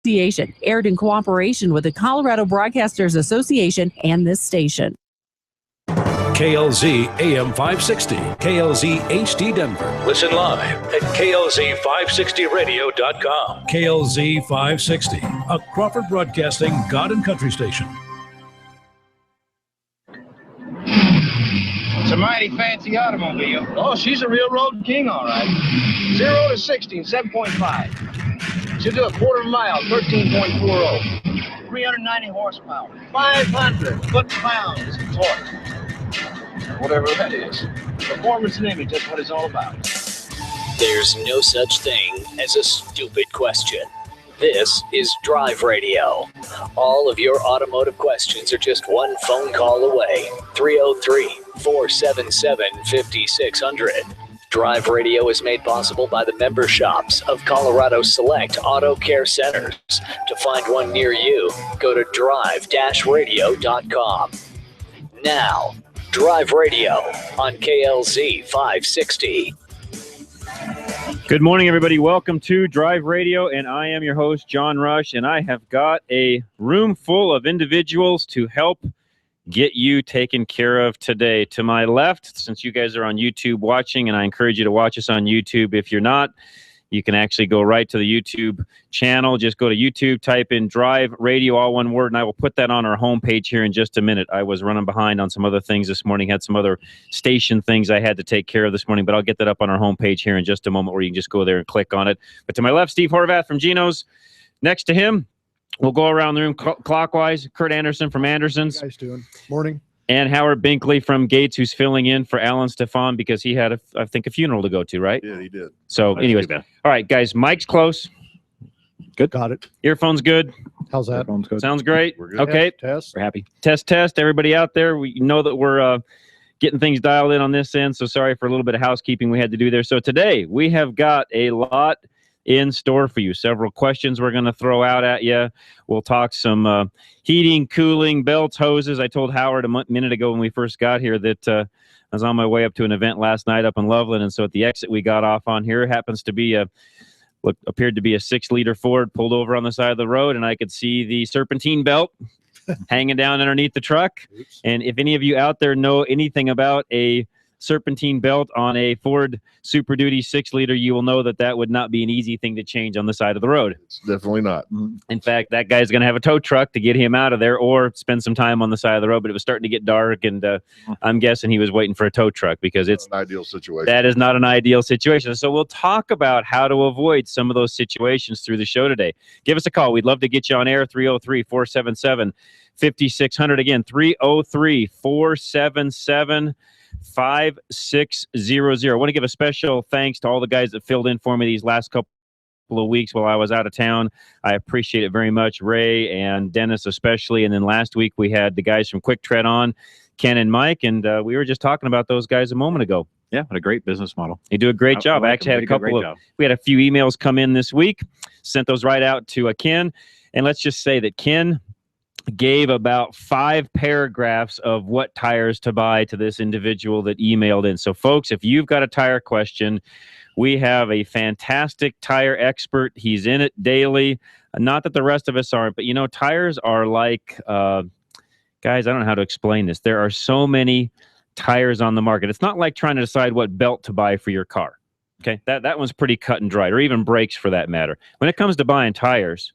Association, aired in cooperation with the Colorado Broadcasters Association and this station. KLZ AM 560, KLZ HD Denver. Listen live at KLZ560radio.com. KLZ 560, a Crawford Broadcasting God and Country station. It's a mighty fancy automobile. Oh, she's a real road king, all right. 0 to 60 in 7.5. She'll do a quarter mile, 13.40. 390 horsepower, 500 foot-pounds of torque. Whatever that is. Performance and image, that's what it's all about. There's no such thing as a stupid question. This is Drive Radio. All of your automotive questions are just one phone call away. 303-477-5600. Drive Radio is made possible by the member shops of Colorado Select Auto Care Centers. To find one near you, go to drive-radio.com. Now, Drive Radio on KLZ 560. Good morning, everybody. Welcome to Drive Radio, and I am your host, John Rush, and I have got a room full of individuals to help get you taken care of today. To my left, since you guys are on YouTube watching, and I encourage you to watch us on YouTube. If you're not, you can actually go right to the YouTube channel. Just go to YouTube, type in Drive Radio, all one word, and I will put that on our homepage here in just a minute. I was running behind on some other things this morning, had some other station things I had to take care of this morning, but I'll get that up on our homepage here in just a moment where you can just go there and click on it. But to my left, Steve Horvath from Geno's. Next to him, we'll go around the room clockwise. Kurt Anderson from Anderson's. How you guys doing? Morning. And Howard Binkley from Gates, who's filling in for Alan Stefan because he had, I think, a funeral to go to, right? Yeah, he did. So anyways, all right, guys, mic's close. Good. Got it. Earphones good. How's that? Good. Sounds great. We're good. Okay. Test. We're happy. Test. Everybody out there, we know that we're getting things dialed in on this end, so sorry for a little bit of housekeeping we had to do there. So today, we have got a lot in store for you. Several questions we're going to throw out at you. We'll talk some heating, cooling, belts, hoses. I told Howard a minute ago when we first got here that I was on my way up to an event last night up in Loveland, and so at the exit we got off on here happens to be appeared to be a 6-liter Ford pulled over on the side of the road, and I could see the serpentine belt hanging down underneath the truck. Oops. And if any of you out there know anything about a serpentine belt on a Ford Super Duty 6-liter, you will know that that would not be an easy thing to change on the side of the road. It's definitely not. In fact, that guy's going to have a tow truck to get him out of there or spend some time on the side of the road, but it was starting to get dark, and I'm guessing he was waiting for a tow truck because it's an ideal situation. That is not an ideal situation. So we'll talk about how to avoid some of those situations through the show today. Give us a call. We'd love to get you on air, 303-477-5600. Again, 303-477-5600. I want to give a special thanks to all the guys that filled in for me these last couple of weeks while I was out of town. I appreciate it very much. Ray and Dennis especially. And then last week we had the guys from Quick Tread on, Ken and Mike, and we were just talking about those guys a moment ago. Yeah, what a great business model. They do a great job. I actually had a couple of, we had a few emails come in this week, sent those right out to Ken. And let's just say that Ken gave about 5 paragraphs of what tires to buy to this individual that emailed in. So folks, if you've got a tire question, we have a fantastic tire expert. He's in it daily. Not that the rest of us aren't, but you know, tires are like, guys, I don't know how to explain this. There are so many tires on the market. It's not like trying to decide what belt to buy for your car. Okay, that one's pretty cut and dried, or even brakes for that matter. When it comes to buying tires,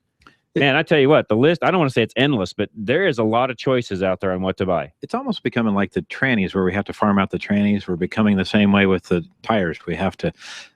man, I tell you what, the list, I don't want to say it's endless, but there is a lot of choices out there on what to buy. It's almost becoming like the trannies where we have to farm out the trannies. We're becoming the same way with the tires. We have to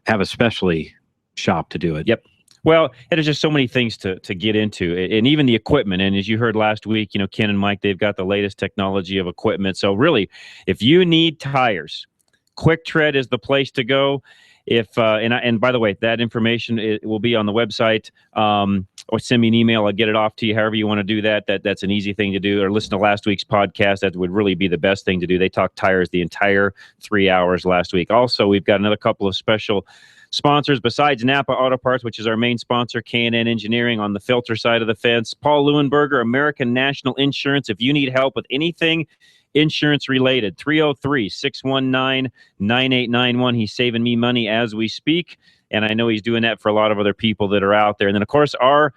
have a specialty shop to do it. Yep. Well, there's just so many things to get into, and even the equipment. And as you heard last week, you know, Ken and Mike, they've got the latest technology of equipment. So really, if you need tires, Quick Tread is the place to go. If and by the way, that information will be on the website, or send me an email. I'll get it off to you. However you want to do that. That's an easy thing to do. Or listen to last week's podcast. That would really be the best thing to do. They talked tires the entire 3 hours last week. Also, we've got another couple of special sponsors besides Napa Auto Parts, which is our main sponsor, K&N Engineering on the filter side of the fence. Paul Leuenberger, American National Insurance. If you need help with anything insurance related, 303-619-9891. He's saving me money as we speak, and I know he's doing that for a lot of other people that are out there. And then, of course, our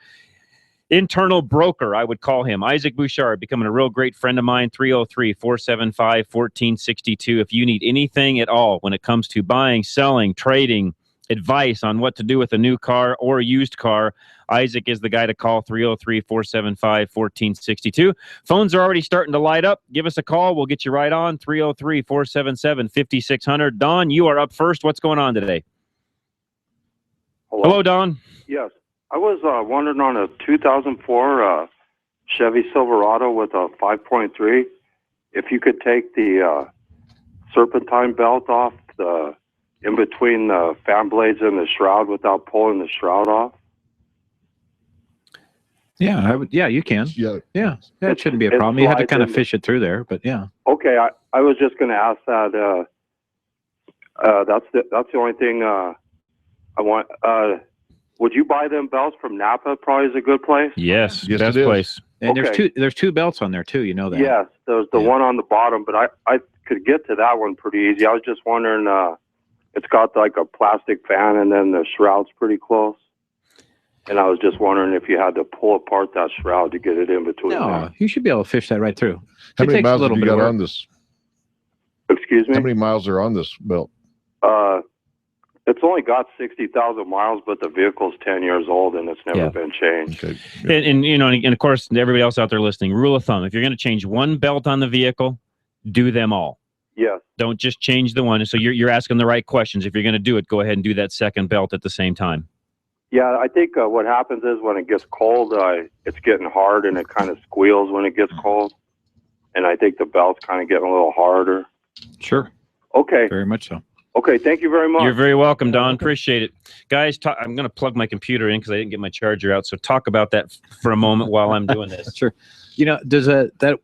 internal broker, I would call him. Isaac Bouchard, becoming a real great friend of mine, 303-475-1462. If you need anything at all when it comes to buying, selling, trading, advice on what to do with a new car or a used car, Isaac is the guy to call, 303-475-1462. Phones are already starting to light up. Give us a call. We'll get you right on, 303-477-5600. Don, you are up first. What's going on today? Hello, Don. Yes. I was wondering on a 2004 Chevy Silverado with a 5.3, if you could take the serpentine belt off the in between the fan blades and the shroud without pulling the shroud off. Yeah, I would. Yeah, you can. Yeah. That shouldn't be a problem. You have to kind of fish it through there, but yeah. Okay, I was just going to ask that. That's the only thing I want. Would you buy them belts from Napa? Probably is a good place. Yes, Yes, best it is. place. And Okay. there's two belts on there too. You know that. Yes, there's the Yeah. one on the bottom, but I could get to that one pretty easy. I was just wondering. It's got like a plastic fan, and then the shroud's pretty close. And I was just wondering if you had to pull apart that shroud to get it in between. No, there. you should be able to fish that right through. How It many takes a miles have little you bit of got work. on this? Excuse me. How many miles are on this belt? It's only got 60,000 miles, but the vehicle's 10 years old and it's never Yeah. been changed. Okay. And you know, and of course, everybody else out there listening, rule of thumb: if you're going to change one belt on the vehicle, do them all. Yes. Don't just change the one. So you're asking the right questions. If you're going to do it, go ahead and do that second belt at the same time. Yeah, I think what happens is when it gets cold, it's getting hard and it kind of squeals when it gets cold. And I think the belt's kind of getting a little harder. Sure, Okay. very much so. Okay. Thank you very much. You're very welcome, Don. Appreciate it. Guys, I'm going to plug my computer in because I didn't get my charger out. So talk about that for a moment while I'm doing this. Sure. You know, does that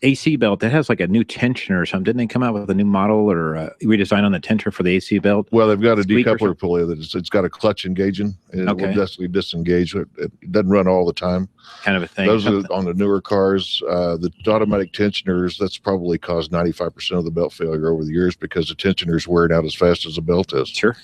AC belt that has like a new tensioner or something? Didn't they come out with a new model or redesign on the tensioner for the AC belt? Well, they've got a Squeak or decoupler pulley that it's got a clutch engaging, and it Okay. will definitely disengage. It doesn't run all the time. Kind of a thing. Those are on the newer cars. The automatic tensioners, that's probably caused 95% of the belt failure over the years because the tensioner's wearing out as fast as the belt is. Sure.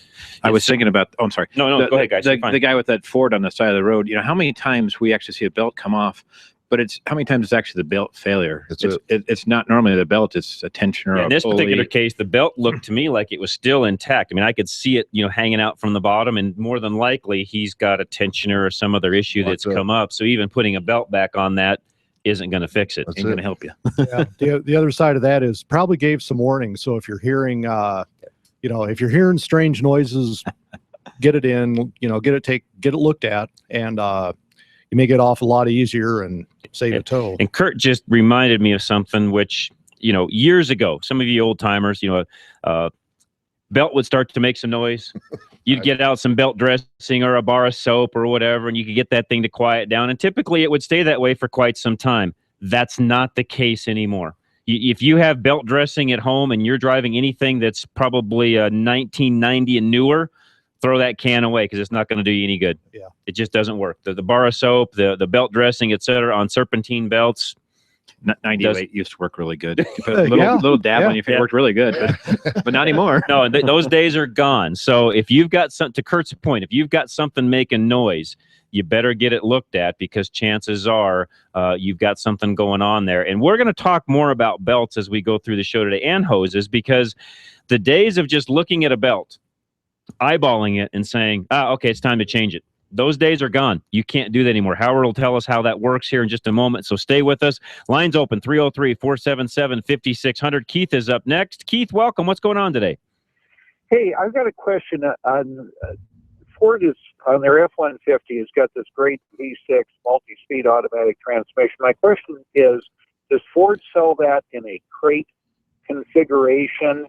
I was thinking about. Oh, I'm sorry. No, go ahead, guys. You're The fine. guy with that Ford on the side of the road. You know how many times we actually see a belt come off, but it's how many times it's actually the belt failure. It's not normally the belt. It's a tensioner. Yeah, or in a this particular pulley. case, the belt looked to me like it was still intact. I mean, I could see it, hanging out from the bottom, and more than likely, he's got a tensioner or some other issue that's Like that. come up. So even putting a belt back on that isn't going to fix it. That's Ain't it. going to help you. Yeah. The other side of that is probably gave some warning. So if you're hearing, if you're hearing strange noises, get it in, get it looked at, and you may get off a lot easier and save a tow. And Kurt just reminded me of something which, years ago, some of you old timers, belt would start to make some noise. You'd get out some belt dressing or a bar of soap or whatever, and you could get that thing to quiet down. And typically it would stay that way for quite some time. That's not the case anymore. If you have belt dressing at home and you're driving anything that's probably 1990 and newer, throw that can away because it's not going to do you any good. Yeah. It just doesn't work. The bar of soap, the belt dressing, etc., on serpentine belts. 98 used to work really good. You put a Yeah. little dab Yeah. on your finger, worked really good, but not anymore. No, those days are gone. So if you've got to Kurt's point, if you've got something making noise, you better get it looked at because chances are you've got something going on there. And we're going to talk more about belts as we go through the show today, and hoses, because the days of just looking at a belt, eyeballing it and saying, okay, it's time to change it. Those days are gone. You can't do that anymore. Howard will tell us how that works here in just a moment. So stay with us. Lines open, 303-477-5600. Keith is up next. Keith, welcome. What's going on today? Hey, I've got a question on Ford is on their F-150 has got this great V6 multi-speed automatic transmission. My question is, does Ford sell that in a crate configuration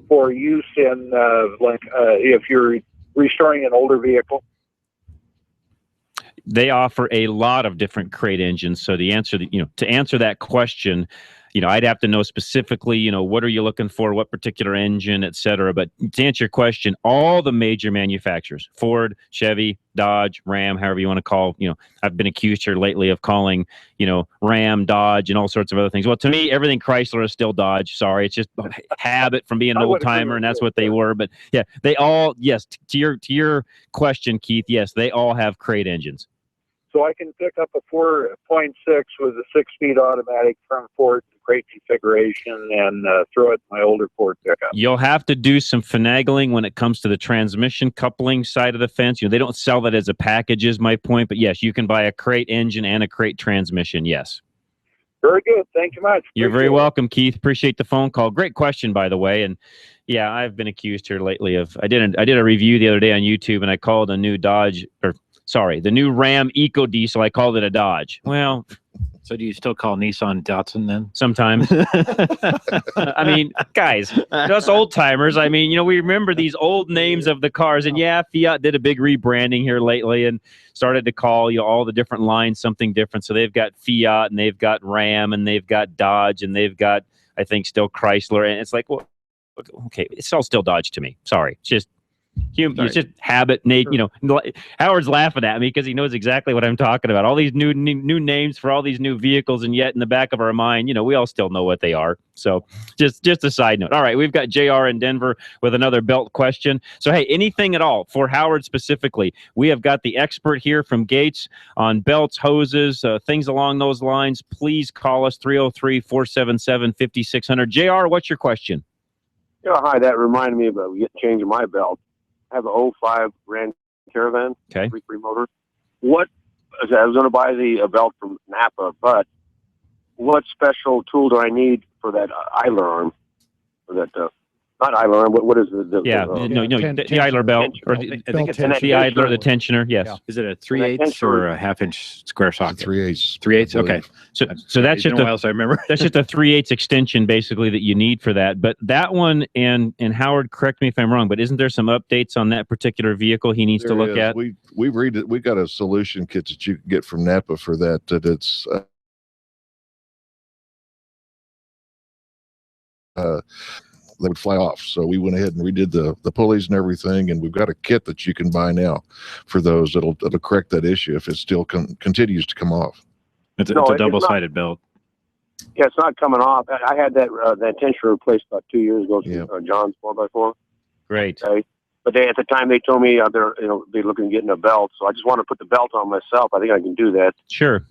for use in if you're restoring an older vehicle? They offer a lot of different crate engines. So to answer that question, I'd have to know specifically, what are you looking for, what particular engine, et cetera. But to answer your question, all the major manufacturers, Ford, Chevy, Dodge, Ram, however you want to call, I've been accused here lately of calling, Ram, Dodge, and all sorts of other things. Well, to me, everything Chrysler is still Dodge. Sorry. It's just habit from being an old timer, and that's what they were. But yeah, they all, yes, to your question, Keith, yes, they all have crate engines. So I can pick up a 4.6 with a 6-speed automatic from Ford, great configuration, and throw it in my older Ford pickup. You'll have to do some finagling when it comes to the transmission coupling side of the fence. They don't sell that as a package, is my point. But yes, you can buy a crate engine and a crate transmission. Yes. Very good. Thank you much. You're very Appreciate it. welcome, Keith. Appreciate the phone call. Great question, by the way. And yeah, I've been accused here lately of I did a review the other day on YouTube, and I called a new the new Ram EcoDiesel. I called it a Dodge. Well, So do you still call Nissan Datsun then? sometimes. I mean, guys, us old timers. I mean, we remember these old names of the cars, and yeah, Fiat did a big rebranding here lately and started to call all the different lines something different. So they've got Fiat, and they've got Ram, and they've got Dodge, and they've got, I think, still Chrysler. And it's like, well, okay, it's all still Dodge to me. Sorry, it's just. It's just habit, Nate. Howard's laughing at me because he knows exactly what I'm talking about. All these new names for all these new vehicles, and yet in the back of our mind, we all still know what they are. So just a side note. All right, we've got JR in Denver with another belt question. So hey, anything at all for Howard specifically, we have got the expert here from Gates on belts, hoses, things along those lines. Please call us 303-477-5600. JR, what's your question? Hi, that reminded me of changing my belt. I have an 05 Grand Caravan, Okay. 3.3 motor. I was going to buy the belt from Napa, but what special tool do I need for that idler arm? For that, not idler arm, what is the the idler belt, or I think it's the idler, the tensioner. Yes. Yeah. Is it a 3/8 or a 1/2-inch square socket? 3/8. 3/8. Okay. So that's just I remember. That's just a 3/8 extension basically that you need for that. But that one, and Howard, correct me if I'm wrong, but isn't there some updates on that particular vehicle he needs to look at? We got a solution kit that you can get from Napa for that. That it's they would fly off. So we went ahead and redid the pulleys and everything, and we've got a kit that you can buy now for those that'll correct that issue if it still continues to come off. It's a double-sided belt. Yeah, it's not coming off. I had that tensioner replaced about 2 years ago from John's 4x4. Great. Okay. But at the time they told me they're looking at getting a belt, so I just want to put the belt on myself. I think I can do that. Sure.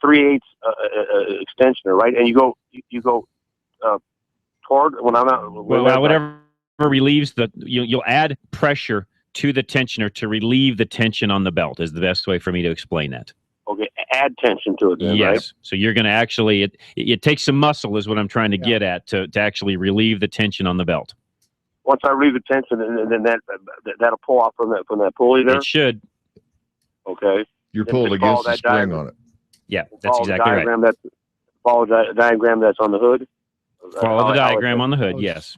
3/8 extensioner, right? And you go toward when I'm out. Whatever relieves you'll add pressure to the tensioner to relieve the tension on the belt is the best way for me to explain that. Okay, add tension to it then, yes. Right? So you're going to actually it takes some muscle is what I'm trying to get at to actually relieve the tension on the belt. Once I relieve the tension, and then that'll pull off from that pulley there. It should. Okay. You're pulled against the spring on it. Yeah, that's exactly right. Follow the diagram that's on the hood. Follow the diagram on the hood. Yes.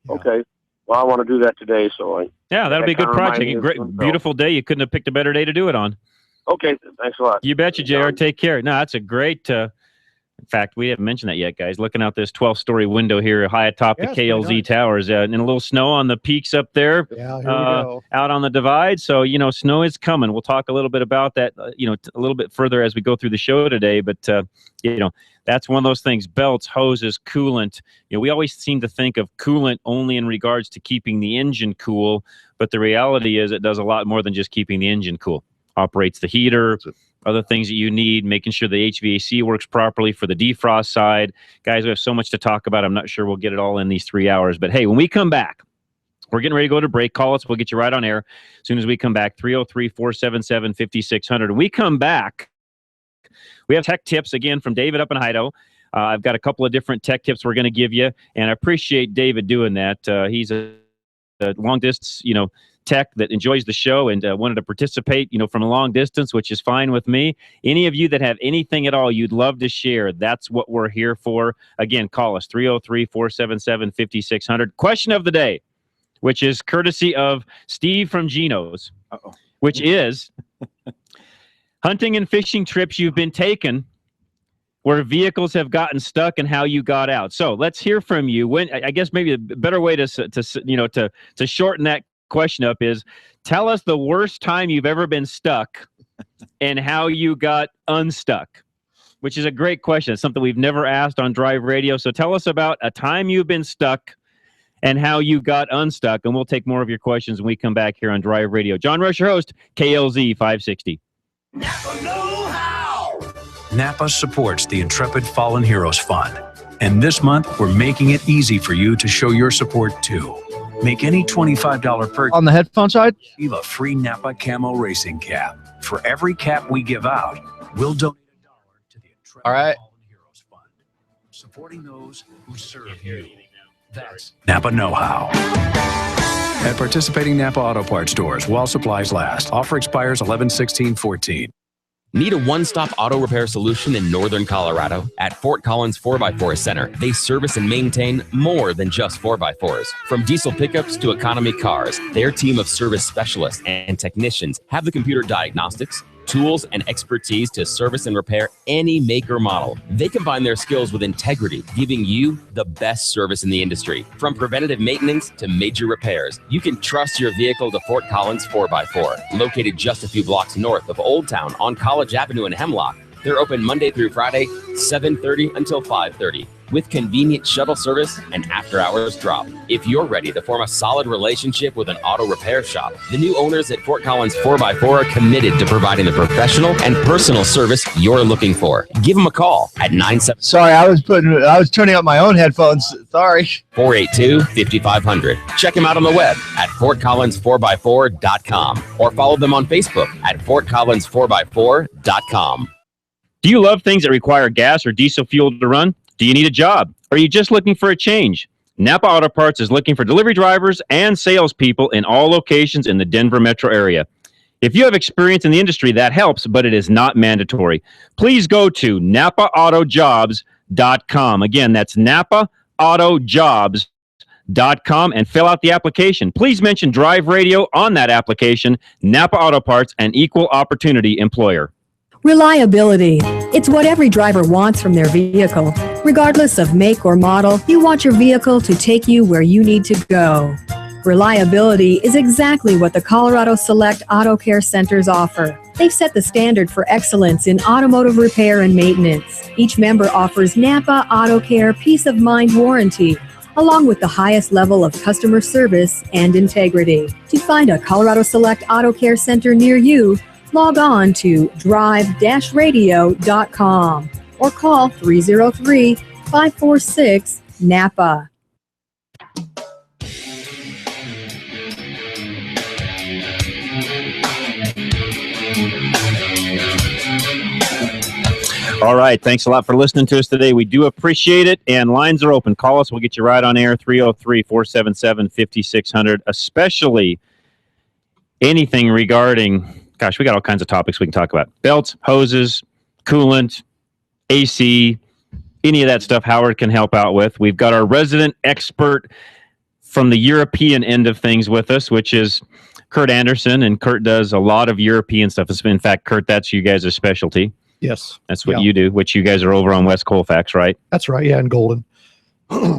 Okay. Well, I want to do that today, so that'll be a good project. A great, beautiful day. You couldn't have picked a better day to do it on. Okay, thanks a lot. You betcha, JR. Take care. No, that's a great. In fact, we haven't mentioned that yet, guys. Looking out this 12-story window here, high atop the KLZ towers, and a little snow on the peaks up there. Yeah, here we go. Out on the divide. So snow is coming. We'll talk a little bit about that. A little bit further as we go through the show today. But that's one of those things. Belts, hoses, coolant. We always seem to think of coolant only in regards to keeping the engine cool, but the reality is it does a lot more than just keeping the engine cool. Operates the heater, other things that you need, making sure the HVAC works properly for the defrost side. Guys, we have so much to talk about. I'm not sure we'll get it all in these 3 hours. But hey, when we come back, we're getting ready to go to break. Call us. We'll get you right on air as soon as we come back. 303-477-5600. When we come back, we have tech tips again from David up in Idaho. I've got a couple of different tech tips we're going to give you, and I appreciate David doing that. He's a long distance, tech that enjoys the show and wanted to participate, from a long distance, which is fine with me. Any of you that have anything at all you'd love to share, that's what we're here for. Again, call us 303-477-5600. Question of the day, which is courtesy of Steve from Geno's, which is hunting and fishing trips you've been taken where vehicles have gotten stuck and how you got out. So let's hear from you. When I guess maybe a better way to shorten that question up is tell us the worst time you've ever been stuck and how you got unstuck, which is a great question. It's something we've never asked on Drive Radio. So tell us about a time you've been stuck and how you got unstuck, and we'll take more of your questions when we come back here on Drive Radio. John Rush, your host, KLZ 560. Napa supports the Intrepid Fallen Heroes Fund. And this month, we're making it easy for you to show your support too. Make any $25 purchase On the headphone side? receive a free Napa Camo racing cap. For every cap we give out, we'll donate $1 to the Intrepid All right. Fallen Heroes Fund. Supporting those who serve you. That's Napa Know-How. At participating Napa Auto Parts stores while supplies last. Offer expires 11/16/14. Need a one-stop auto repair solution in northern Colorado? At Fort Collins 4x4 Center, they service and maintain more than just 4x4s. From diesel pickups to economy cars, their team of service specialists and technicians have the computer diagnostics, tools, and expertise to service and repair any make or model. They combine their skills with integrity, giving you the best service in the industry. From preventative maintenance to major repairs, you can trust your vehicle to Fort Collins 4x4, located just a few blocks north of Old Town on College Avenue in Hemlock. They're open Monday through Friday, 7:30 until 5:30, with convenient shuttle service and after-hours drop. If you're ready to form a solid relationship with an auto repair shop, the new owners at Fort Collins 4x4 are committed to providing the professional and personal service you're looking for. Give them a call at 97. Sorry, I was turning up my own headphones. Sorry. 482-5500. Check them out on the web at fortcollins4x4.com or follow them on Facebook at fortcollins4x4.com. Do you love things that require gas or diesel fuel to run? Do you need a job? Or are you just looking for a change? Napa Auto Parts is looking for delivery drivers and salespeople in all locations in the Denver metro area. If you have experience in the industry, that helps, but it is not mandatory. Please go to NapaAutoJobs.com. Again, that's NapaAutoJobs.com and fill out the application. Please mention Drive Radio on that application. Napa Auto Parts, an equal opportunity employer. Reliability. It's what every driver wants from their vehicle. Regardless of make or model, you want your vehicle to take you where you need to go. Reliability is exactly what the Colorado Select Auto Care Centers offer. They've set the standard for excellence in automotive repair and maintenance. Each member offers Napa Auto Care Peace of Mind warranty, along with the highest level of customer service and integrity. To find a Colorado Select Auto Care Center near you, log on to drive-radio.com or call 303-546-NAPA. All right. Thanks a lot for listening to us today. We do appreciate it. And lines are open. Call us. We'll get you right on air, 303-477-5600, especially anything regarding... Gosh, we got all kinds of topics we can talk about. Belts, hoses, coolant, AC, any of that stuff Howard can help out with. We've got our resident expert from the European end of things with us, which is Kurt Anderson. And Kurt does a lot of European stuff. In fact, Kurt, that's you guys' specialty. Yes. That's what you do, which you guys are over on West Colfax, right? That's right. Yeah, in Golden.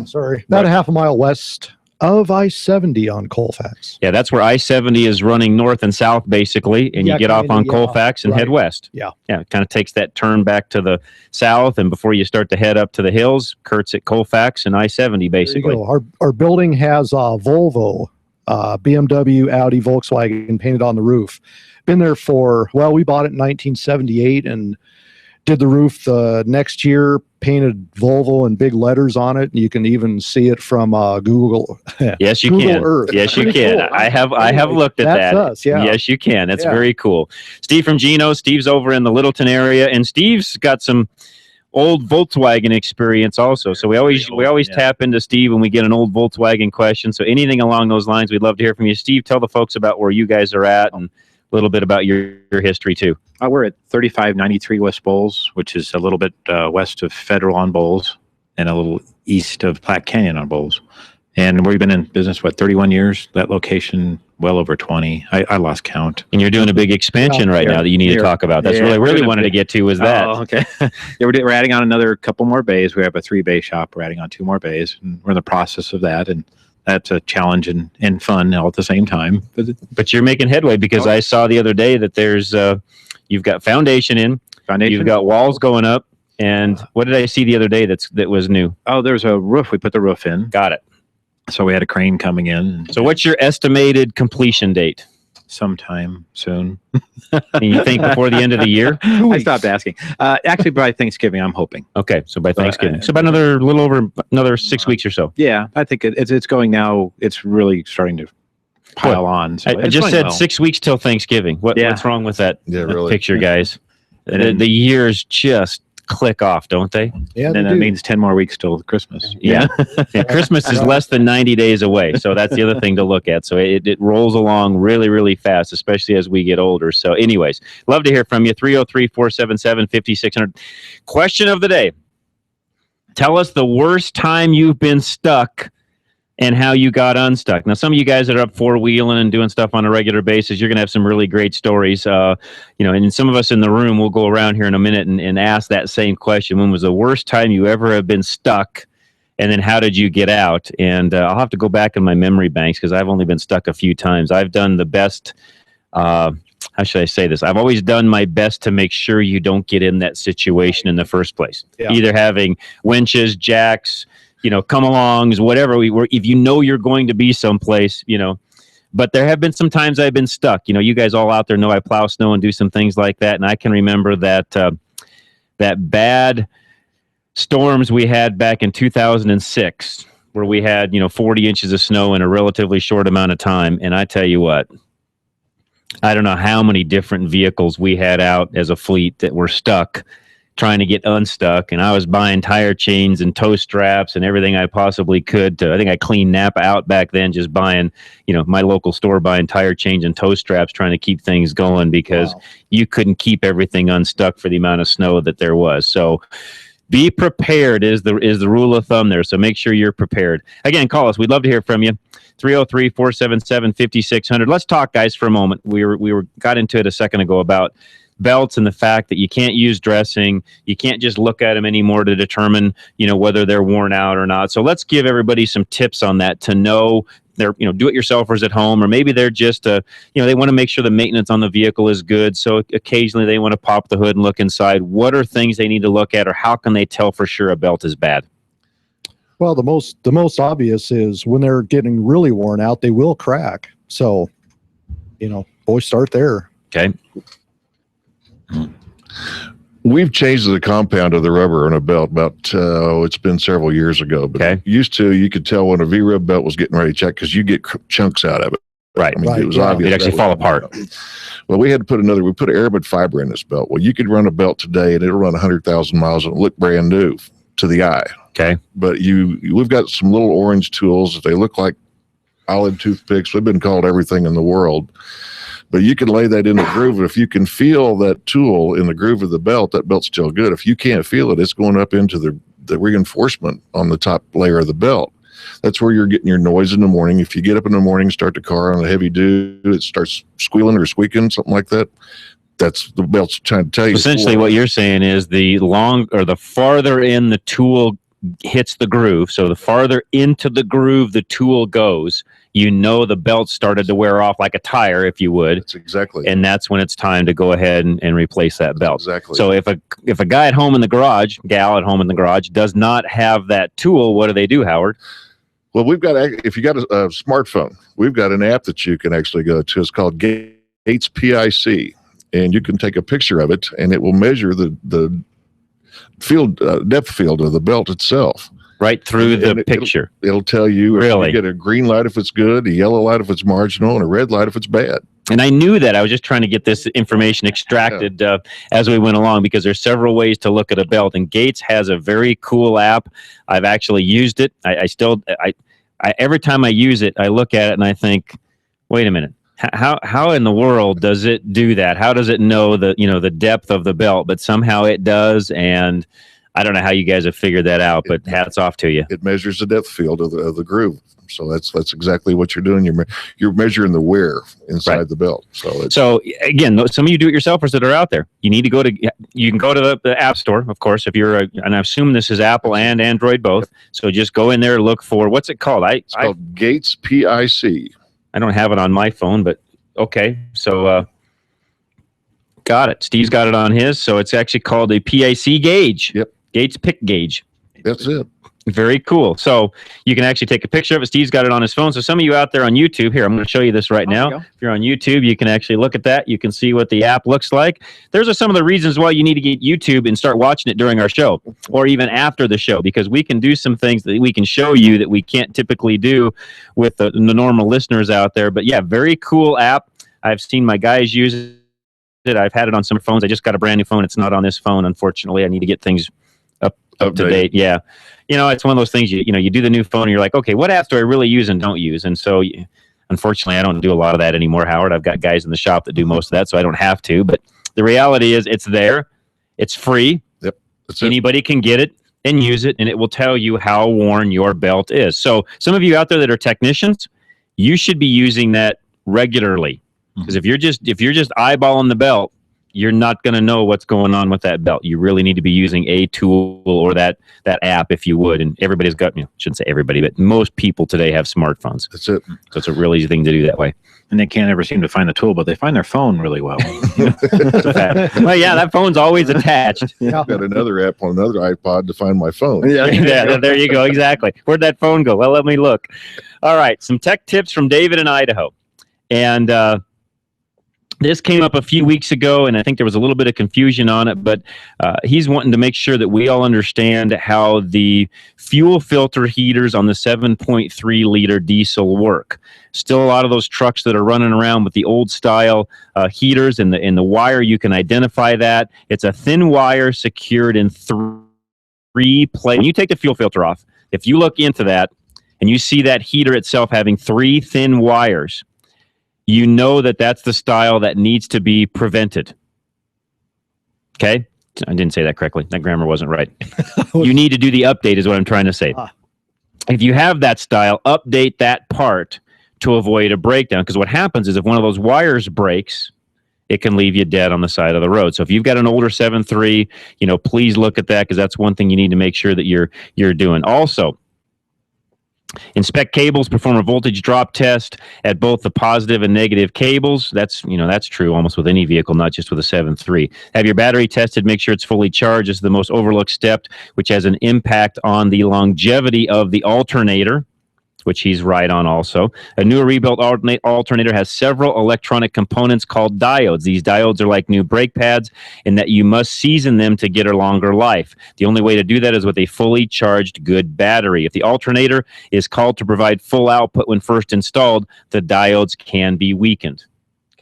Sorry. About a half a mile west of I-70 on Colfax. Yeah, that's where I-70 is running north and south, basically, and you get off on Colfax and head west. Yeah. Yeah, it kind of takes that turn back to the south, and before you start to head up to the hills, Kurt's at Colfax and I-70, basically. There you go. Our building has Volvo, BMW, Audi, Volkswagen painted on the roof. Been there for, well, we bought it in 1978 and did the roof the next year, painted Volvo in big letters on it. And you can even see it from Google. Yes, you Google can. Earth. Yes, you can. Cool. I have looked at That's that. us, yeah. Yes, you can. That's Yeah. very cool. Steve from Gino. Steve's over in the Littleton area, and Steve's got some old Volkswagen experience also. So we always tap into Steve when we get an old Volkswagen question. So anything along those lines, we'd love to hear from you. Steve, tell the folks about where you guys are at and a little bit about your history too. We're at 3593 West Bowles, which is a little bit west of Federal on Bowles and a little east of Platte Canyon on Bowles. And we've been in business, 31 years? That location, well over 20. I lost count. And you're doing a big expansion right now that you need to talk about. That's really wanted to get to was that. Oh, okay. We're adding on another couple more bays. We have a 3-bay shop. We're adding on 2 more bays. And we're in the process of that. And that's a challenge and fun all at the same time. But you're making headway because I saw the other day that there's you've got foundation in, you've got walls going up, and what did I see the other day that was new? Oh, there's a roof. We put the roof in. Got it. So we had a crane coming in. So what's your estimated completion date? sometime soon. And you think before the end of the year? I stopped asking. Actually, by Thanksgiving, I'm hoping. Okay, so by Thanksgiving. So about a little over another 6 weeks or so. Yeah, I think it's going now. It's really starting to pile on. So I it's just going said well. 6 weeks till Thanksgiving. What's wrong with that really. picture, guys? The years just click off, don't they? Yeah, and then that means 10 more weeks till Christmas. Yeah. Christmas is less than 90 days away. So that's the other thing to look at. So it rolls along really, really fast, especially as we get older. So anyways, love to hear from you. 303-477-5600. Question of the day. Tell us the worst time you've been stuck and how you got unstuck. Now, some of you guys that are up four-wheeling and doing stuff on a regular basis, you're going to have some really great stories. And some of us in the room will go around here in a minute and ask that same question. When was the worst time you ever have been stuck? And then how did you get out? And I'll have to go back in my memory banks because I've only been stuck a few times. I've done the best. How should I say this? I've always done my best to make sure you don't get in that situation in the first place. Yeah. Either having winches, jacks, come-alongs, whatever. If you know you're going to be someplace, But there have been some times I've been stuck. You guys all out there know I plow snow and do some things like that. And I can remember that that bad storms we had back in 2006, where we had 40 inches of snow in a relatively short amount of time. And I tell you what, I don't know how many different vehicles we had out as a fleet that were stuck trying to get unstuck, and I was buying tire chains and tow straps and everything I possibly could I think I cleaned Napa out back then, just buying, my local store, buying tire chains and tow straps, trying to keep things going because you couldn't keep everything unstuck for the amount of snow that there was. So be prepared is the rule of thumb there. So make sure you're prepared. Again, call us. We'd love to hear from you. 303-477-5600. Let's talk, guys, for a moment. We got into it a second ago about belts and the fact that you can't use dressing. You can't just look at them anymore to determine, whether they're worn out or not. So let's give everybody some tips on that to know they're, do-it-yourselfers at home, or maybe they're just, they want to make sure the maintenance on the vehicle is good. So occasionally they want to pop the hood and look inside. What are things they need to look at, or how can they tell for sure a belt is bad? Well, the most obvious is when they're getting really worn out, they will crack. So, always start there. Okay. We've changed the compound of the rubber on a belt about, it's been several years ago. But used to, you could tell when a V-rub belt was getting ready to check because you get chunks out of it. Right. I mean, it was obvious. It actually fall apart. Well, we put aramid fiber in this belt. Well, you could run a belt today and it'll run 100,000 miles and it'll look brand new to the eye. Okay. But we've got some little orange tools. They look like olive toothpicks. We've been called everything in the world. But you can lay that in the groove. If you can feel that tool in the groove of the belt, that belt's still good. If you can't feel it, it's going up into the reinforcement on the top layer of the belt. That's where you're getting your noise in the morning. If you get up in the morning, start the car on a heavy dew, it starts squealing or squeaking, something like that. That's the belt's trying to tell you. Essentially, what you're saying is the farther in the tool hits the groove, so the farther into the groove the tool goes, the belt started to wear off like a tire, if you would. That's exactly. And that's when it's time to go ahead and replace that belt. Exactly. So if a guy at home in the garage, gal at home in the garage, does not have that tool, what do they do, Howard? Well, if you got a smartphone, we've got an app that you can actually go to. It's called Gates PIC, and you can take a picture of it, and it will measure the depth field of the belt itself. Right through the picture. It'll tell you if Really? you get a green light if it's good, a yellow light if it's marginal, and a red light if it's bad. And I knew that. I was just trying to get this information extracted as we went along, because there's several ways to look at a belt. And Gates has a very cool app. I've actually used it. I every time I use it, I look at it and I think, wait a minute. How in the world does it do that? How does it know the depth of the belt? But somehow it does, and I don't know how you guys have figured that out, but hats off to you. It measures the depth field of the groove, so that's exactly what you're doing. You're measuring the wear inside the belt. So again, some of you do-it-yourselfers that are out there, you need to you can go to the App Store, of course, if you're and I assume this is Apple and Android both. So just go in there, look for what's it called? It's called Gates PIC. I don't have it on my phone, but okay. So got it. Steve's got it on his. So it's actually called a PIC gauge. Yep. Gates Pick Gauge. That's it. Very cool. So you can actually take a picture of it. Steve's got it on his phone. So some of you out there on YouTube, here, I'm going to show you this right now. If you're on YouTube, you can actually look at that. You can see what the app looks like. Those are some of the reasons why you need to get YouTube and start watching it during our show or even after the show, because we can do some things that we can show you that we can't typically do with the normal listeners out there. But yeah, very cool app. I've seen my guys use it. I've had it on some phones. I just got a brand new phone. It's not on this phone, unfortunately. I need to get things up to date. Yeah. You know, it's one of those things, you know, you do the new phone and you're like, okay, what apps do I really use and don't use? And so unfortunately, I don't do a lot of that anymore, Howard. I've got guys in the shop that do most of that, so I don't have to. But the reality is it's there. It's free. Yep. Anybody can get it and use it, and it will tell you how worn your belt is. So some of you out there that are technicians, you should be using that regularly. Because if you're just eyeballing the belt, you're not going to know what's going on with that belt. You really need to be using a tool or that app, if you would. And everybody's got, shouldn't say everybody, but most people today have smartphones. That's it. So it's a really easy thing to do that way. And they can't ever seem to find the tool, but they find their phone really well. Well, yeah, that phone's always attached. I've got another app on another iPod to find my phone. Yeah, there you go. Exactly. Where'd that phone go? Well, let me look. All right. Some tech tips from David in Idaho. And, this came up a few weeks ago, and I think there was a little bit of confusion on it, but he's wanting to make sure that we all understand how the fuel filter heaters on the 7.3 liter diesel work. Still a lot of those trucks that are running around with the old style heaters, and the wire, you can identify that. It's a thin wire secured in three plates. When you take the fuel filter off, if you look into that and you see that heater itself having three thin wires, you know that that's the style that needs to be prevented. Okay? I didn't say that correctly. That grammar wasn't right. You need to do the update is what I'm trying to say. If you have that style, update that part to avoid a breakdown. Because what happens is if one of those wires breaks, it can leave you dead on the side of the road. So if you've got an older 7.3, please look at that, because that's one thing you need to make sure that you're doing. Also, inspect cables, perform a voltage drop test at both the positive and negative cables. That's true almost with any vehicle, not just with a 7.3. Have your battery tested, make sure it's fully charged. This is the most overlooked step, which has an impact on the longevity of the alternator, which he's right on also. A new rebuilt alternator has several electronic components called diodes. These diodes are like new brake pads in that you must season them to get a longer life. The only way to do that is with a fully charged good battery. If the alternator is called to provide full output when first installed, the diodes can be weakened.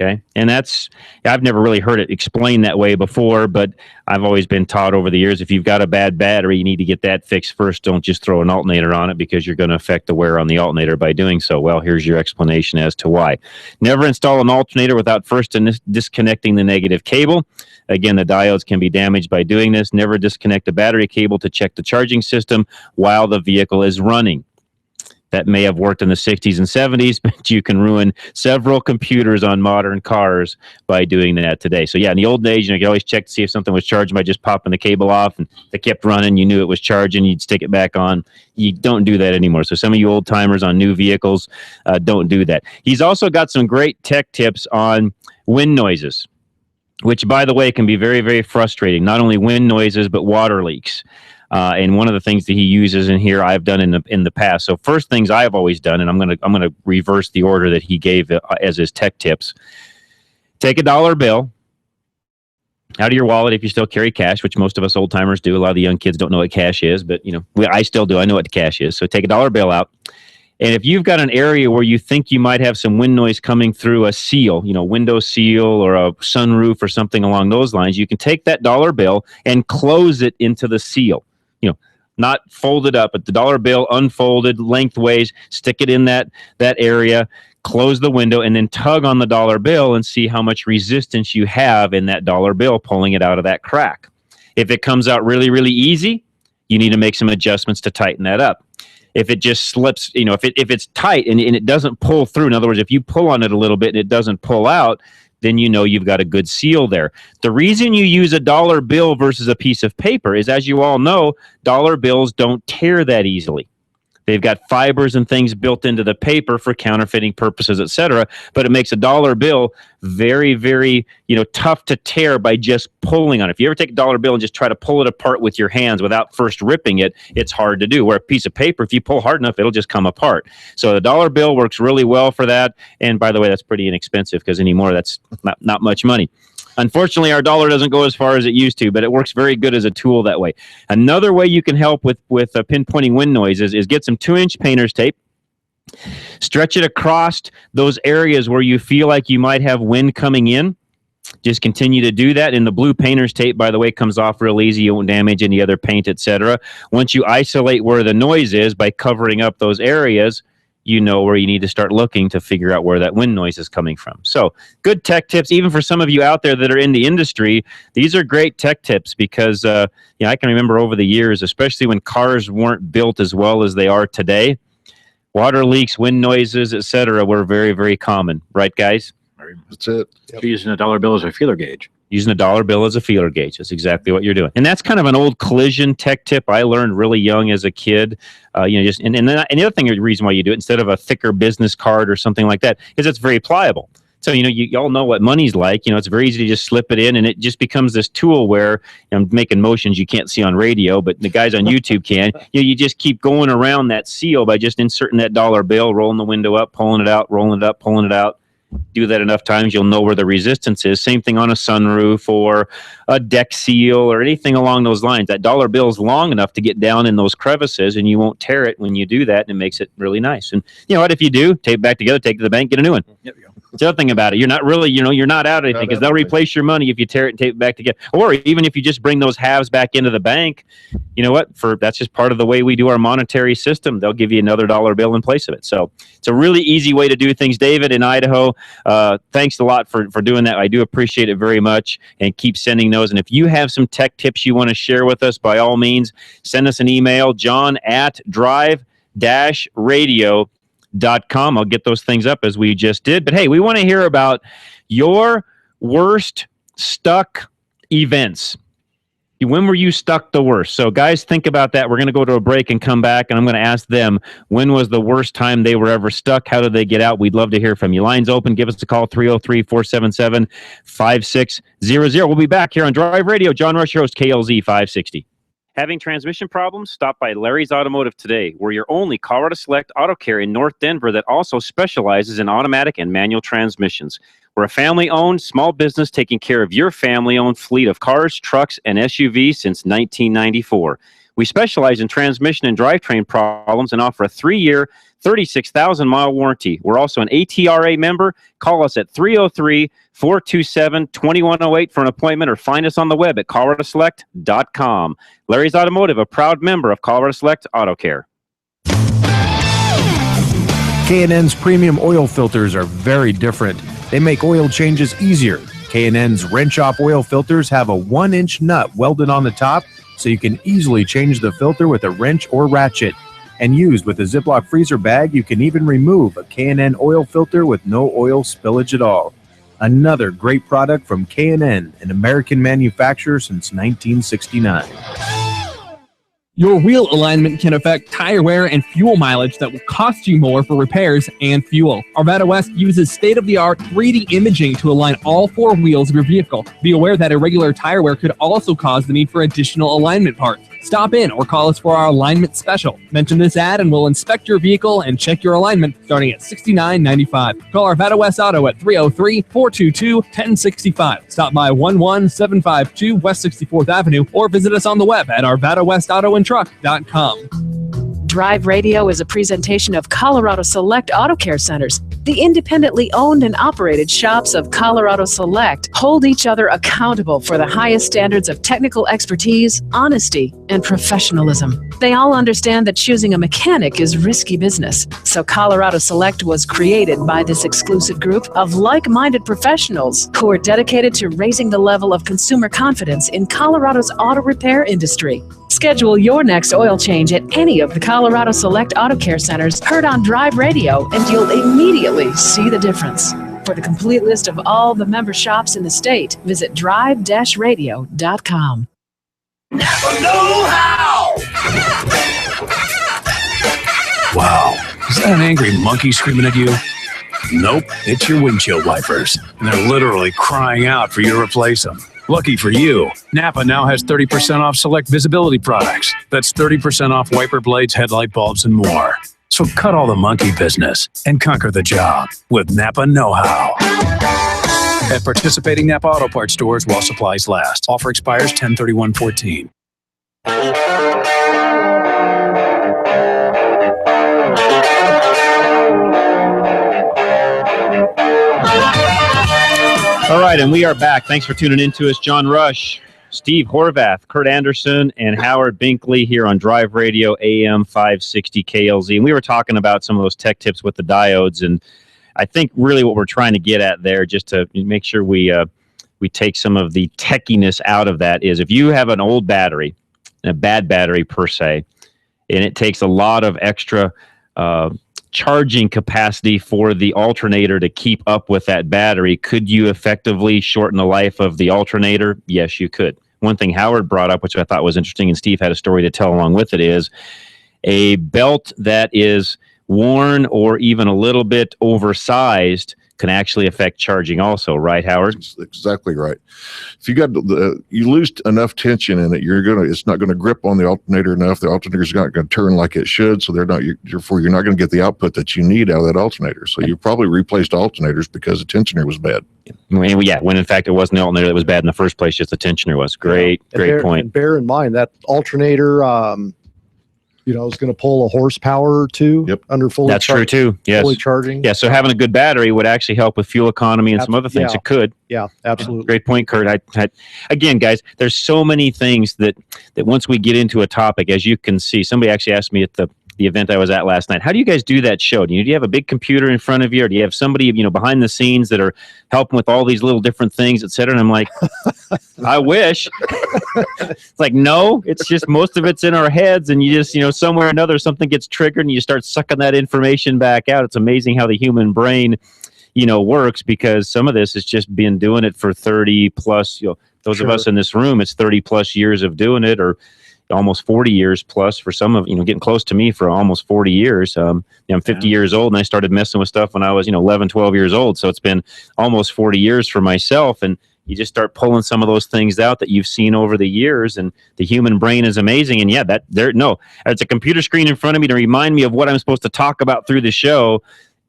Okay. And I've never really heard it explained that way before, but I've always been taught over the years, if you've got a bad battery, you need to get that fixed first. Don't just throw an alternator on it, because you're going to affect the wear on the alternator by doing so. Well, here's your explanation as to why. Never install an alternator without first disconnecting the negative cable. Again, the diodes can be damaged by doing this. Never disconnect a battery cable to check the charging system while the vehicle is running. That may have worked in the 60s and 70s, but you can ruin several computers on modern cars by doing that today. So yeah, in the old days, you could always check to see if something was charged by just popping the cable off, and if it kept running, you knew it was charging, you'd stick it back on. You don't do that anymore. So some of you old timers on new vehicles, don't do that. He's also got some great tech tips on wind noises, which, by the way, can be very, very frustrating. Not only wind noises, but water leaks. And one of the things that he uses in here, I've done in the past. So first things I've always done, and I'm gonna reverse the order that he gave as his tech tips. Take a dollar bill out of your wallet if you still carry cash, which most of us old timers do. A lot of the young kids don't know what cash is, but I still do. I know what cash is. So take a dollar bill out. And if you've got an area where you think you might have some wind noise coming through a seal, window seal or a sunroof or something along those lines, you can take that dollar bill and close it into the seal. Not folded up, but the dollar bill unfolded lengthways, stick it in that area, close the window, and then tug on the dollar bill and see how much resistance you have in that dollar bill pulling it out of that crack. If it comes out really, really easy, you need to make some adjustments to tighten that up. If it just slips, if it's tight and it doesn't pull through, in other words, if you pull on it a little bit and it doesn't pull out, then you've got a good seal there. The reason you use a dollar bill versus a piece of paper is, as you all know, dollar bills don't tear that easily. They've got fibers and things built into the paper for counterfeiting purposes, etc. But it makes a dollar bill very, very, tough to tear by just pulling on it. If you ever take a dollar bill and just try to pull it apart with your hands without first ripping it, it's hard to do. Where a piece of paper, if you pull hard enough, it'll just come apart. So the dollar bill works really well for that. And by the way, that's pretty inexpensive because anymore that's not much money. Unfortunately, our dollar doesn't go as far as it used to, but it works very good as a tool that way. Another way you can help with pinpointing wind noises is get some 2-inch painter's tape, stretch it across those areas where you feel like you might have wind coming in. Just continue to do that. And the blue painter's tape, by the way, comes off real easy. You won't damage any other paint, etc. Once you isolate where the noise is by covering up those areas, you know where you need to start looking to figure out where that wind noise is coming from. So good tech tips, even for some of you out there that are in the industry. These are great tech tips because I can remember over the years, especially when cars weren't built as well as they are today, water leaks, wind noises, etc. were very, very common. Right, guys? That's it. You're using a dollar bill as a feeler gauge. Using a dollar bill as a feeler gauge. That's exactly what you're doing. And that's kind of an old collision tech tip I learned really young as a kid. And the other thing, the reason why you do it instead of a thicker business card or something like that is it's very pliable. So, you all know what money's like. It's very easy to just slip it in, and it just becomes this tool where I'm making motions you can't see on radio, but the guys on YouTube can. You just keep going around that seal by just inserting that dollar bill, rolling the window up, pulling it out, rolling it up, pulling it out. Do that enough times, you'll know where the resistance is. Same thing on a sunroof or a deck seal or anything along those lines. That dollar bill is long enough to get down in those crevices, and you won't tear it when you do that, and it makes it really nice. And you know what? If you do, tape it back together, take it to the bank, get a new one. Yep. That's the other thing about it. You're not really, you're not out anything because they'll replace your money if you tear it and tape it back together. Or even if you just bring those halves back into the bank, you know what? That's just part of the way we do our monetary system. They'll give you another dollar bill in place of it. So it's a really easy way to do things. David in Idaho, thanks a lot for doing that. I do appreciate it very much, and keep sending those. And if you have some tech tips you want to share with us, by all means, send us an email, john@drive-radio.com. I'll get those things up as we just did. But hey, we want to hear about your worst stuck events. When were you stuck the worst? So guys, think about that. We're going to go to a break and come back, and I'm going to ask them, when was the worst time they were ever stuck? How did they get out? We'd love to hear from you. Lines open. Give us a call, 303-477-5600. We'll be back here on Drive Radio. John Rush, your host, KLZ 560. Having transmission problems? Stop by Larry's Automotive today. We're your only Colorado Select Auto Care in North Denver that also specializes in automatic and manual transmissions. We're a family-owned small business taking care of your family-owned fleet of cars, trucks, and SUVs since 1994. We specialize in transmission and drivetrain problems and offer a 3-year, 36,000-mile warranty. We're also an ATRA member. Call us at 303-427-2108 for an appointment, or find us on the web at coloradoselect.com. Larry's Automotive, a proud member of Colorado Select Auto Care. K&N's premium oil filters are very different. They make oil changes easier. K&N's wrench-off oil filters have a 1-inch nut welded on the top, so you can easily change the filter with a wrench or ratchet. And used with a Ziploc freezer bag, you can even remove a K&N oil filter with no oil spillage at all. Another great product from K&N, an American manufacturer since 1969. Your wheel alignment can affect tire wear and fuel mileage that will cost you more for repairs and fuel. Arvada West uses state-of-the-art 3D imaging to align all 4 wheels of your vehicle. Be aware that irregular tire wear could also cause the need for additional alignment parts. Stop in or call us for our alignment special. Mention this ad and we'll inspect your vehicle and check your alignment starting at $69.95. Call Arvada West Auto at 303-422-1065. Stop by 11752 West 64th Avenue or visit us on the web at arvadawestautoandtruck.com. Drive Radio is a presentation of Colorado Select Auto Care Centers. The independently owned and operated shops of Colorado Select hold each other accountable for the highest standards of technical expertise, honesty, and professionalism. They all understand that choosing a mechanic is risky business, so Colorado Select was created by this exclusive group of like-minded professionals who are dedicated to raising the level of consumer confidence in Colorado's auto repair industry. Schedule your next oil change at any of the Colorado Select Auto Care Centers heard on Drive Radio, and you'll immediately see the difference. For the complete list of all the member shops in the state, visit drive-radio.com. Napa Know-How! Wow, is that an angry monkey screaming at you? Nope, it's your windshield wipers. And they're literally crying out for you to replace them. Lucky for you, Napa now has 30% off select visibility products. That's 30% off wiper blades, headlight bulbs, and more. So cut all the monkey business and conquer the job with Napa Know-How. At participating Napa Auto Parts stores while supplies last. Offer expires 10/31/14. All right, and we are back. Thanks for tuning in to us. John Rush, Steve Horvath, Kurt Anderson, and Howard Binkley here on Drive Radio AM 560 KLZ. And we were talking about some of those tech tips with the diodes, and I think really what we're trying to get at there, just to make sure we take some of the techiness out of that, is if you have an old battery, a bad battery per se, and it takes a lot of extra charging capacity for the alternator to keep up with that battery, could you effectively shorten the life of the alternator? Yes, you could. One thing Howard brought up, which I thought was interesting, and Steve had a story to tell along with it, is a belt that is worn or even a little bit oversized can actually affect charging also, right, Howard? That's exactly right. If you got you lose enough tension in it, it's not gonna grip on the alternator enough. The alternator's not gonna turn like it should, so therefore you're not gonna get the output that you need out of that alternator. So you probably replaced alternators because the tensioner was bad. Yeah, when in fact it wasn't the alternator that was bad in the first place, just the tensioner was. Great point. And bear in mind that alternator, is going to pull a horsepower or two under fully. That's true too. Yes. Fully charging. Yeah. So having a good battery would actually help with fuel economy and some other things. Yeah. It could. Yeah, absolutely. Great point, Kurt. Again, guys, there's so many things that once we get into a topic, as you can see, somebody actually asked me at the event I was at last night, how do you guys do that show? Do you have a big computer in front of you, or do you have somebody, behind the scenes that are helping with all these little different things, et cetera? And I'm like, I wish. It's like, no, it's just most of it's in our heads, and you just, somewhere or another, something gets triggered and you start sucking that information back out. It's amazing how the human brain, works, because some of this has just been doing it for 30 plus, those of us in this room, it's 30 plus years of doing it, or almost 40 years plus for some of, getting close to me for almost 40 years. I'm 50 years old, and I started messing with stuff when I was, 11, 12 years old. So it's been almost 40 years for myself. And you just start pulling some of those things out that you've seen over the years, and the human brain is amazing. And yeah, it's a computer screen in front of me to remind me of what I'm supposed to talk about through the show.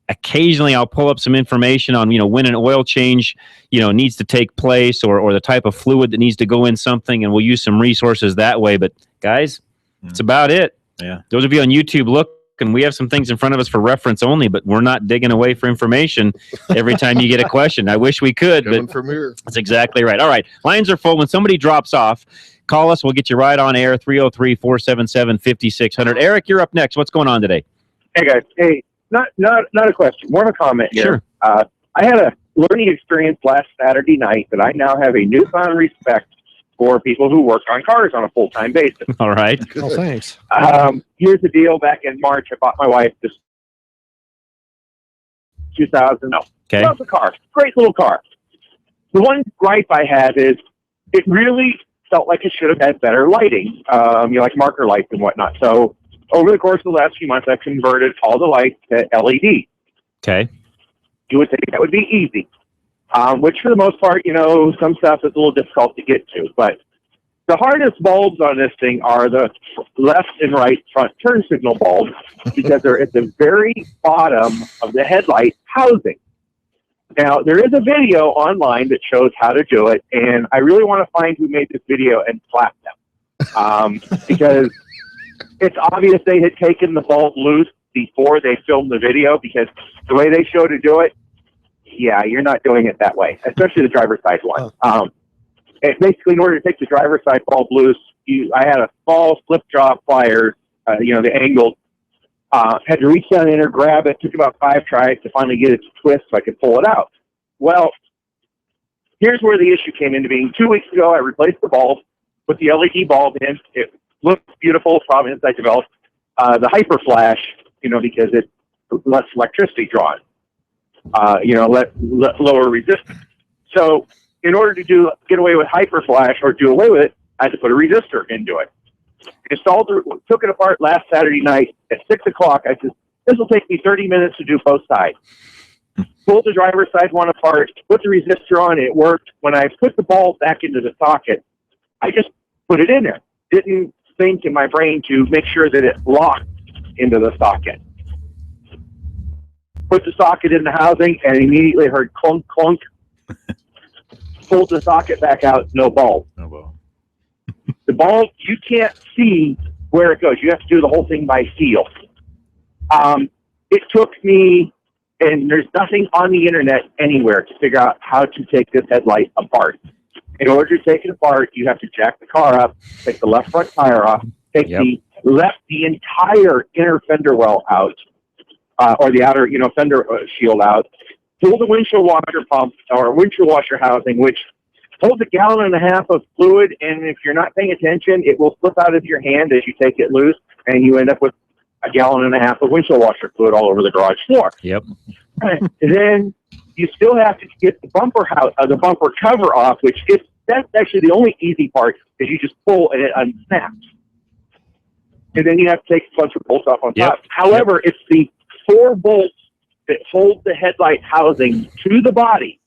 Occasionally I'll pull up some information on, when an oil change, needs to take place, or the type of fluid that needs to go in something, and we'll use some resources that way. But guys, that's about it. Yeah. Those of you on YouTube, look, and we have some things in front of us for reference only, but we're not digging away for information every time you get a question. I wish we could, but from here. That's exactly right. All right. Lines are full. When somebody drops off, call us. We'll get you right on air, 303-477-5600. Eric, you're up next. What's going on today? Hey, guys. Hey, not a question, more of a comment here. Sure. I had a learning experience last Saturday night that I now have a newfound respect for people who work on cars on a full-time basis. All right. Oh, thanks. Here's the deal. Back in March, I bought my wife this 2000. Okay. Love the car. Great little car. The one gripe I had is it really felt like it should have had better lighting, like marker lights and whatnot. So over the course of the last few months, I've converted all the lights to LED. Okay. You would think that would be easy, which for the most part, some stuff is a little difficult to get to. But the hardest bulbs on this thing are the left and right front turn signal bulbs, because they're at the very bottom of the headlight housing. Now, there is a video online that shows how to do it, and I really want to find who made this video and slap them, because it's obvious they had taken the bulb loose before they filmed the video, because the way they show to do it, yeah, you're not doing it that way, especially the driver's side one. Basically, in order to take the driver's side bulb loose, I had a small slip jaw pliers, the angled, had to reach down in there, grab it. Took about 5 tries to finally get it to twist so I could pull it out. Well, here's where the issue came into being. 2 weeks ago, I replaced the bulb, put the LED bulb in. It looks beautiful, probably inside developed. The hyper flash, because it's less electricity drawn, lower resistance. So in order to get away with hyper flash or do away with it, I had to put a resistor into it. Took it apart last Saturday night at 6 o'clock. I said, this will take me 30 minutes to do both sides. Pulled the driver's side one apart, put the resistor on, it worked. When I put the bulb back into the socket, I just put it in there. Didn't think in my brain to make sure that it locked into the socket. Put the socket in the housing and immediately heard clunk, clunk. Pulled the socket back out, no bulb. No bulb. The bulb, you can't see where it goes. You have to do the whole thing by feel. It took me, and there's nothing on the internet anywhere to figure out how to take this headlight apart. In order to take it apart, you have to jack the car up, take the left front tire off, take the entire inner fender well out, or the outer, fender shield out, pull the windshield washer pump or windshield washer housing, which holds 1.5 gallons of fluid, and if you're not paying attention, it will slip out of your hand as you take it loose, and you end up with 1.5 gallons of windshield washer fluid all over the garage floor. Yep. And then you still have to get the bumper cover off, that's actually the only easy part, is you just pull and it unsnaps. And then you have to take a bunch of bolts off on top. However, it's the 4 bolts that hold the headlight housing to the body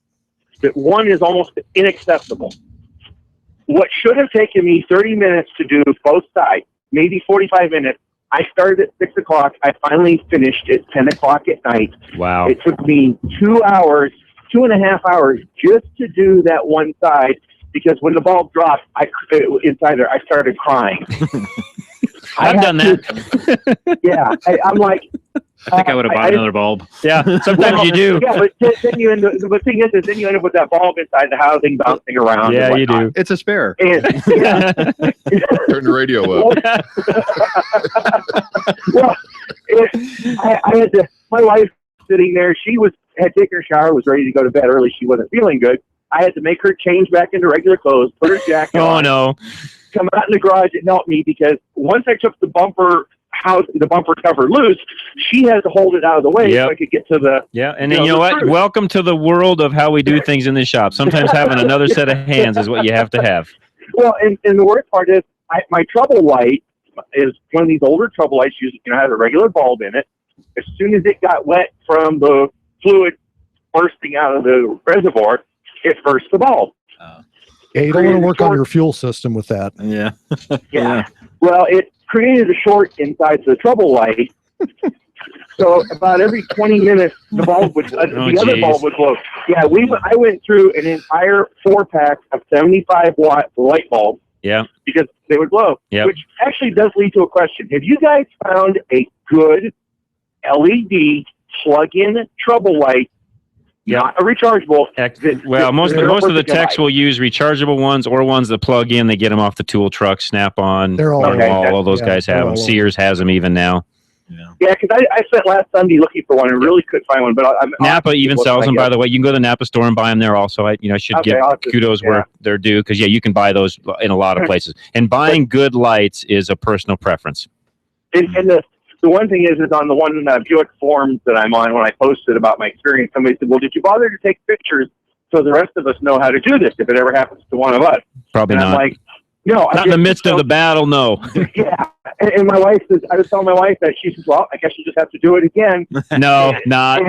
that one is almost inaccessible. What should have taken me 30 minutes to do both sides, maybe 45 minutes, I started at 6 o'clock. I finally finished at 10 o'clock at night. Wow. It took me 2 hours, 2.5 hours just to do that one side, because when the bulb dropped inside there, I started crying. I've done that. Yeah. I'm like, I think I would have bought another bulb. Yeah, sometimes you do. Yeah, but then you end up, the thing is then you end up with that bulb inside the housing bouncing around. Yeah, you do. It's a spare. And, yeah. Turn the radio up. Well, I had to, my wife sitting there, had taken her shower, was ready to go to bed early. She wasn't feeling good. I had to make her change back into regular clothes, put her jacket on. Oh, no. Come out in the garage and help me, because once I took the bumper cover loose, she had to hold it out of the way so I could get to the... Yeah, and then you know what? Welcome to the world of how we do things in this shop. Sometimes having another set of hands is what you have to have. Well, and the worst part is, my trouble light is one of these older trouble lights, has a regular bulb in it. As soon as it got wet from the fluid bursting out of the reservoir, it burst the bulb. Yeah, you don't want to work on your fuel system with that. Yeah. Yeah. Well, it created a short inside the trouble light. So about every 20 minutes, the bulb would, the other bulb would blow. Yeah, I went through an entire 4-pack of 75-watt light bulbs. Yeah. Because they would blow. Yeah. Which actually does lead to a question. Have you guys found a good LED plug-in trouble light? Not a rechargeable. Well, most of the techs will use rechargeable ones or ones that plug in. They get them off the tool truck, Snap-on. They're all all those guys have them. Sears has them even now. Yeah, because I spent last Sunday looking for one and really couldn't find one. But Napa even sells them, by the way. You can go to the Napa store and buy them there also. I should give kudos where they're due, because, you can buy those in a lot of places. And buying good lights is a personal preference. And the one thing is on the one Buick forums that I'm on, when I posted about my experience, somebody said, well, did you bother to take pictures so the rest of us know how to do this if it ever happens to one of us? Probably not. I'm like, no. Not in the midst of the battle, no. Yeah. And my wife says, I was telling my wife that, she says, well, I guess you just have to do it again. No, not.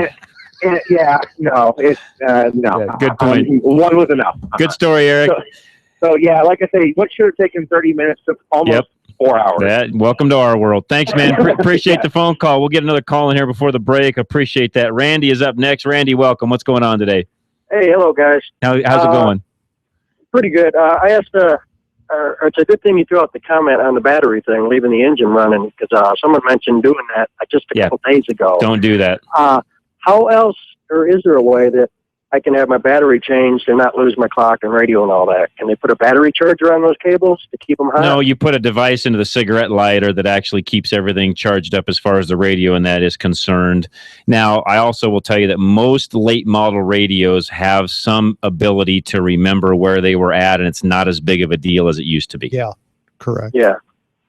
Yeah, no. It's, no. Yeah, good point. One was enough. Good story, Eric. So, yeah, like I say, what should have taken 30 minutes took almost 4 hours. Welcome to our world. Thanks, man. Appreciate the phone call. We'll get another call in here before the break. Appreciate that. Randy is up next. Randy, welcome. What's going on today? Hey, hello, guys. How's it going? Pretty good. I asked, it's a good thing you threw out the comment on the battery thing, leaving the engine running, because someone mentioned doing that just a couple days ago. Don't do that. How else, or is there a way that I can have my battery changed and not lose my clock and radio and all that? Can they put a battery charger on those cables to keep them hot? No, you put a device into the cigarette lighter that actually keeps everything charged up as far as the radio and that is concerned. Now, I also will tell you that most late model radios have some ability to remember where they were at, and it's not as big of a deal as it used to be. Yeah, correct. Yeah.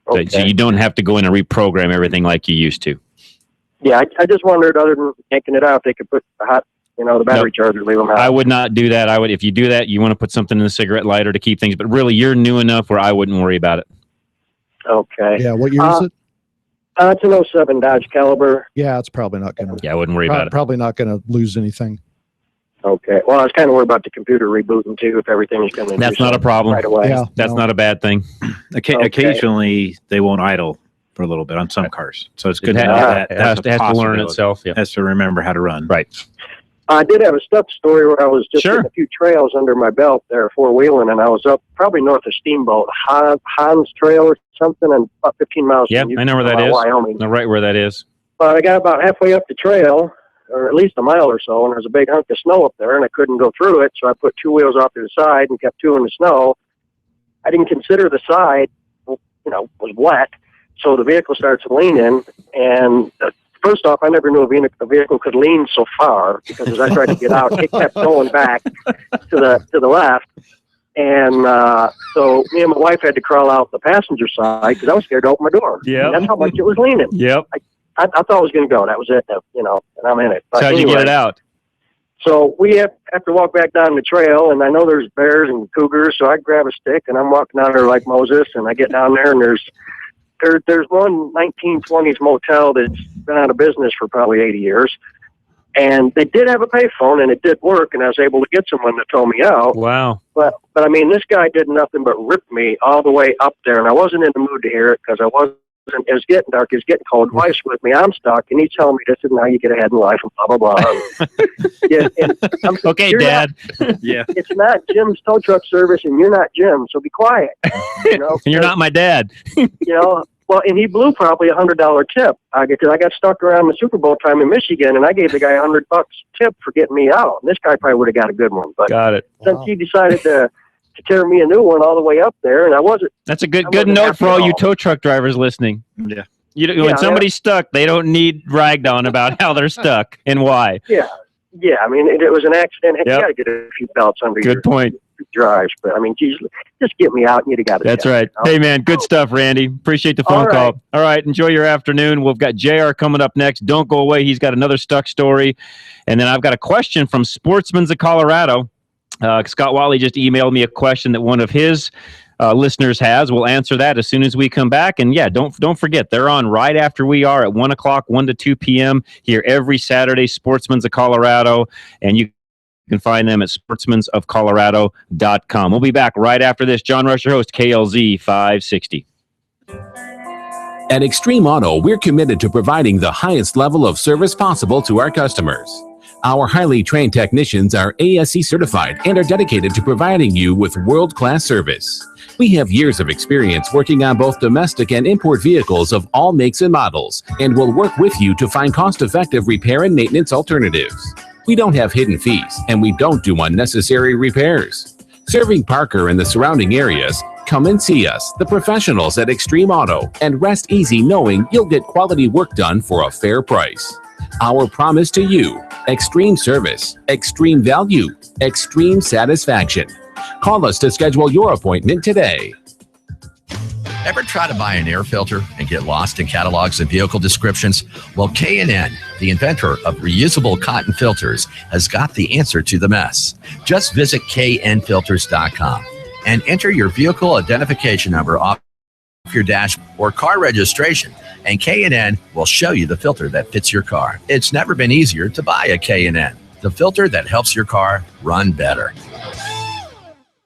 Okay. So you don't have to go in and reprogram everything like you used to. Yeah, I just wondered, other than yanking it out, they could put the hot, the battery charger, leave them out. I would not do that. If you do that, you want to put something in the cigarette lighter to keep things, but really you're new enough where I wouldn't worry about it. Okay. Yeah, what year is it? It's an 07 Dodge Caliber. Yeah, it's probably not going to. Yeah, I wouldn't worry about it. Probably not going to lose anything. Okay. Well, I was kind of worried about the computer rebooting too. If everything's going to. That's not a problem. Right away. Yeah, That's not a bad thing. Occasionally, they won't idle for a little bit on some cars, so it's good to know that. It has to learn possibility. itself. Yeah. Has to remember how to run. Right. I did have a step story where I was just Sure. getting a few trails under my belt there, four-wheeling, and I was up probably north of Steamboat, Hans Trail or something, and about 15 miles Yeah, from I know where that is. Wyoming. Know right where that is. But I got about halfway up the trail, or at least a mile or so, and there's a big hunk of snow up there, and I couldn't go through it, so I put two wheels off to the side and kept two in the snow. I didn't consider the side, was wet, so the vehicle starts leaning, and first off, I never knew a vehicle could lean so far, because as I tried to get out, it kept going back to the left. And so me and my wife had to crawl out the passenger side because I was scared to open my door. Yeah, that's how much it was leaning. Yep. I thought it was going to go. That was it. And I'm in it. But So how'd you get it out? So we have to walk back down the trail, and I know there's bears and cougars, so I grab a stick and I'm walking down there like Moses, and I get down there, and there's one 1920s motel that's been out of business for probably 80 years. And they did have a payphone, and it did work, and I was able to get someone to tow me out. Wow. But I mean, this guy did nothing but rip me all the way up there, and I wasn't in the mood to hear it because it was getting dark, it was getting cold. Wife's with me, I'm stuck, and he's telling me this is how you get ahead in life, and blah, blah, blah. Yeah, and okay, Dad. Yeah. It's not Jim's tow truck service, and you're not Jim, so be quiet. You're not my dad. Well, and he blew probably $100 tip because I got stuck around the Super Bowl time in Michigan, and I gave the guy $100 tip for getting me out. And this guy probably would have got a good one, but got it. Since he decided to tear me a new one all the way up there, and I wasn't. That's a good note for all you tow truck drivers listening. Yeah. When somebody's stuck, they don't need ragged on about how they're stuck and why. Yeah. I mean, it was an accident. You got to get a few belts under your point. Drives, but I mean, geez, just get me out and you'd have got it. That's right. Hey, man, good stuff, Randy. Appreciate the phone call. All right, enjoy your afternoon. We've got JR coming up next. Don't go away. He's got another stuck story. And then I've got a question from Sportsman's of Colorado. Scott Watley just emailed me a question that one of his listeners has. We'll answer that as soon as we come back. And yeah, don't forget, they're on right after we are at 1 o'clock, 1 to 2 p.m. here every Saturday, Sportsman's of Colorado. And you can find them at sportsmansofcolorado.com. We'll be back right after this. John Rush, your host, KLZ 560. At Extreme Auto, we're committed to providing the highest level of service possible to our customers. Our highly trained technicians are ASE certified and are dedicated to providing you with world-class service. We have years of experience working on both domestic and import vehicles of all makes and models, and will work with you to find cost-effective repair and maintenance alternatives. We don't have hidden fees, and we don't do unnecessary repairs. Serving Parker and the surrounding areas, come and see us, the professionals at Extreme Auto, and rest easy knowing you'll get quality work done for a fair price. Our promise to you: extreme service, extreme value, extreme satisfaction. Call us to schedule your appointment today. Ever try to buy an air filter and get lost in catalogs and vehicle descriptions? Well, K&N, the inventor of reusable cotton filters, has got the answer to the mess. Just visit knfilters.com and enter your vehicle identification number off your dash or car registration, and K&N will show you the filter that fits your car. It's never been easier to buy a K&N, the filter that helps your car run better.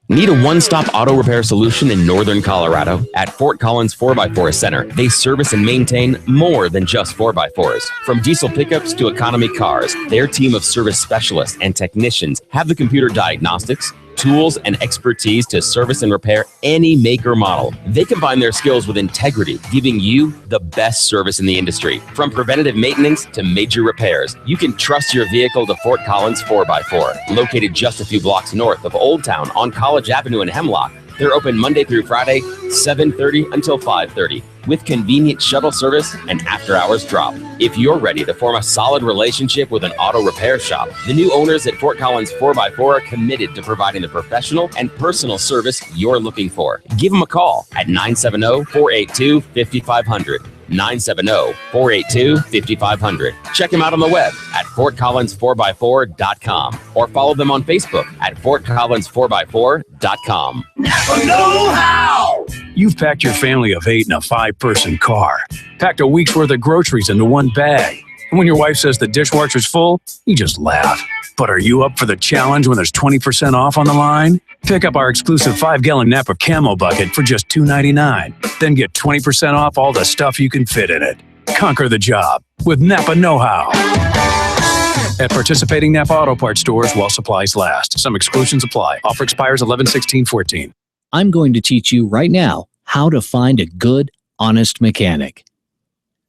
Need a one-stop auto repair solution in northern Colorado? At Fort Collins 4x4 Center, they service and maintain more than just 4x4s. From diesel pickups to economy cars, their team of service specialists and technicians have the computer diagnostics, tools, and expertise to service and repair any make or model. They combine their skills with integrity, giving you the best service in the industry. From preventative maintenance to major repairs, you can trust your vehicle to Fort Collins 4x4. Located just a few blocks north of Old Town on College Avenue in Hemlock, they're open Monday through Friday, 7:30 until 5:30, with convenient shuttle service and after-hours drop. If you're ready to form a solid relationship with an auto repair shop, the new owners at Fort Collins 4x4 are committed to providing the professional and personal service you're looking for. Give them a call at 970-482-5500. 970-482-5500. Check them out on the web at FortCollins4x4.com or follow them on Facebook at FortCollins4x4.com. Napa Know How! You've packed your family of 8 in a 5-person car, packed a week's worth of groceries into one bag. And when your wife says the dishwasher's full, you just laugh. But are you up for the challenge when there's 20% off on the line? Pick up our exclusive 5-gallon Napa Camo Bucket for just $2.99. Then get 20% off all the stuff you can fit in it. Conquer the job with Napa Know-How. At participating Napa Auto Parts stores while supplies last. Some exclusions apply. Offer expires 11/16/14. I'm going to teach you right now how to find a good, honest mechanic.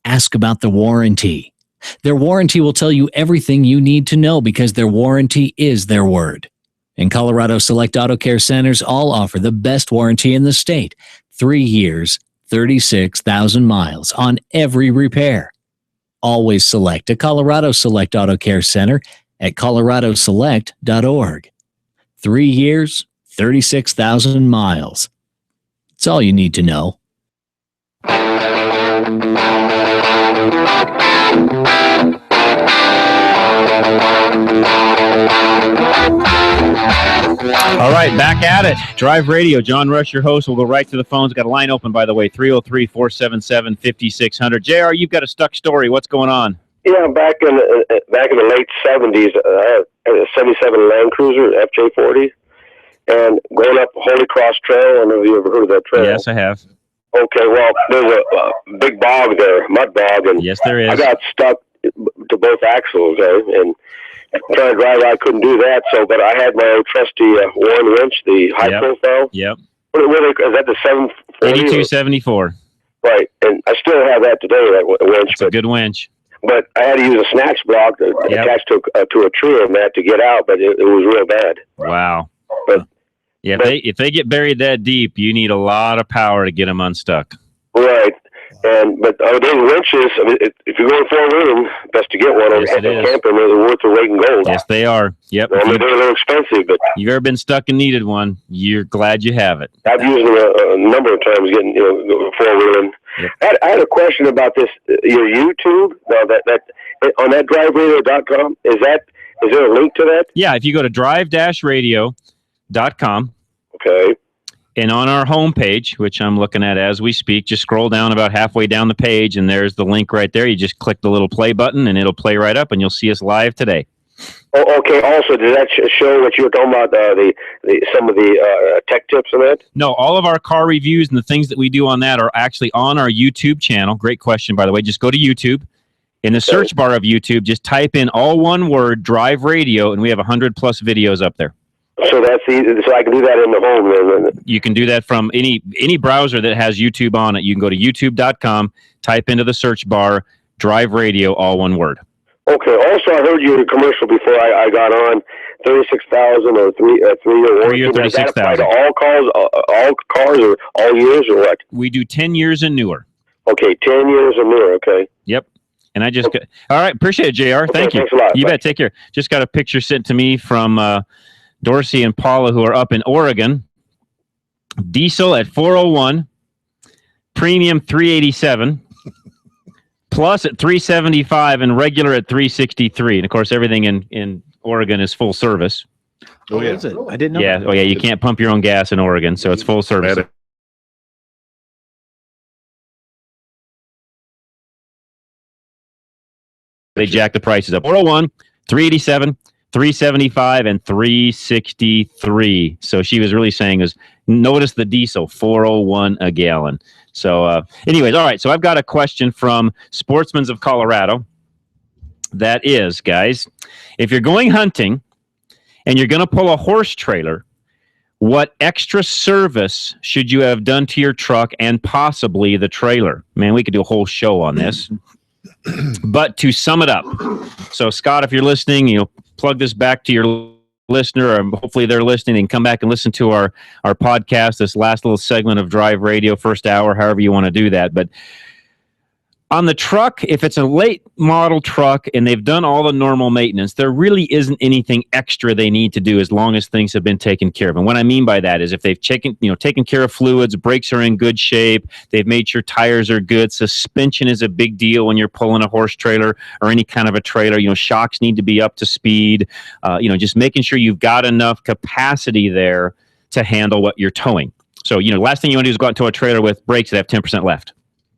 Ask about the warranty. Their warranty will tell you everything you need to know because their warranty is their word. And Colorado Select Auto Care Centers all offer the best warranty in the state. 3 years, 36,000 miles on every repair. Always select a Colorado Select Auto Care Center at coloradoselect.org. 3 years, 36,000 miles. It's all you need to know. All right, back at it. Drive Radio. John Rush, your host. We'll go right to the phones. Got a line open, by the way, 303-477-5600. JR, you've got a stuck story. What's going on? Yeah, back in the late 70s, I had a 77 Land Cruiser, FJ40, and going up Holy Cross Trail. I don't know if you ever heard of that trail. Yes, I have. Okay, well, there's a big bog there, mud bog, and yes, there is. I got stuck to both axles there, and trying to drive, I couldn't do that. So, but I had my old trusty Warren winch, the high profile. Yep. Is that the 740? 8274. Right, and I still have that today. That winch. It's a good winch. But I had to use a snatch block attached to a tree on that to get out, but it was real bad. Wow. But yeah, if they get buried that deep, you need a lot of power to get them unstuck. Right. But those winches, I mean, if you're going four-wheeling, best to get one. Yes, it is. Camping, they're worth their weight in gold. Yes, they are. Yep. I mean, they're a little expensive, but you've ever been stuck and needed one, you're glad you have it. I've used them a number of times getting four-wheeling. Yep. I had a question about this. Your YouTube, that on that driveradio.com, is there a link to that? Yeah, if you go to drive-radio.com. Okay. And on our homepage, which I'm looking at as we speak, just scroll down about halfway down the page, and there's the link right there. You just click the little play button, and it'll play right up, and you'll see us live today. Oh, okay. Also, does that show what you were talking about, some of the tech tips on that? No, all of our car reviews and the things that we do on that are actually on our YouTube channel. Great question, by the way. Just go to YouTube. In the search bar of YouTube, just type in all one word, Drive Radio, and we have 100+ videos up there. So that's easy. So I can do that in the home then. You can do that from any browser that has YouTube on it. You can go to youtube.com, type into the search bar, Drive Radio, all one word. Okay. Also, I heard your commercial before I got on, 36,000 or 3-year warranty. 3 year, 36,000. Does that apply to all cars or all years or what? We do 10 years and newer. Okay, 10 years or newer. Okay. Yep. And I just all right. Appreciate it, JR. Thank you. Thanks a lot. You bet. Take care. Just got a picture sent to me from Dorsey and Paula, who are up in Oregon. Diesel at 401, premium 387, plus at 375, and regular at 363. And of course, everything in Oregon is full service. Oh, yeah. Is it? I didn't know. Yeah. that. Oh, yeah. You can't pump your own gas in Oregon, so it's full service. They jack the prices up. 401, 387, 375, and 363. So she was really saying is notice the diesel, 401 a gallon. So anyways, all right. So I've got a question from Sportsman's of Colorado. That is, guys, if you're going hunting and you're going to pull a horse trailer, what extra service should you have done to your truck and possibly the trailer? Man, we could do a whole show on this. But to sum it up, so Scott, if you're listening, plug this back to your listener, or hopefully they're listening, and come back and listen to our podcast, this last little segment of Drive Radio, first hour, however you want to do that. But on the truck, if it's a late model truck and they've done all the normal maintenance, there really isn't anything extra they need to do as long as things have been taken care of. And what I mean by that is if they've taken care of fluids, brakes are in good shape, they've made sure tires are good, suspension is a big deal when you're pulling a horse trailer or any kind of a trailer. Shocks need to be up to speed. Just making sure you've got enough capacity there to handle what you're towing. So, last thing you want to do is go out and tow a trailer with brakes that have 10% left.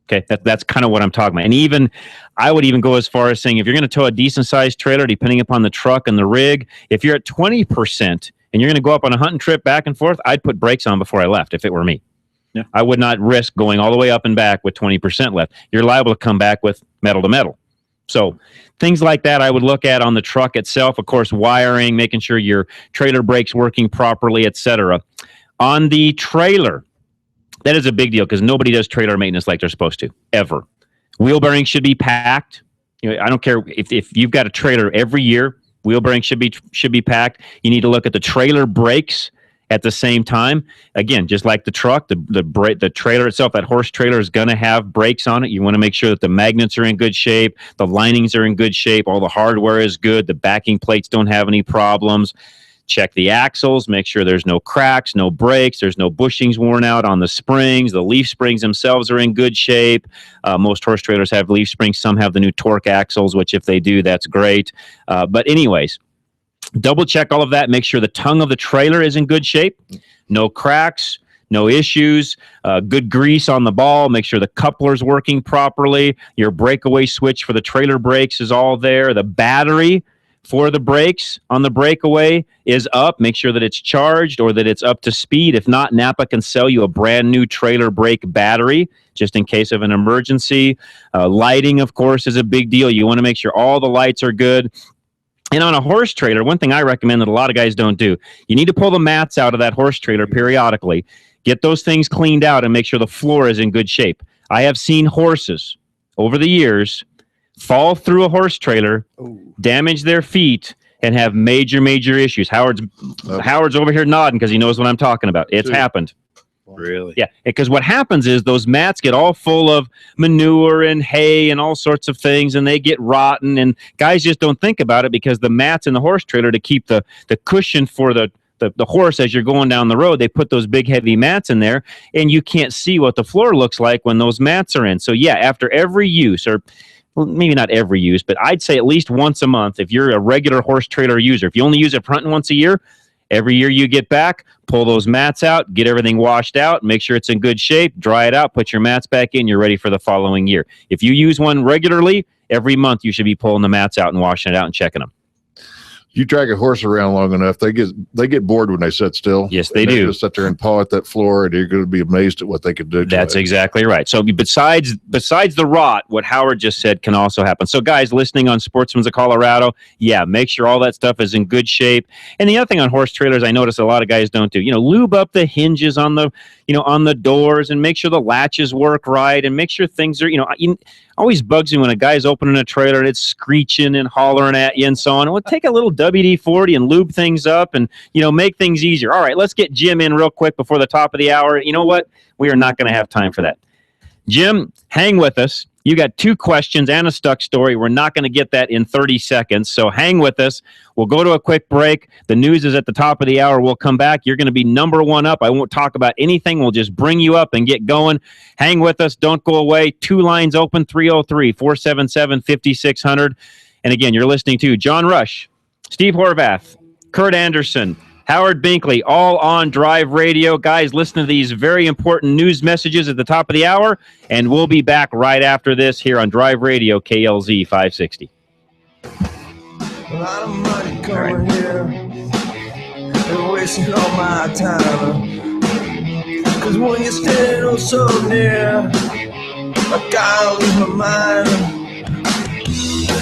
Okay, that's kind of what I'm talking about. And even, I would even go as far as saying, if you're going to tow a decent-sized trailer, depending upon the truck and the rig, if you're at 20% and you're going to go up on a hunting trip back and forth, I'd put brakes on before I left if it were me. Yeah. I would not risk going all the way up and back with 20% left. You're liable to come back with metal to metal. So things like that I would look at on the truck itself. Of course, wiring, making sure your trailer brake's working properly, etc. On the trailer, that is a big deal because nobody does trailer maintenance like they're supposed to, ever. Wheel bearings should be packed. I don't care if you've got a trailer every year, wheel bearings should be packed. You need to look at the trailer brakes at the same time. Again, just like the truck, the trailer itself, that horse trailer is going to have brakes on it. You want to make sure that the magnets are in good shape, the linings are in good shape, all the hardware is good, the backing plates don't have any problems. Check the axles, make sure there's no cracks, no breaks, there's no bushings worn out on the springs. The leaf springs themselves are in good shape. Most horse trailers have leaf springs. Some have the new torque axles, which if they do, that's great. But anyways, double check all of that. Make sure the tongue of the trailer is in good shape. No cracks, no issues. Good grease on the ball. Make sure the coupler's working properly. Your breakaway switch for the trailer brakes is all there. The battery for the brakes on the breakaway is up. Make sure that it's charged or that it's up to speed. If not, Napa can sell you a brand new trailer brake battery just in case of an emergency. Lighting, of course, is a big deal. You want to make sure all the lights are good. And on a horse trailer, one thing I recommend that a lot of guys don't do, you need to pull the mats out of that horse trailer periodically. Get those things cleaned out and make sure the floor is in good shape. I have seen horses over the years fall through a horse trailer, damage their feet, and have major issues. Howard's over here nodding because he knows what I'm talking about. It's happened. Really? Yeah, because what happens is those mats get all full of manure and hay and all sorts of things, and they get rotten, and guys just don't think about it because the mats in the horse trailer to keep the cushion for the horse as you're going down the road, they put those big heavy mats in there, and you can't see what the floor looks like when those mats are in. So yeah, after every use, or well, maybe not every use, but I'd say at least once a month, if you're a regular horse trailer user, if you only use it for hunting once a year, every year you get back, pull those mats out, get everything washed out, make sure it's in good shape, dry it out, put your mats back in, you're ready for the following year. If you use one regularly, every month you should be pulling the mats out and washing it out and checking them. You drag a horse around long enough, they get bored when they sit still. Yes, they do. Just sit there and paw at that floor, and you're going to be amazed at what they could do. That's exactly right. So besides the rot, what Howard just said can also happen. So guys listening on Sportsman's of Colorado, yeah, make sure all that stuff is in good shape. And the other thing on horse trailers, I notice a lot of guys don't do, lube up the hinges on the, on the doors and make sure the latches work right and make sure things are, always bugs me when a guy's opening a trailer and it's screeching and hollering at you and so on. Well, take a little WD-40 and lube things up and, make things easier. All right, let's get Jim in real quick before the top of the hour. You know what? We are not going to have time for that. Jim, hang with us. You got 2 questions and a stuck story. We're not going to get that in 30 seconds, so hang with us. We'll go to a quick break. The news is at the top of the hour. We'll come back. You're going to be number 1 up. I won't talk about anything. We'll just bring you up and get going. Hang with us. Don't go away. 2 lines open, 303-477-5600. And again, you're listening to John Rush, Steve Horvath, Kurt Anderson, Howard Binkley, all on Drive Radio. Guys, listen to these very important news messages at the top of the hour, and we'll be back right after this here on Drive Radio, KLZ 560. A lot of money coming here and wasting all my time. Cause when you're standing oh so near, I gotta lose my mind.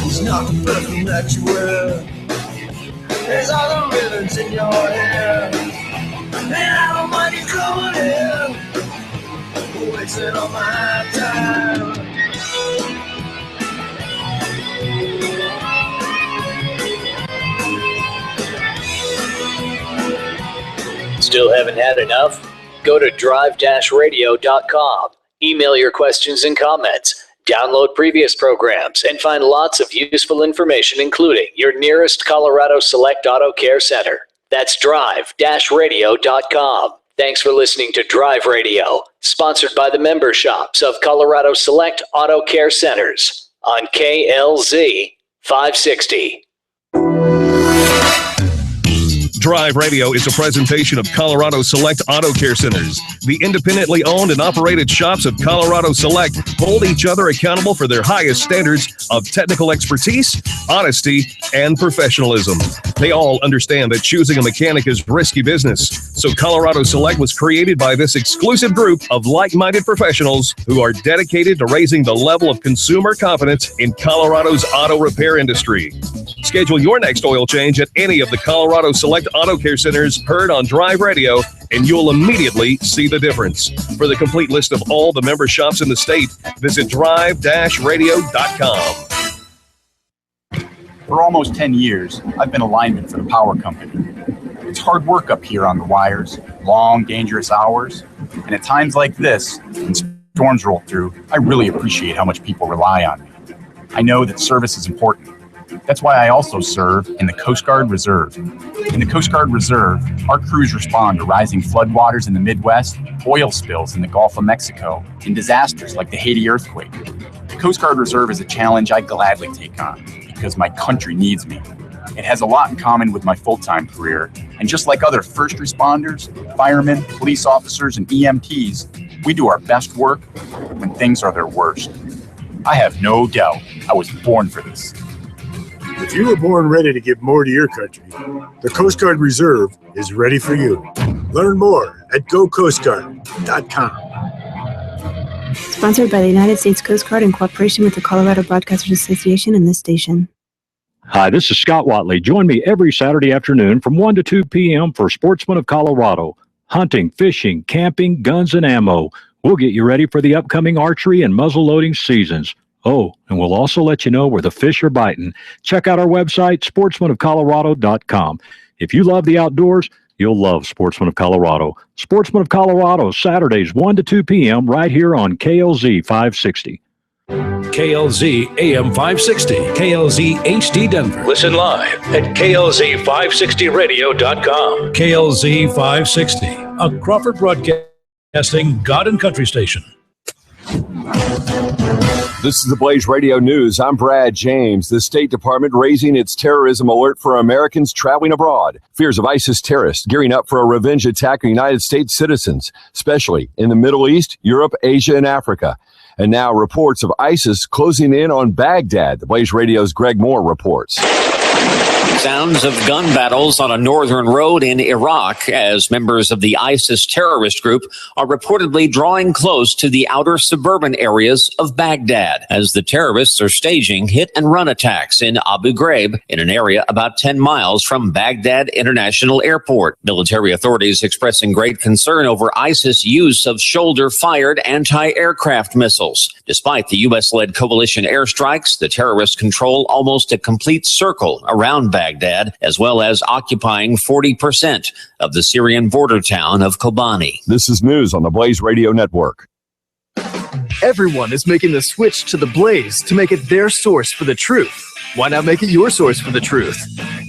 It's not the perfume that you wear, there's all the ribbons in your hair. And all the money coming here, wasting all my time. Still haven't had enough? Go to drive-radio.com. Email your questions and comments. Download previous programs and find lots of useful information, including your nearest Colorado Select Auto Care Center. That's drive-radio.com. Thanks for listening to Drive Radio, sponsored by the member shops of Colorado Select Auto Care Centers on KLZ 560. Drive Radio is a presentation of Colorado Select Auto Care Centers. The independently owned and operated shops of Colorado Select hold each other accountable for their highest standards of technical expertise, honesty, and professionalism. They all understand that choosing a mechanic is risky business, so Colorado Select was created by this exclusive group of like-minded professionals who are dedicated to raising the level of consumer confidence in Colorado's auto repair industry. Schedule your next oil change at any of the Colorado Select Auto Care Centers heard on Drive Radio, and you'll immediately see the difference. For the complete list of all the member shops in the state, visit drive-radio.com. For almost 10 years, I've been a lineman for the power company. It's hard work up here on the wires, long, dangerous hours, and at times like this, when storms roll through, I really appreciate how much people rely on me. I know that service is important. That's why I also serve in the Coast Guard Reserve. In the Coast Guard Reserve, our crews respond to rising floodwaters in the Midwest, oil spills in the Gulf of Mexico, and disasters like the Haiti earthquake. The Coast Guard Reserve is a challenge I gladly take on because my country needs me. It has a lot in common with my full-time career, and just like other first responders, firemen, police officers, and EMTs, we do our best work when things are their worst. I have no doubt I was born for this. If you were born ready to give more to your country, the Coast Guard Reserve is ready for you. Learn more at gocoastguard.com. Sponsored by the United States Coast Guard in cooperation with the Colorado Broadcasters Association and this station. Hi, this is Scott Watley. Join me every Saturday afternoon from 1 to 2 p.m. for Sportsman of Colorado. Hunting, fishing, camping, guns, and ammo. We'll get you ready for the upcoming archery and muzzleloading seasons. Oh, and we'll also let you know where the fish are biting. Check out our website, sportsmanofcolorado.com. If you love the outdoors, you'll love Sportsman of Colorado. Sportsman of Colorado, Saturdays 1 to 2 p.m. right here on KLZ 560. KLZ AM 560, KLZ HD Denver. Listen live at KLZ560radio.com. KLZ 560, a Crawford Broadcasting God and Country station. This is the Blaze Radio News. I'm Brad James. The State Department raising its terrorism alert for Americans traveling abroad. Fears of ISIS terrorists gearing up for a revenge attack on United States citizens, especially in the Middle East, Europe, Asia, and Africa. And now reports of ISIS closing in on Baghdad. The Blaze Radio's Greg Moore reports. Sounds of gun battles on a northern road in Iraq as members of the ISIS terrorist group are reportedly drawing close to the outer suburban areas of Baghdad as the terrorists are staging hit-and-run attacks in Abu Ghraib in an area about 10 miles from Baghdad International Airport. Military authorities expressing great concern over ISIS use of shoulder-fired anti-aircraft missiles. Despite the U.S.-led coalition airstrikes, the terrorists control almost a complete circle around Baghdad, as well as occupying 40% of the Syrian border town of Kobani. This is news on the Blaze Radio Network. Everyone is making the switch to the Blaze to make it their source for the truth. Why not make it your source for the truth?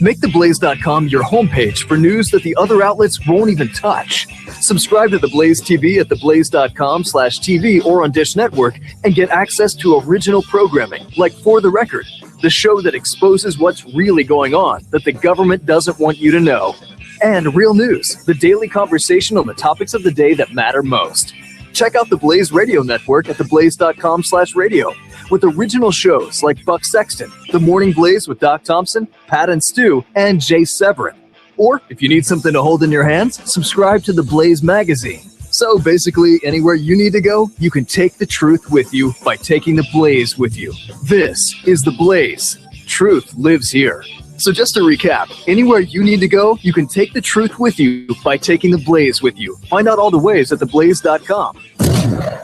Make theblaze.com your homepage for news that the other outlets won't even touch. Subscribe to The Blaze TV at theblaze.com/TV or on Dish Network and get access to original programming like For the Record, the show that exposes what's really going on that the government doesn't want you to know. And Real News, the daily conversation on the topics of the day that matter most. Check out the Blaze Radio Network at theblaze.com/radio with original shows like Buck Sexton, The Morning Blaze with Doc Thompson, Pat and Stu, and Jay Severin. Or if you need something to hold in your hands, subscribe to the Blaze magazine. So basically, anywhere you need to go, you can take the truth with you by taking the Blaze with you. This is the Blaze. Truth lives here. So just to recap, anywhere you need to go, you can take the truth with you by taking the Blaze with you. Find out all the ways at theblaze.com.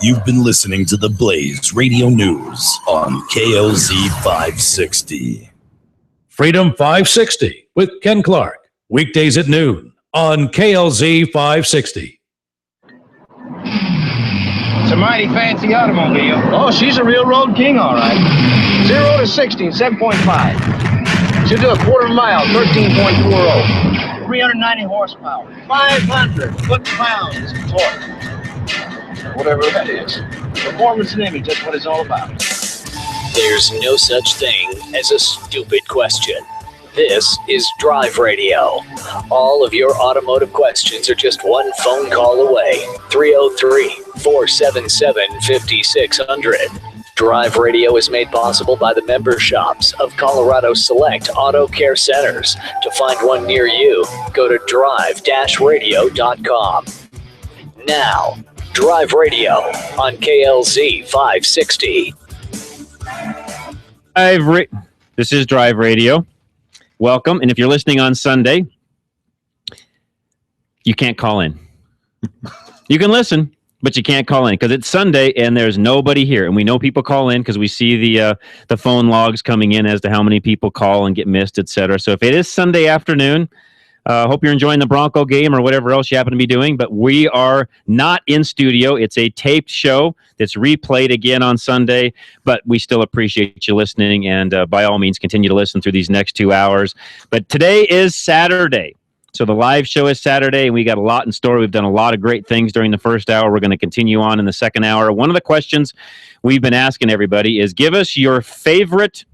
You've been listening to the Blaze Radio News on KLZ 560. Freedom 560 with Ken Clark. Weekdays at noon on KLZ 560. It's a mighty fancy automobile. Oh, she's a real road king, all right. 0 to 60 in 7.5. She'll do a quarter mile, 13.40. 390 horsepower. 500 foot-pounds of torque. Whatever that is. Performance and image, that's what it's all about. There's no such thing as a stupid question. This is Drive Radio. All of your automotive questions are just one phone call away. 303-477-5600. Drive Radio is made possible by the member shops of Colorado Select Auto Care Centers. To find one near you, go to drive-radio.com. Now, Drive Radio on KLZ 560. This is Drive Radio. Welcome. And if you're listening on Sunday, you can't call in. You can listen, but you can't call in because it's Sunday and there's nobody here. And we know people call in because we see the phone logs coming in as to how many people call and get missed, etc. So if it is Sunday afternoon, hope you're enjoying the Bronco game or whatever else you happen to be doing. But we are not in studio. It's a taped show that's replayed again on Sunday. But we still appreciate you listening. And by all means, continue to listen through these next 2 hours. But today is Saturday. So the live show is Saturday, and we got a lot in store. We've done a lot of great things during the first hour. We're going to continue on in the second hour. One of the questions we've been asking everybody is give us your favorite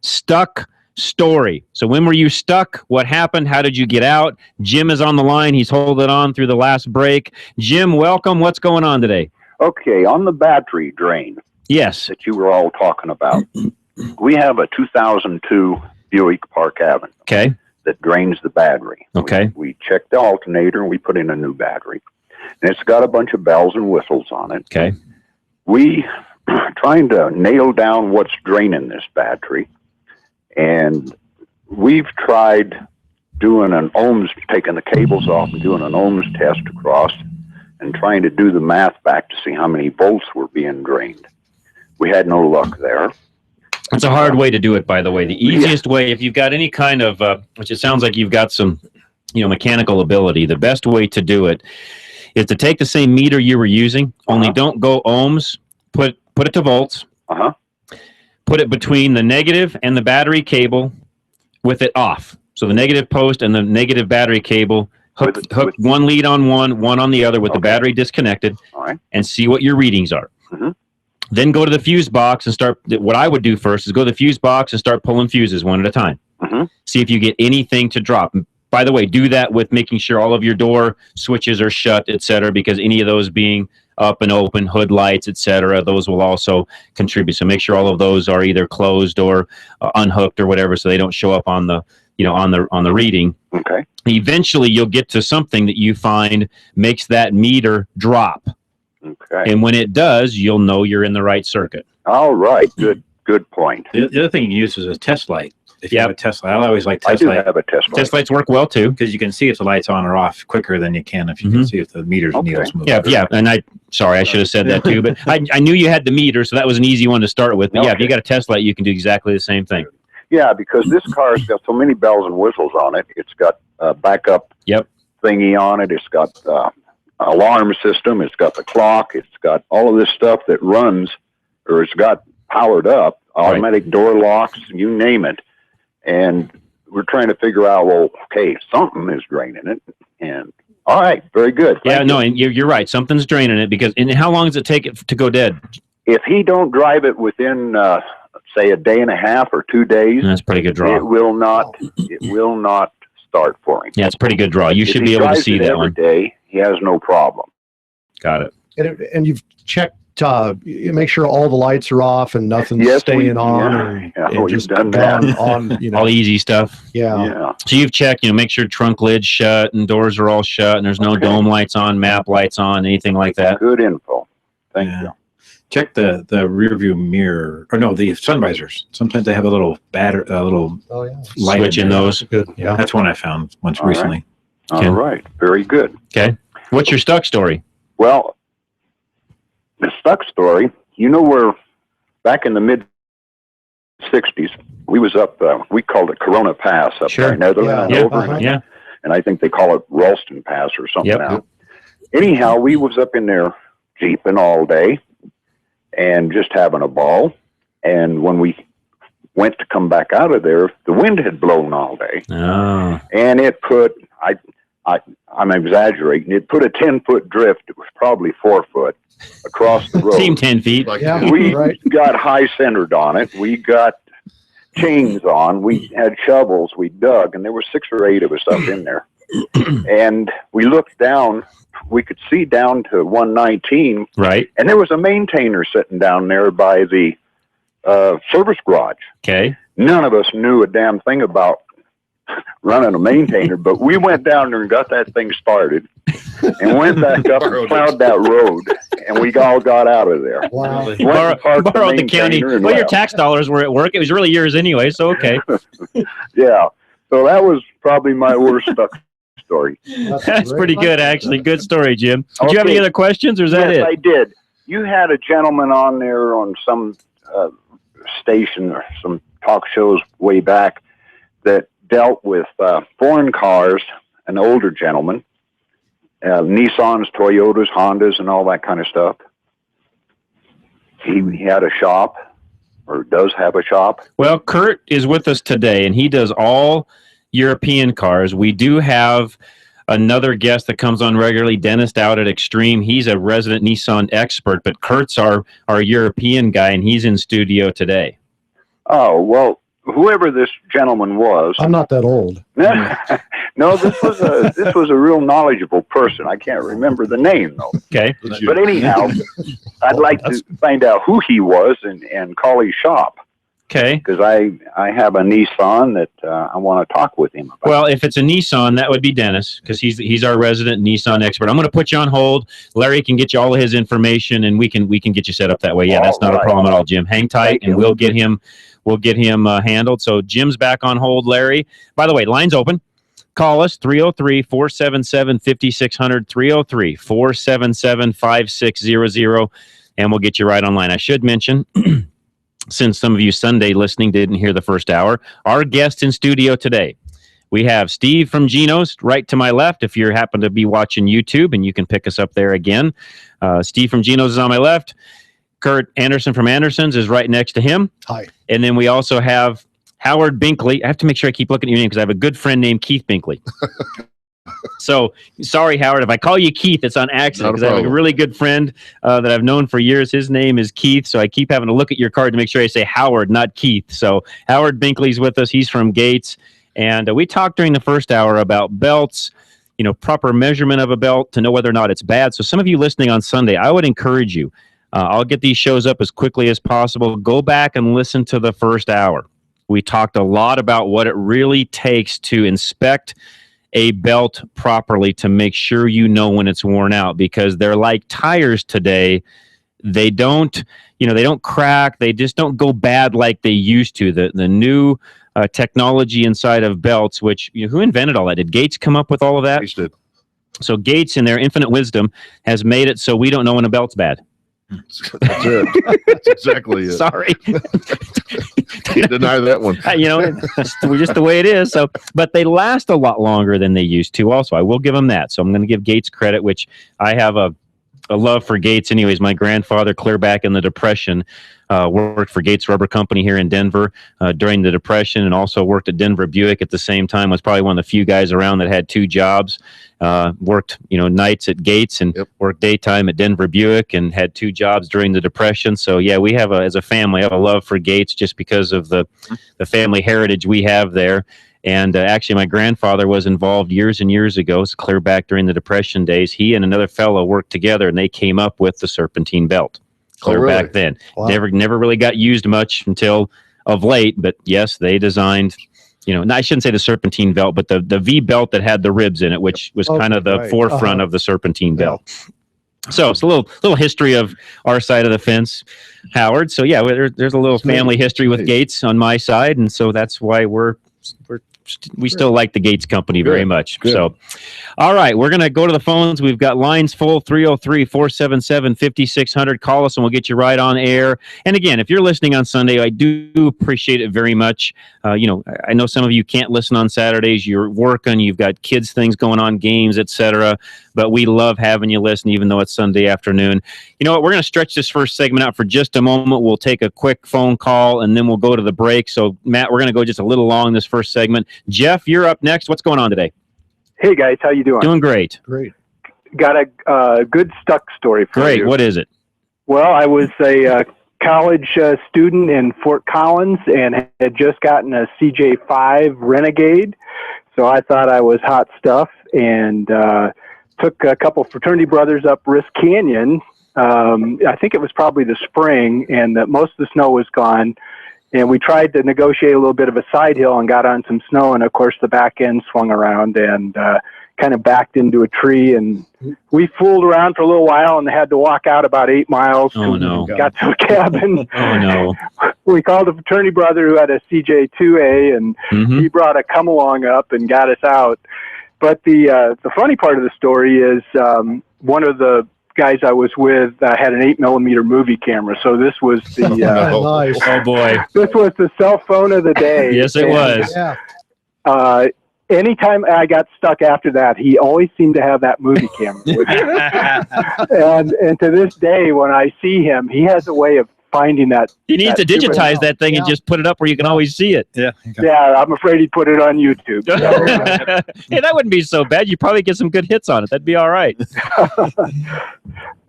stuck story. So when were you stuck? What happened? How did you get out? Jim is on the line. He's holding on through the last break. Jim, welcome. What's going on today? Okay, on the battery drain. Yes. That you were all talking about. We have a 2002 Buick Park Avenue. Okay. That drains the battery. Okay. We checked the alternator and we put in a new battery. And it's got a bunch of bells and whistles on it. Okay. We trying to nail down what's draining this battery. And we've tried doing an ohms, taking the cables off and doing an ohms test across and trying to do the math back to see how many volts were being drained. We had no luck there. It's a hard way to do it, by the way. The easiest way, if you've got any kind of, which it sounds like you've got some, mechanical ability, the best way to do it is to take the same meter you were using, only don't go ohms, put it to volts, put it between the negative and the battery cable with it off. So the negative post and the negative battery cable, hook one lead on one on the other with the battery disconnected, and see what your readings are. Then go to the fuse box and start. What I would do first is go to the fuse box and start pulling fuses one at a time. See if you get anything to drop. By the way, do that with making sure all of your door switches are shut, etc. Because any of those being up and open, hood lights, etc., those will also contribute. So make sure all of those are either closed or unhooked or whatever, so they don't show up on the on the reading. Okay. Eventually, you'll get to something that you find makes that meter drop. Okay. And when it does, you'll know you're in the right circuit. All right. Good point. The other thing you can use is a test light. If you have a test light, I always like test I do light. have a test light. Test lights work well too, because you can see if the light's on or off quicker than you can if you can see if the meter's needles move. Yeah. And I should have said that too, but I knew you had the meter, so that was an easy one to start with. But yeah, if you got a test light, you can do exactly the same thing. Yeah, because this car's got so many bells and whistles on it. It's got a backup thingy on it. It's got alarm system. It's got the clock. It's got all of this stuff that runs, or it's got powered up, automatic door locks, you name it. And we're trying to figure out, well, okay, something is draining it. And all right, very good. And you're right. Something's draining it and how long does it take it to go dead? If he don't drive it within, say, a day and a half or 2 days, that's a pretty good draw. It will not start for him. Yeah, it's a pretty good draw. You should be able to see that one. Every day, he has no problem. Got it. And you've checked, you make sure all the lights are off and nothing's staying on. We've just done that. on all the easy stuff. Yeah. So you've checked, make sure trunk lid's shut and doors are all shut and there's no dome lights on, map lights on, anything like that. Good info. Thank you. Check the rear view mirror, or no, the sun visors. Sometimes they have a little light switch in those. Good. Yeah, that's one I found once recently. All right, very good. Okay, what's your stuck story? Well, the stuck story. Where back in the mid '60s, we was up. We called it Corona Pass up there in Netherlands. And I think they call it Ralston Pass or something now. Anyhow, we was up in there jeeping all day and just having a ball. And when we went to come back out of there, the wind had blown all day. Oh. And it put, I'm exaggerating, it put a 10-foot drift. It was probably 4 foot across the road. Seemed 10 feet. We got high centered on it. We got chains on. We had shovels. We dug, and there were 6 or 8 of us up in there. And we looked down. We could see down to 119. Right. And there was a maintainer sitting down there by the service garage. Okay. None of us knew a damn thing about running a maintainer, but we went down there and got that thing started and went back up and plowed that road, and we all got out of there. Wow. Borrowed the county. Well, your tax dollars were at work. It was really yours anyway, so okay. Yeah. So that was probably my worst stuck story. That's pretty good, actually. Good story, Jim. Did you have any other questions, or is that it? Yes, I did. You had a gentleman on there on some station or some talk shows way back that dealt with foreign cars, an older gentleman, Nissans, Toyotas, Hondas, and all that kind of stuff. He had a shop, or does have a shop. Well, Kurt is with us today, and he does all European cars. We do have another guest that comes on regularly, Dennis out at Extreme. He's a resident Nissan expert, but Kurt's our European guy, and he's in studio today. Oh, well, whoever this gentleman was. I'm not that old. No, this was a real knowledgeable person. I can't remember the name, though. Okay. But anyhow, I'd like to find out who he was and call his shop. Okay. Because I have a Nissan that I want to talk with him about. Well, if it's a Nissan, that would be Dennis, because he's our resident Nissan expert. I'm going to put you on hold. Larry can get you all of his information, and we can get you set up that way. Yeah, that's not a problem at all, Jim. Hang tight, and we'll get him handled. So Jim's back on hold, Larry. By the way, line's open. Call us, 303-477-5600, 303-477-5600, and we'll get you right online. I should mention, since some of you Sunday listening didn't hear the first hour, our guest in studio today, we have Steve from Geno's right to my left, if you happen to be watching YouTube, and you can pick us up there again. Steve from Geno's is on my left. Kurt Anderson from Anderson's is right next to him. Hi. And then we also have Howard Binkley. I have to make sure I keep looking at your name because I have a good friend named Keith Binkley. So sorry, Howard, if I call you Keith, it's on accident because I have a really good friend that I've known for years. His name is Keith, so I keep having to look at your card to make sure I say Howard, not Keith. So Howard Binkley's with us. He's from Gates, and we talked during the first hour about belts, proper measurement of a belt to know whether or not it's bad. So some of you listening on Sunday, I would encourage you, I'll get these shows up as quickly as possible. Go back and listen to the first hour. We talked a lot about what it really takes to inspect a belt properly to make sure you know when it's worn out, because they're like tires today. They don't crack. They just don't go bad like they used to. The new technology inside of belts, which who invented all that? Did Gates come up with all of that? Gates did. So Gates, in their infinite wisdom, has made it so we don't know when a belt's bad. That's it. That's exactly it. Sorry. Can't deny that one. We're just the way it is. So, but they last a lot longer than they used to. Also, I will give them that. So I'm going to give Gates credit, which I have a love for Gates. Anyways, my grandfather, clear back in the Depression, worked for Gates Rubber Company here in Denver during the Depression, and also worked at Denver Buick at the same time. Was probably one of the few guys around that had 2 jobs. Worked nights at Gates and worked daytime at Denver Buick, and had 2 jobs during the Depression. So yeah, we have as a family, I have a love for Gates just because of the family heritage we have there. And actually, my grandfather was involved years and years ago, so clear back during the Depression days. He and another fellow worked together, and they came up with the serpentine belt. Clear back then. Wow. Never really got used much until of late. But yes, they designed. I shouldn't say the serpentine belt, but the V belt that had the ribs in it, which was kind of the forefront of the serpentine belt. So it's a little history of our side of the fence, Howard. So yeah, there's a little family history with Gates on my side, and so that's why we still like the Gates company very much. Good. So, all right, we're going to go to the phones. We've got lines full, 303-477-5600. Call us and we'll get you right on air. And again, if you're listening on Sunday, I do appreciate it very much. I know some of you can't listen on Saturdays. You're working, you've got kids, things going on, games, etc. But we love having you listen, even though it's Sunday afternoon. You know what? We're going to stretch this first segment out for just a moment. We'll take a quick phone call, and then we'll go to the break. So, Matt, we're going to go just a little long this first segment. Jeff, you're up next. What's going on today? Hey, guys. How you doing? Doing great. Great. Got a good stuck story for you. Great. What is it? Well, I was a college student in Fort Collins and had just gotten a CJ5 Renegade. So I thought I was hot stuff and took a couple fraternity brothers up Risk Canyon. I think it was probably the spring, and most of the snow was gone. And we tried to negotiate a little bit of a side hill and got on some snow. And of course, the back end swung around and kind of backed into a tree. And we fooled around for a little while and had to walk out about 8 miles. Oh, no. Got to a cabin. Oh, no. We called a fraternity brother who had a CJ2A, and he brought a come along up and got us out. But the funny part of the story is one of the guys I was with had an 8mm movie camera, so this was the nice. Oh boy, this was the cell phone of the day. Yes, it was. Yeah. Anytime I got stuck after that, he always seemed to have that movie camera with him. and to this day, when I see him, he has a way of finding that. He needs to digitize that thing and just put it up where you can always see it. Yeah. Yeah, I'm afraid he'd put it on YouTube. Hey, that wouldn't be so bad. You'd probably get some good hits on it. That'd be all right.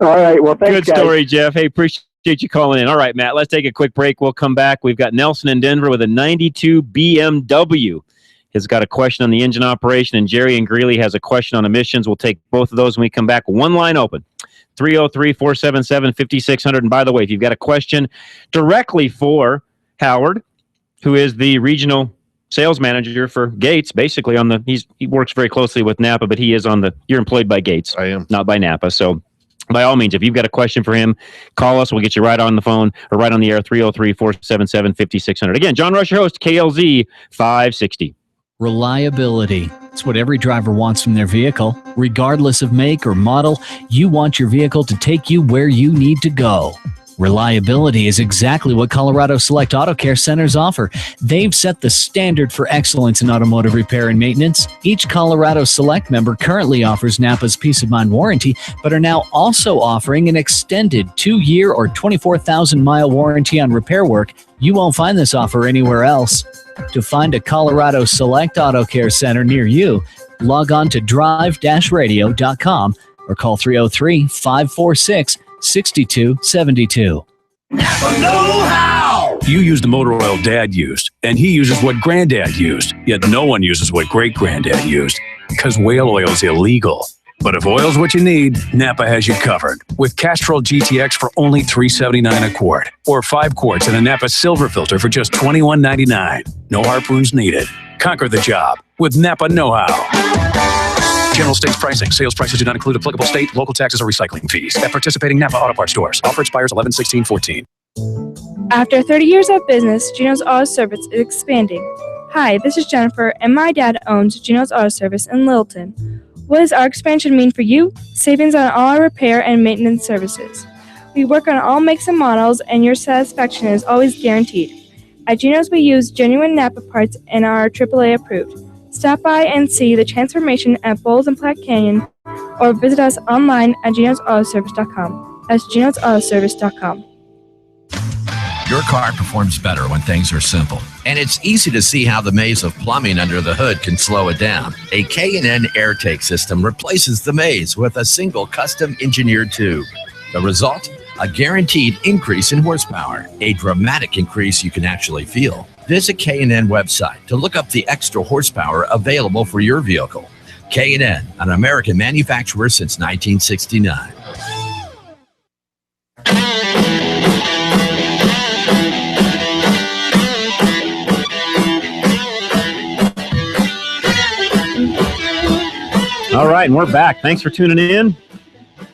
All right. Well, thanks, good story, Jeff. Hey, appreciate you calling in. All right, Matt, let's take a quick break. We'll come back. We've got Nelson in Denver with a 92 BMW. He's got a question on the engine operation, and Jerry in Greeley has a question on emissions. We'll take both of those when we come back. One line open. 303-477-5600. And by the way, if you've got a question directly for Howard, who is the regional sales manager for Gates, basically he works very closely with Napa, but he is you're employed by Gates. I am. Not by Napa. So by all means, if you've got a question for him, call us. We'll get you right on the phone or right on the air, 303-477-5600. Again, John Rush, your host, KLZ 560. Reliability. It's what every driver wants from their vehicle. Regardless of make or model, you want your vehicle to take you where you need to go. Reliability is exactly what Colorado Select Auto Care Centers offer. They've set the standard for excellence in automotive repair and maintenance. Each Colorado Select member currently offers Napa's Peace of Mind warranty, but are now also offering an extended 2-year or 24,000-mile warranty on repair work. You won't find this offer anywhere else. To find a Colorado Select Auto Care Center near you, log on to drive-radio.com or call 303-546-6272. Know-how! You use the motor oil Dad used, and he uses what Granddad used, yet no one uses what Great-Granddad used, because whale oil is illegal. But if oil's what you need, Napa has you covered. With Castrol GTX for only $3.79 a quart, or 5 quarts in a Napa Silver filter for just $21.99. No harpoons needed. Conquer the job with Napa Know-How. General states pricing. Sales prices do not include applicable state, local taxes, or recycling fees. At participating Napa Auto Parts stores. Offer expires 11/16/14. After 30 years of business, Gino's Auto Service is expanding. Hi, this is Jennifer, and my dad owns Gino's Auto Service in Littleton. What does our expansion mean for you? Savings on all our repair and maintenance services. We work on all makes and models, and your satisfaction is always guaranteed. At Gino's, we use genuine Napa parts and are AAA approved. Stop by and see the transformation at Bowles and Platte Canyon, or visit us online at ginosautoservice.com. That's ginosautoservice.com. Your car performs better when things are simple. And it's easy to see how the maze of plumbing under the hood can slow it down. A K&N AirTake system replaces the maze with a single custom engineered tube. The result? A guaranteed increase in horsepower. A dramatic increase you can actually feel. Visit K&N website to look up the extra horsepower available for your vehicle. K&N, an American manufacturer since 1969. All right, and we're back. Thanks for tuning in.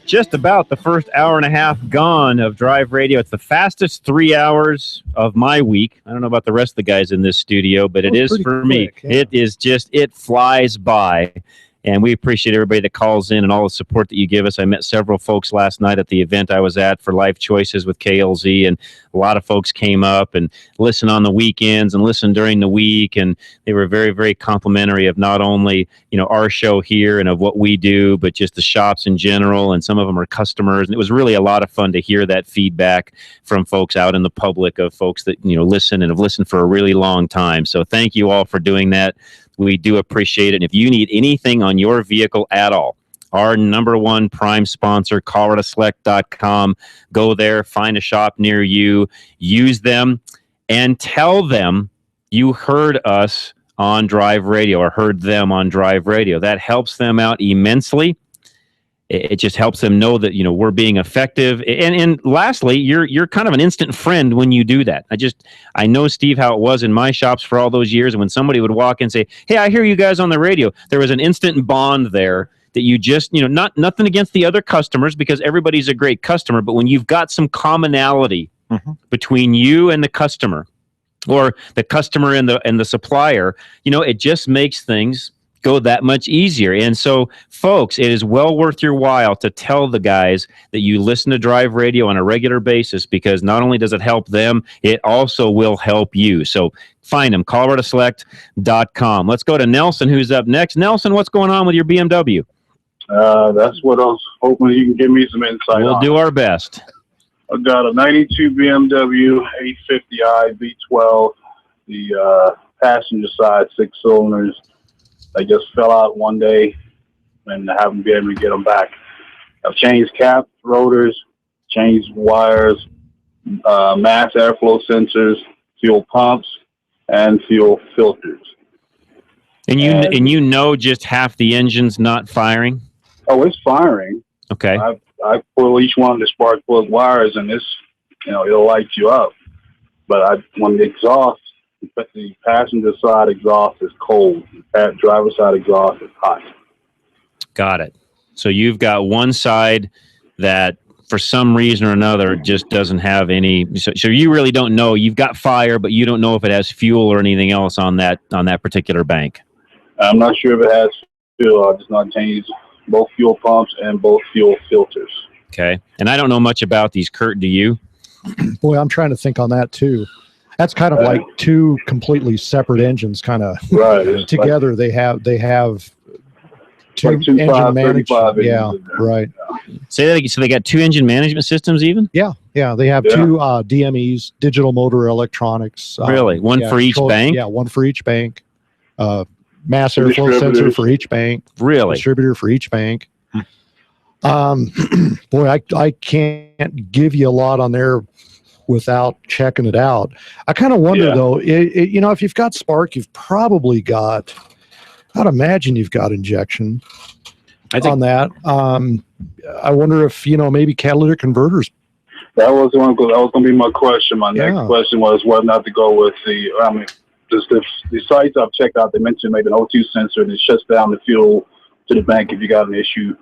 Just about the first hour and a half gone of Drive Radio. It's the fastest 3 hours of my week. I don't know about the rest of the guys in this studio, but it is for me. Yeah. It flies by. And we appreciate everybody that calls in and all the support that you give us. I met several folks last night at the event I was at for Life Choices with KLZ, and a lot of folks came up and listened on the weekends and listened during the week, and they were very, very complimentary of not only, our show here and of what we do, but just the shops in general, and some of them are customers. And it was really a lot of fun to hear that feedback from folks out in the public, of folks that, listen and have listened for a really long time. So thank you all for doing that. We do appreciate it. And if you need anything on your vehicle at all, our #1 prime sponsor, ColoradoSelect.com. Go there, find a shop near you, use them, and tell them you heard us on Drive Radio or heard them on Drive Radio. That helps them out immensely. It just helps them know that, we're being effective. And lastly, you're kind of an instant friend when you do that. I know, Steve, how it was in my shops for all those years. When somebody would walk in and say, "Hey, I hear you guys on the radio," there was an instant bond there that you just, nothing against the other customers, because everybody's a great customer. But when you've got some commonality between you and the customer, or the customer and the supplier, it just makes things go that much easier. And so, folks, it is well worth your while to tell the guys that you listen to Drive Radio on a regular basis, because not only does it help them, it also will help you. So find them, ColoradoSelect.com. Let's go to Nelson, who's up next. Nelson, what's going on with your BMW? That's what I was hoping you can give me some insight on. We'll do our best. I've got a 92 BMW 850i V12, the passenger side, 6 cylinders. They just fell out one day, and I haven't been able to get them back. I've changed caps, rotors, changed wires, mass airflow sensors, fuel pumps, and fuel filters. And you just half the engine's not firing? Oh, it's firing. Okay. I pull each one of the spark plug wires, and this, it'll light you up. But when the exhaust, the passenger side exhaust is cold. The driver side exhaust is hot. Got it. So you've got one side that, for some reason or another, just doesn't have any. So you really don't know. You've got fire, but you don't know if it has fuel or anything else on that particular bank. I'm not sure if it has fuel. I just not changed both fuel pumps and both fuel filters. Okay. And I don't know much about these. Kurt, do you? Boy, I'm trying to think on that too. That's kind of like two completely separate engines, kind of together. They have two engine management. Yeah, right. So they got 2 engine management systems, even. Yeah. They have 2 DMEs, digital motor electronics. Really, one for each bank. Yeah, one for each bank. Mass airflow sensor for each bank. Really, distributor for each bank. Boy, I can't give you a lot on there without checking it out. I kind of wonder though, if you've got spark, you've probably got, I'd imagine you've got injection on that. I wonder if, maybe catalytic converters. That was going to be my question. My next question was whether or not to go with the sites I've checked out. They mentioned maybe an O2 sensor that shuts down the fuel to the bank if you got an issue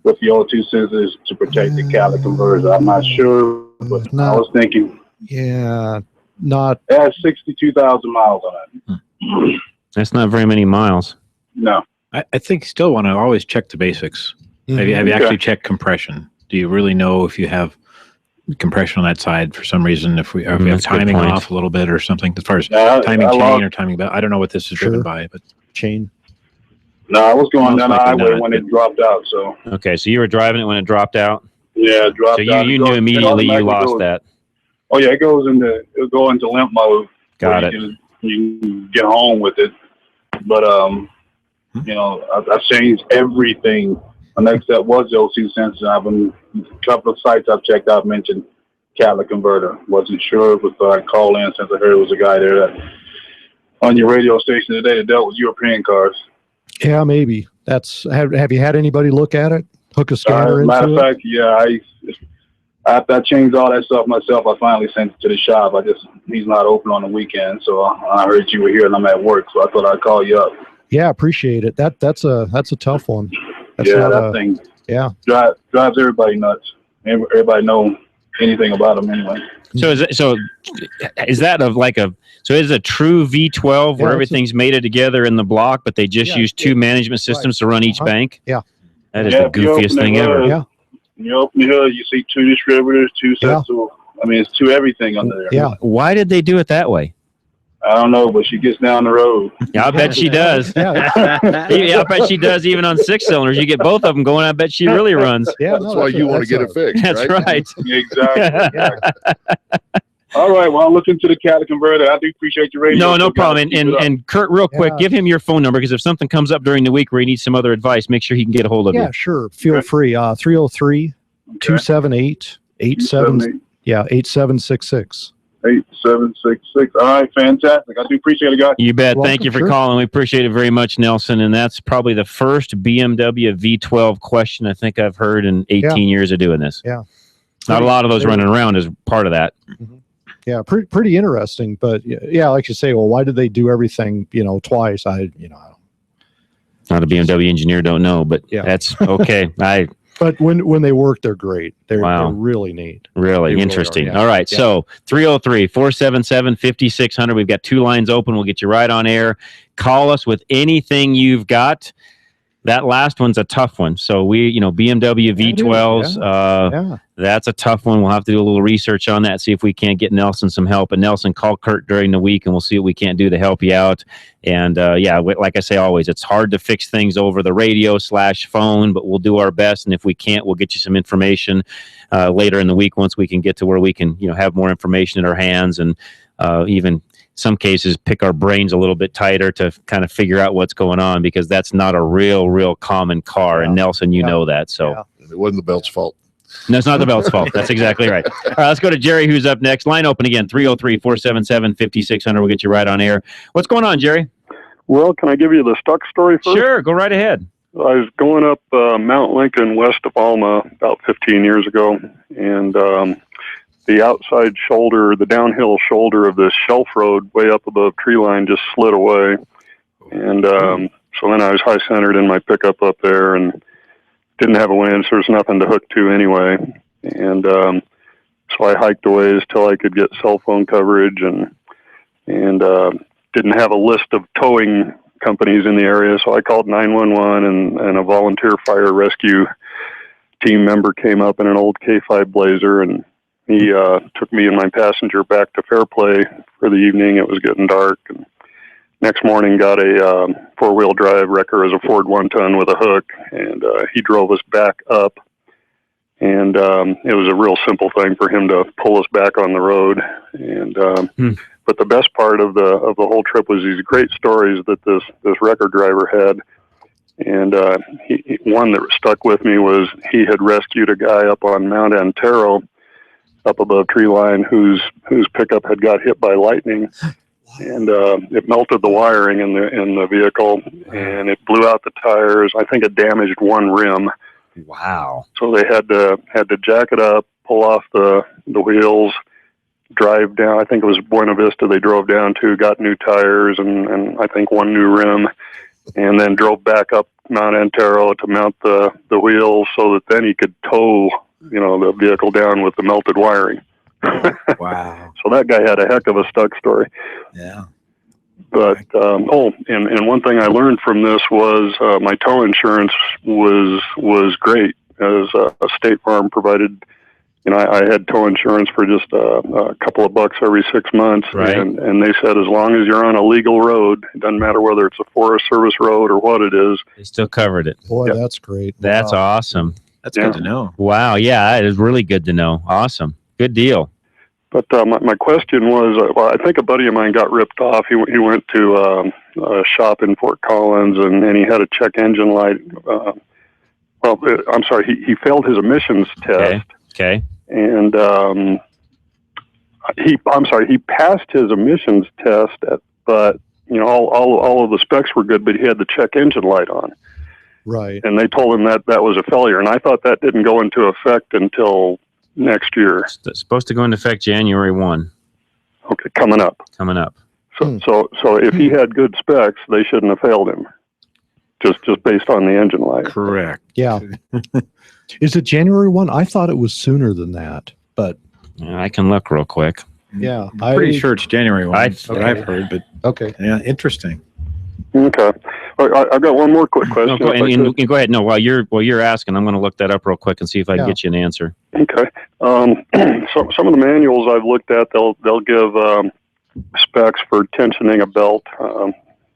with the O2 sensors to protect the catalytic converter. I'm not sure, but I was thinking. Yeah, not. It has 62,000 miles on it. That's not very many miles. No. I think still want to always check the basics. Have you actually checked compression? Do you really know if you have compression on that side for some reason? If we have timing off a little bit or something, as far as timing chain or timing belt, I don't know what this is driven by, but chain. No, I was going down the highway when it dropped out. So okay, so you were driving it when it dropped out. Yeah, it dropped out. So you knew immediately you lost that. Oh yeah, it'll go into limp mode. Got it. You can get home with it, but I've changed everything. The next step was the O2 sensor. A couple of sites I've checked out mentioned catalytic converter. Wasn't sure, but I called in since I heard it was a guy there that on your radio station today that dealt with European cars. Yeah, maybe. Have you had anybody look at it? Hook a scanner into it? Matter of fact, yeah, after I changed all that stuff myself, I finally sent it to the shop. He's not open on the weekend, so I heard you were here and I'm at work, so I thought I'd call you up. Yeah, appreciate it. That's a tough one. That's that thing. Yeah, drives everybody nuts. Everybody know anything about them anyway. So is that a true V12 where everything's mated together in the block, but they just use 2 management systems to run each bank? Yeah, that is the goofiest thing ever. Yeah, you open the hood, you see 2 distributors, 2 sets of. It's 2 everything under there. Yeah. Why did they do it that way? I don't know, but she gets down the road. Yeah, I bet she does. I bet she does even on 6 cylinders. You get both of them going, I bet she really runs. Yeah, that's why you want to get it fixed. That's right. Exactly. All right. Well, I'll look into the catalytic converter. I do appreciate your radio. No problem. And Kurt, real quick, give him your phone number because if something comes up during the week where he needs some other advice, make sure he can get a hold of you. Yeah, sure. Feel free. 303-278-8766. 8766. All right, fantastic. I do appreciate it, guys. You bet. Thank you for calling. We appreciate it very much, Nelson. And that's probably the first BMW V12 question I think I've heard in 18 years of doing this. Yeah. Not a lot of those running around as part of that. Yeah, pretty interesting. But yeah, like you say, well, why did they do everything, twice? Not a BMW engineer, don't know, but that's okay. But when they work, they're great. They're really neat. Really interesting. All right. Yeah. So 303-477-5600. We've got 2 lines open. We'll get you right on air. Call us with anything you've got. That last one's a tough one. So BMW V12s, that's a tough one. We'll have to do a little research on that, see if we can't get Nelson some help. And Nelson, call Kurt during the week and we'll see what we can't do to help you out. And like I say always, it's hard to fix things over the radio/phone, but we'll do our best. And if we can't, we'll get you some information later in the week once we can get to where we can have more information in our hands and even some cases pick our brains a little bit tighter to kind of figure out what's going on, because that's not a real common car. And Nelson, know that. So it wasn't the belt's fault. No, it's not the belt's fault. That's exactly right. All right, let's go to Jerry, who's up next. Line open again, 303-477-5600. We'll get you right on air. What's going on, Jerry? Well, can I give you the Stuck story first? Sure, go right ahead. I was going up Mount Lincoln west of Alma about 15 years ago, and the outside shoulder, the downhill shoulder of this shelf road way up above tree line just slid away. And so then I was high-centered in my pickup up there and didn't have a winch. There was nothing to hook to anyway. And so I hiked away till I could get cell phone coverage and didn't have a list of towing companies in the area. So I called 911 and a volunteer fire rescue team member came up in an old K5 Blazer, and he took me and my passenger back to Fairplay for the evening. It was getting dark. And next morning got a four-wheel drive wrecker as a Ford 1-ton with a hook, and he drove us back up. And it was a real simple thing for him to pull us back on the road. And but the best part of the whole trip was these great stories that this wrecker driver had. And one that stuck with me was he had rescued a guy up on Mount Antero, up above tree line, whose pickup had got hit by lightning, and it melted the wiring in the vehicle, and it blew out the tires. I think it damaged one rim. Wow! So they had to jack it up, pull off the wheels, drive down. I think it was Buena Vista. They drove down to, got new tires, and I think one new rim, and then drove back up Mount Antero to mount the wheels so that then he could tow the vehicle down with the melted wiring. Wow. So that guy had a heck of a stuck story. Yeah. But, and one thing I learned from this was my tow insurance was great, as a State Farm provided. I had tow insurance for just a couple of bucks every 6 months. Right. And they said, as long as you're on a legal road, it doesn't matter whether it's a Forest Service road or what it is. They still covered it. Boy, that's great. That's awesome. That's good to know. Wow. Yeah, it is really good to know. Awesome. Good deal. But my question was, I think a buddy of mine got ripped off. He went to a shop in Fort Collins, and he had a check engine light. He failed his emissions test. Okay. And he passed his emissions test, but all of the specs were good, but he had the check engine light on. Right. And they told him that was a failure, and I thought that didn't go into effect until next year. It's supposed to go into effect January 1. Okay, coming up. So if he had good specs, they shouldn't have failed him. Just based on the engine light. Correct. Yeah. Is it January 1? I thought it was sooner than that, but I can look real quick. Yeah, I'm pretty sure it's January 1. That's what I've heard, but okay. Yeah, interesting. Okay. I've got one more quick question. Go ahead. No, while you're asking, I'm going to look that up real quick and see if I can get you an answer. Okay. Some of the manuals I've looked at, they'll give specs for tensioning a belt.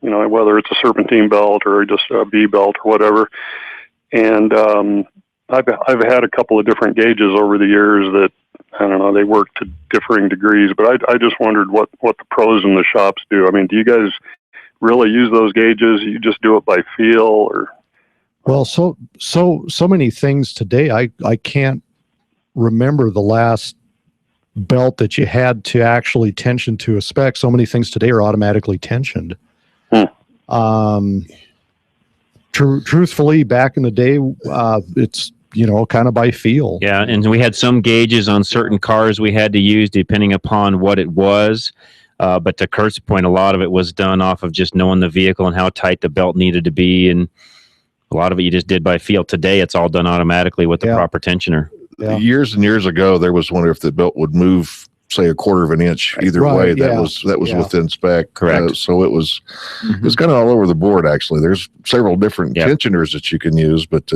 Whether it's a serpentine belt or just a B belt or whatever. And I've had a couple of different gauges over the years that I don't know, they work to differing degrees, but I just wondered what the pros and the shops do. I mean, do you guys really use those gauges? You just do it by feel, or? Well, so many things today. I can't remember the last belt that you had to actually tension to a spec. So many things today are automatically tensioned. Truthfully, back in the day, it's, kind of by feel. Yeah, and we had some gauges on certain cars we had to use depending upon what it was. But to Kurt's point, a lot of it was done off of just knowing the vehicle and how tight the belt needed to be, and a lot of it you just did by feel. Today, it's all done automatically with the proper tensioner. Yeah. Years and years ago, there was one if the belt would move, say, a quarter of an inch either way. That was within spec. Correct. So it was it's kind of all over the board. Actually, there's several different tensioners that you can use, but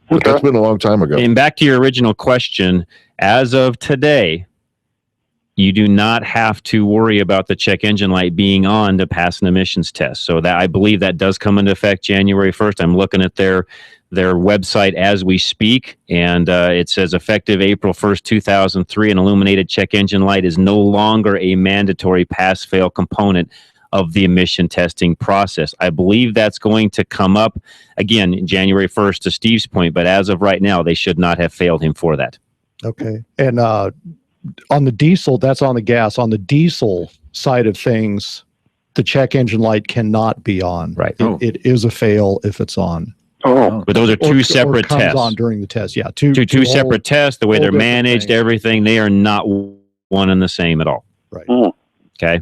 but that's been a long time ago. And back to your original question, as of today, you do not have to worry about the check engine light being on to pass an emissions test. So that, I believe that does come into effect January 1st. I'm looking at their website as we speak, and it says effective April 1st, 2003, an illuminated check engine light is no longer a mandatory pass-fail component of the emission testing process. I believe that's going to come up again January 1st, to Steve's point, but as of right now, they should not have failed him for that. Okay. And on the diesel, that's on the gas. On the diesel side of things, the check engine light cannot be on. Right. It is a fail if it's on. But those are two separate comes tests. on during the test. Yeah. Two separate tests. The way they're managed, everything, they are not one and the same at all. Right. Okay.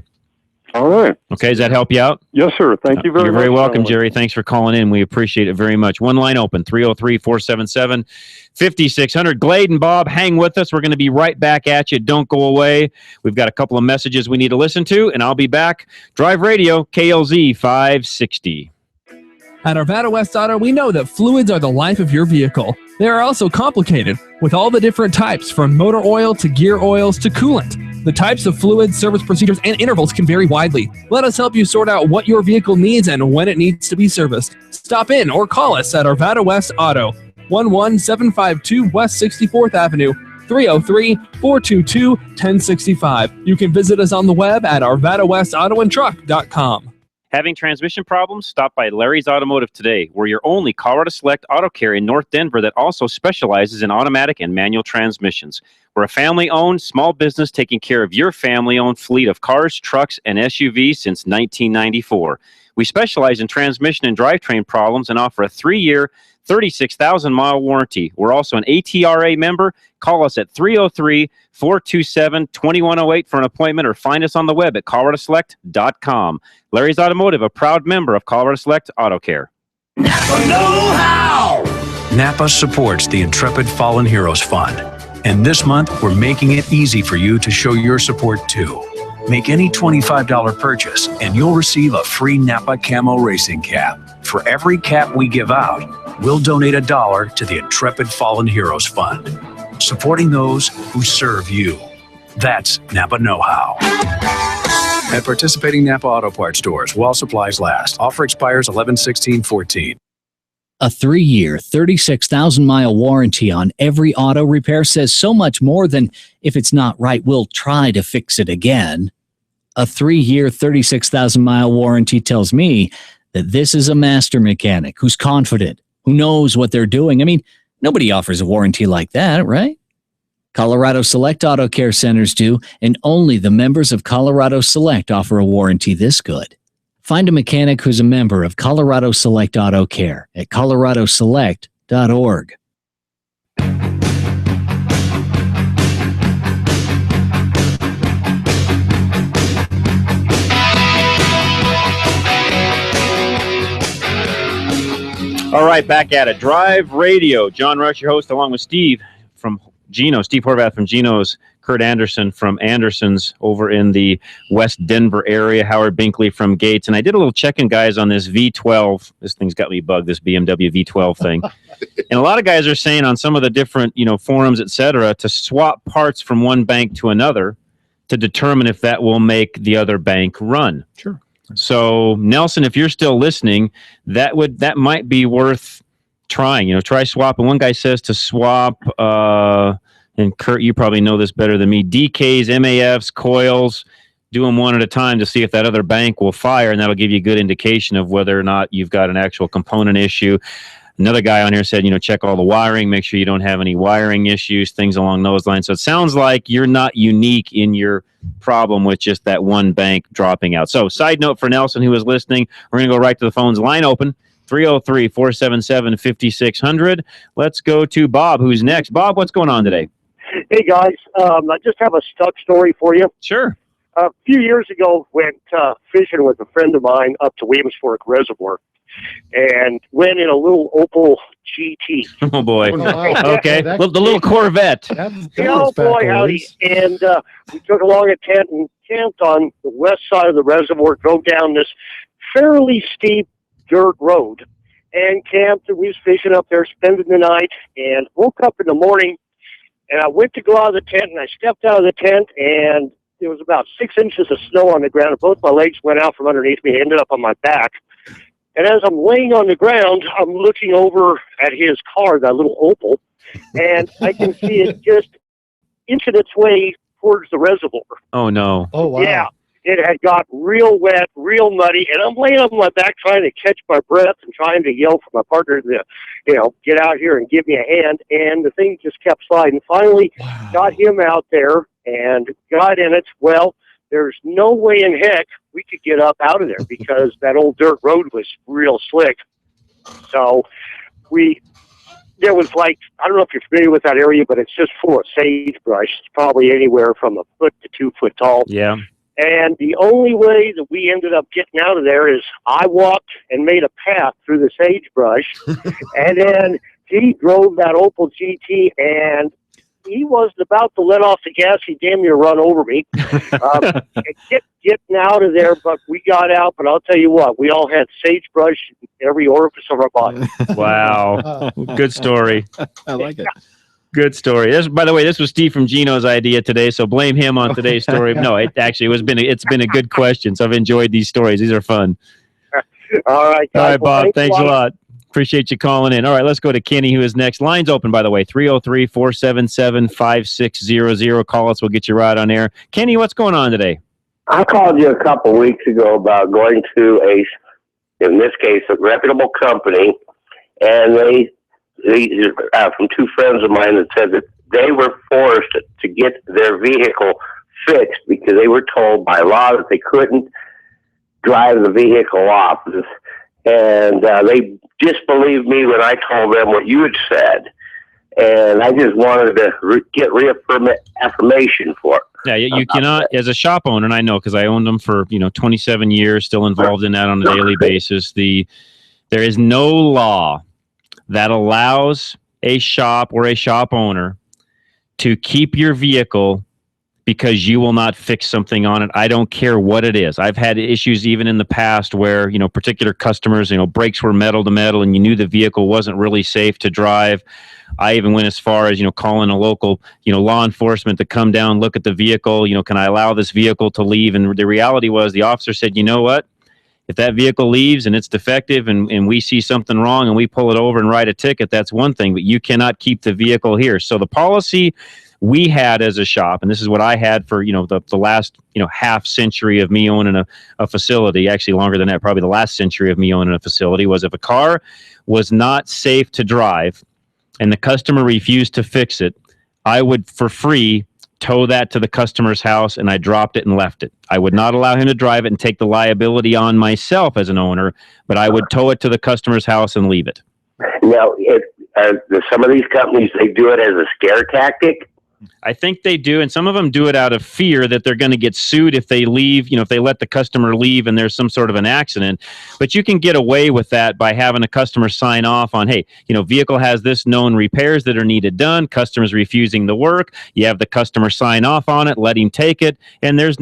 All right. Okay. Does that help you out? Yes, sir. Thank you very much. You're very welcome, gentlemen. Jerry. Thanks for calling in. We appreciate it very much. One line open, 303-477-5600. Glade and Bob, hang with us. We're going to be right back at you. Don't go away. We've got a couple of messages we need to listen to, and I'll be back. Drive Radio, KLZ 560. At Arvada West Auto, we know that fluids are the life of your vehicle. They are also complicated, with all the different types, from motor oil to gear oils to coolant. The types of fluids, service procedures, and intervals can vary widely. Let us help you sort out what your vehicle needs and when it needs to be serviced. Stop in or call us at Arvada West Auto, 11752 West 64th Avenue, 303-422-1065. You can visit us on the web at arvadawestautoandtruck.com. Having transmission problems? Stop by Larry's Automotive today. We're your only Colorado Select Auto Care in North Denver that also specializes in automatic and manual transmissions. We're a family-owned small business taking care of your family-owned fleet of cars, trucks, and SUVs since 1994. We specialize in transmission and drivetrain problems and offer a 3-year, 36,000-mile warranty. We're also an ATRA member. Call us at 303-427-2108 for an appointment, or find us on the web at coloradoselect.com. Larry's Automotive, a proud member of Colorado Select Auto Care. Napa supports the Intrepid Fallen Heroes Fund. And this month, we're making it easy for you to show your support too. Make any $25 purchase and you'll receive a free Napa Camo racing cap. For every cap we give out, we'll donate $1 to the Intrepid Fallen Heroes Fund, supporting those who serve you. That's Napa know-how. At participating Napa Auto Parts stores while supplies last. Offer expires 11/16/14. A 3-year, 36,000-mile warranty on every auto repair says so much more than, if it's not right, we'll try to fix it again. A 3-year, 36,000-mile warranty tells me that this is a master mechanic who's confident, who knows what they're doing. I mean, nobody offers a warranty like that, right? Colorado Select Auto Care Centers do, and only the members of Colorado Select offer a warranty this good. Find a mechanic who's a member of Colorado Select Auto Care at coloradoselect.org. All right, back at it. Drive Radio. John Rush, your host, along with Steve Horvath from Geno's, Kurt Anderson from Anderson's over in the West Denver area, Howard Binkley from Gates. And I did a little checking, guys, on this V12. This thing's got me bugged, this BMW V12 thing. And a lot of guys are saying on some of the different, forums, et cetera, to swap parts from one bank to another to determine if that will make the other bank run. Sure. So, Nelson, if you're still listening, that might be worth trying. Try swapping. One guy says to swap and Kurt, you probably know this better than me, DKs, MAFs, coils, do them one at a time to see if that other bank will fire, and that'll give you a good indication of whether or not you've got an actual component issue. Another guy on here said, check all the wiring, make sure you don't have any wiring issues, things along those lines. So it sounds like you're not unique in your problem with just that one bank dropping out. So side note for Nelson, who is listening, we're going to go right to the phones. Line open, 303-477-5600. Let's go to Bob, who's next. Bob, what's going on today? Hey, guys. I just have a stuck story for you. Sure. A few years ago, went fishing with a friend of mine up to Williams Fork Reservoir, and went in a little Opel GT. Oh, boy. Oh, wow. Okay. The little Corvette. Oh, boy, howdy. And we took along a tent and camped on the west side of the reservoir, drove down this fairly steep dirt road, and camped, and we was fishing up there, spending the night, and woke up in the morning, and I went to go out of the tent, and I stepped out of the tent, and there was about 6 inches of snow on the ground, and both my legs went out from underneath me, ended up on my back. And as I'm laying on the ground, I'm looking over at his car, that little Opel, and I can see it just inching its way towards the reservoir. Oh, no. Oh, wow. Yeah, it had got real wet, real muddy, and I'm laying on my back trying to catch my breath and trying to yell for my partner to, get out here and give me a hand, and the thing just kept sliding. Finally, got him out there and got in it. Well, there's no way in heck we could get up out of there because that old dirt road was real slick. So there was I don't know if you're familiar with that area, but it's just full of sagebrush. It's probably anywhere from 1 foot to 2 foot tall. Yeah. And the only way that we ended up getting out of there is I walked and made a path through the sagebrush, and then he drove that Opel GT, and he wasn't about to let off the gas. He damn near run over me. Getting out of there, but we got out. But I'll tell you what, we all had sagebrush in every orifice of our body. Wow. Good story. I like it. Good story. By the way, this was Steve from Gino's idea today, so blame him on today's story. No, it's been a good question. So I've enjoyed these stories. These are fun. All right, guys. All right, Bob. Thanks a lot. Appreciate you calling in. All right, let's go to Kenny, who is next. Line's open, by the way, 303-477-5600. Call us. We'll get you right on air. Kenny, what's going on today? I called you a couple weeks ago about going to in this case, a reputable company, and they from two friends of mine that said that they were forced to get their vehicle fixed because they were told by law that they couldn't drive the vehicle off. And they disbelieved me when I told them what you had said. And I just wanted to get affirmation for it. Yeah, you cannot, as a shop owner, and I know because I owned them for 27 years, still involved in that on a daily basis. There is no law that allows a shop or a shop owner to keep your vehicle because you will not fix something on it. I don't care what it is. I've had issues even in the past where, particular customers, brakes were metal to metal and you knew the vehicle wasn't really safe to drive. I even went as far as, calling a local, law enforcement to come down, look at the vehicle, can I allow this vehicle to leave? And the reality was the officer said, you know what? If that vehicle leaves and it's defective and we see something wrong and we pull it over and write a ticket, that's one thing, but you cannot keep the vehicle here. So the policy we had as a shop, and this is what I had for, the last, half century of me owning a facility, actually longer than that, probably the last century of me owning a facility, was if a car was not safe to drive and the customer refused to fix it, I would, for free, tow that to the customer's house, and I dropped it and left it. I would not allow him to drive it and take the liability on myself as an owner, but I would tow it to the customer's house and leave it. Now, some of these companies, they do it as a scare tactic. I think they do, and some of them do it out of fear that they're going to get sued if they leave, if they let the customer leave and there's some sort of an accident. But you can get away with that by having a customer sign off on, hey, vehicle has this known repairs that are needed done, customer's refusing the work, you have the customer sign off on it, let him take it, and there's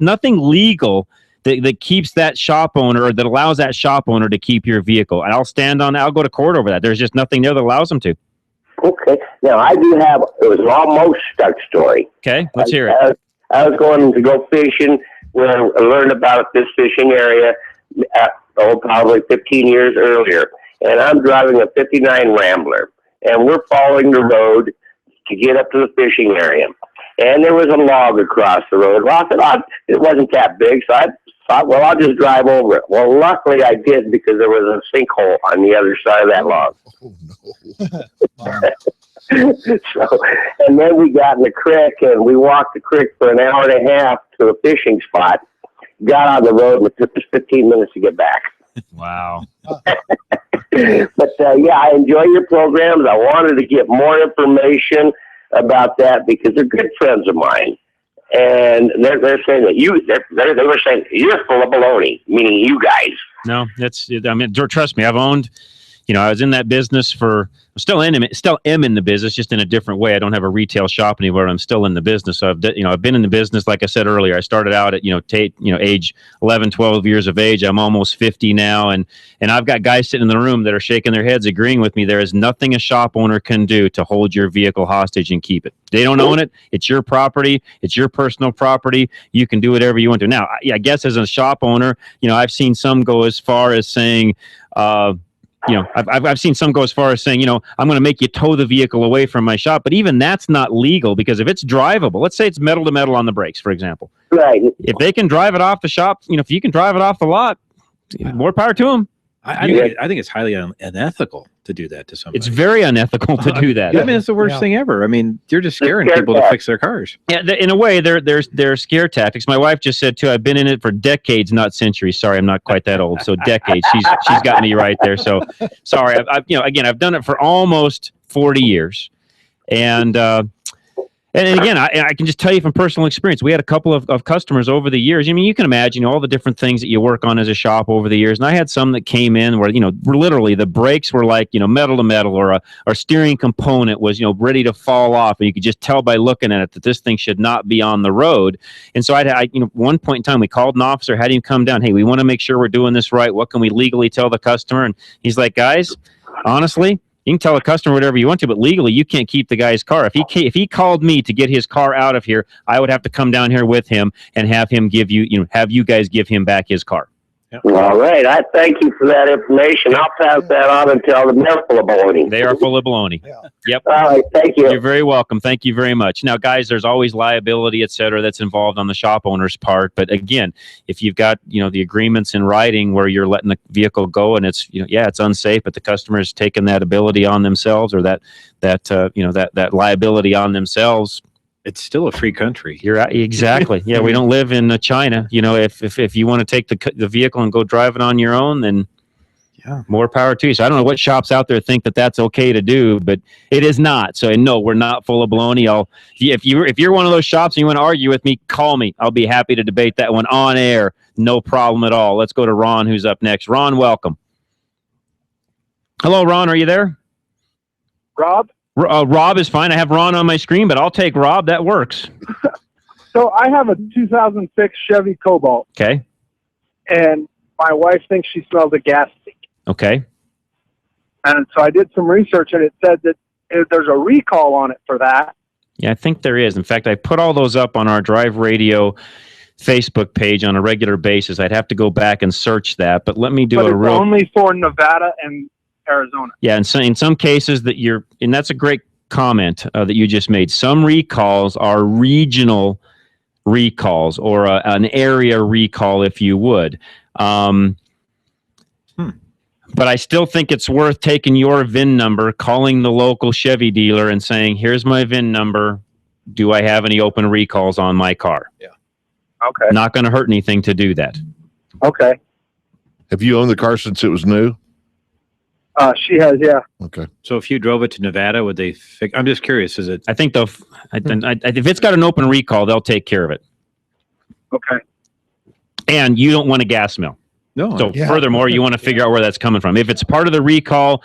nothing legal that keeps that shop owner, or that allows that shop owner to keep your vehicle. And I'll go to court over that. There's just nothing there that allows them to. Okay. Now, I do have, it was an almost stuck story. Okay, let's hear it. I was going to go fishing when I learned about this fishing area, probably 15 years earlier. And I'm driving a 59 Rambler, and we're following the road to get up to the fishing area. And there was a log across the road. Well, I thought it wasn't that big, so I thought, well, I'll just drive over it. Well, luckily I did, because there was a sinkhole on the other side of that log. So, and then we got in the creek, and we walked the creek for an hour and a half to a fishing spot. Got on the road, and it took us 15 minutes to get back. Wow. But yeah, I enjoy your programs. I wanted to get more information about that because they're good friends of mine, and they're saying that they were saying you're full of baloney, meaning you guys. No, I mean, trust me, I've owned. I was in that business still am in the business, just in a different way. I don't have a retail shop anymore. I'm still in the business. So I've been in the business, like I said earlier. I started out at, age 11, 12 years of age. I'm almost 50 now. And I've got guys sitting in the room that are shaking their heads, agreeing with me. There is nothing a shop owner can do to hold your vehicle hostage and keep it. They don't own it. It's your property. It's your personal property. You can do whatever you want to. Now, I guess as a shop owner, I've seen some go as far as saying, I've seen some go as far as saying, I'm going to make you tow the vehicle away from my shop. But even that's not legal, because if it's drivable, let's say it's metal to metal on the brakes, for example. Right. If they can drive it off the shop, if you can drive it off the lot, more power to them. I think it's highly unethical to do that to somebody. It's very unethical to do that. I mean, it's the worst thing ever. I mean, you're just scaring people to fix their cars. Yeah, in a way, they're scare tactics. My wife just said too, I've been in it for decades, not centuries. Sorry, I'm not quite that old. So decades. She's got me right there. So sorry. I've done it for almost 40 years, and again, I can just tell you from personal experience, we had a couple of customers over the years. I mean, you can imagine all the different things that you work on as a shop over the years. And I had some that came in where, literally the brakes were like, metal to metal, or a steering component was, ready to fall off. And you could just tell by looking at it that this thing should not be on the road. And so one point in time, we called an officer, had him come down. Hey, we want to make sure we're doing this right. What can we legally tell the customer? And he's like, guys, honestly, you can tell a customer whatever you want to, but legally you can't keep the guy's car. If he called me to get his car out of here, I would have to come down here with him and have him have you guys give him back his car. Yep. All right. I thank you for that information. I'll pass that on and tell them they're full of baloney. They are full of baloney. Yeah. Yep. All right. Thank you. You're very welcome. Thank you very much. Now, guys, there's always liability, et cetera, that's involved on the shop owner's part. But again, if you've got, the agreements in writing where you're letting the vehicle go and it's, it's unsafe, but the customer's taken that ability on themselves, or that liability on themselves, it's still a free country. You're right. Exactly. Yeah, we don't live in China. If you want to take the vehicle and go drive it on your own, then more power to you. So I don't know what shops out there think that that's okay to do, but it is not. So no, we're not full of baloney. If you're one of those shops and you want to argue with me, call me. I'll be happy to debate that one on air. No problem at all. Let's go to Ron, who's up next. Ron, welcome. Hello, Ron. Are you there? Rob? Rob is fine. I have Ron on my screen, but I'll take Rob. That works. So I have a 2006 Chevy Cobalt. Okay. And my wife thinks she smells a gas leak. Okay. And so I did some research, and it said that there's a recall on it for that. Yeah, I think there is. In fact, I put all those up on our Drive Radio Facebook page on a regular basis. I'd have to go back and search that, but let me do only for Nevada and Arizona. Yeah, and so in some cases and that's a great comment that you just made. Some recalls are regional recalls, or an area recall, if you would. But I still think it's worth taking your VIN number, calling the local Chevy dealer and saying, here's my VIN number. Do I have any open recalls on my car? Yeah. Okay. Not going to hurt anything to do that. Okay. Have you owned the car since it was new? She has, yeah. Okay. So if you drove it to Nevada, would they fix? I'm just curious. Is it? I think if it's got an open recall, they'll take care of it. Okay. And you don't want a gas smell. No. So furthermore, you want to figure out where that's coming from. If it's part of the recall,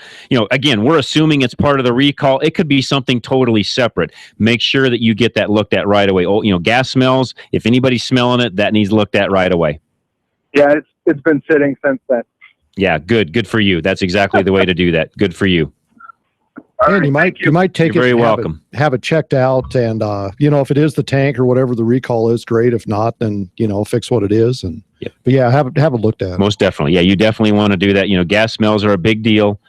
again, we're assuming it's part of the recall. It could be something totally separate. Make sure that you get that looked at right away. Gas smells. If anybody's smelling it, that needs looked at right away. Yeah, it's been sitting since then. Yeah, good. Good for you. That's exactly the way to do that. Good for you. And you might take You're it. very welcome. Have it checked out, and if it is the tank or whatever the recall is, great. If not, then fix what it is. And but yeah, have it looked at. Most definitely. Yeah, you definitely want to do that. Gas smells are a big deal.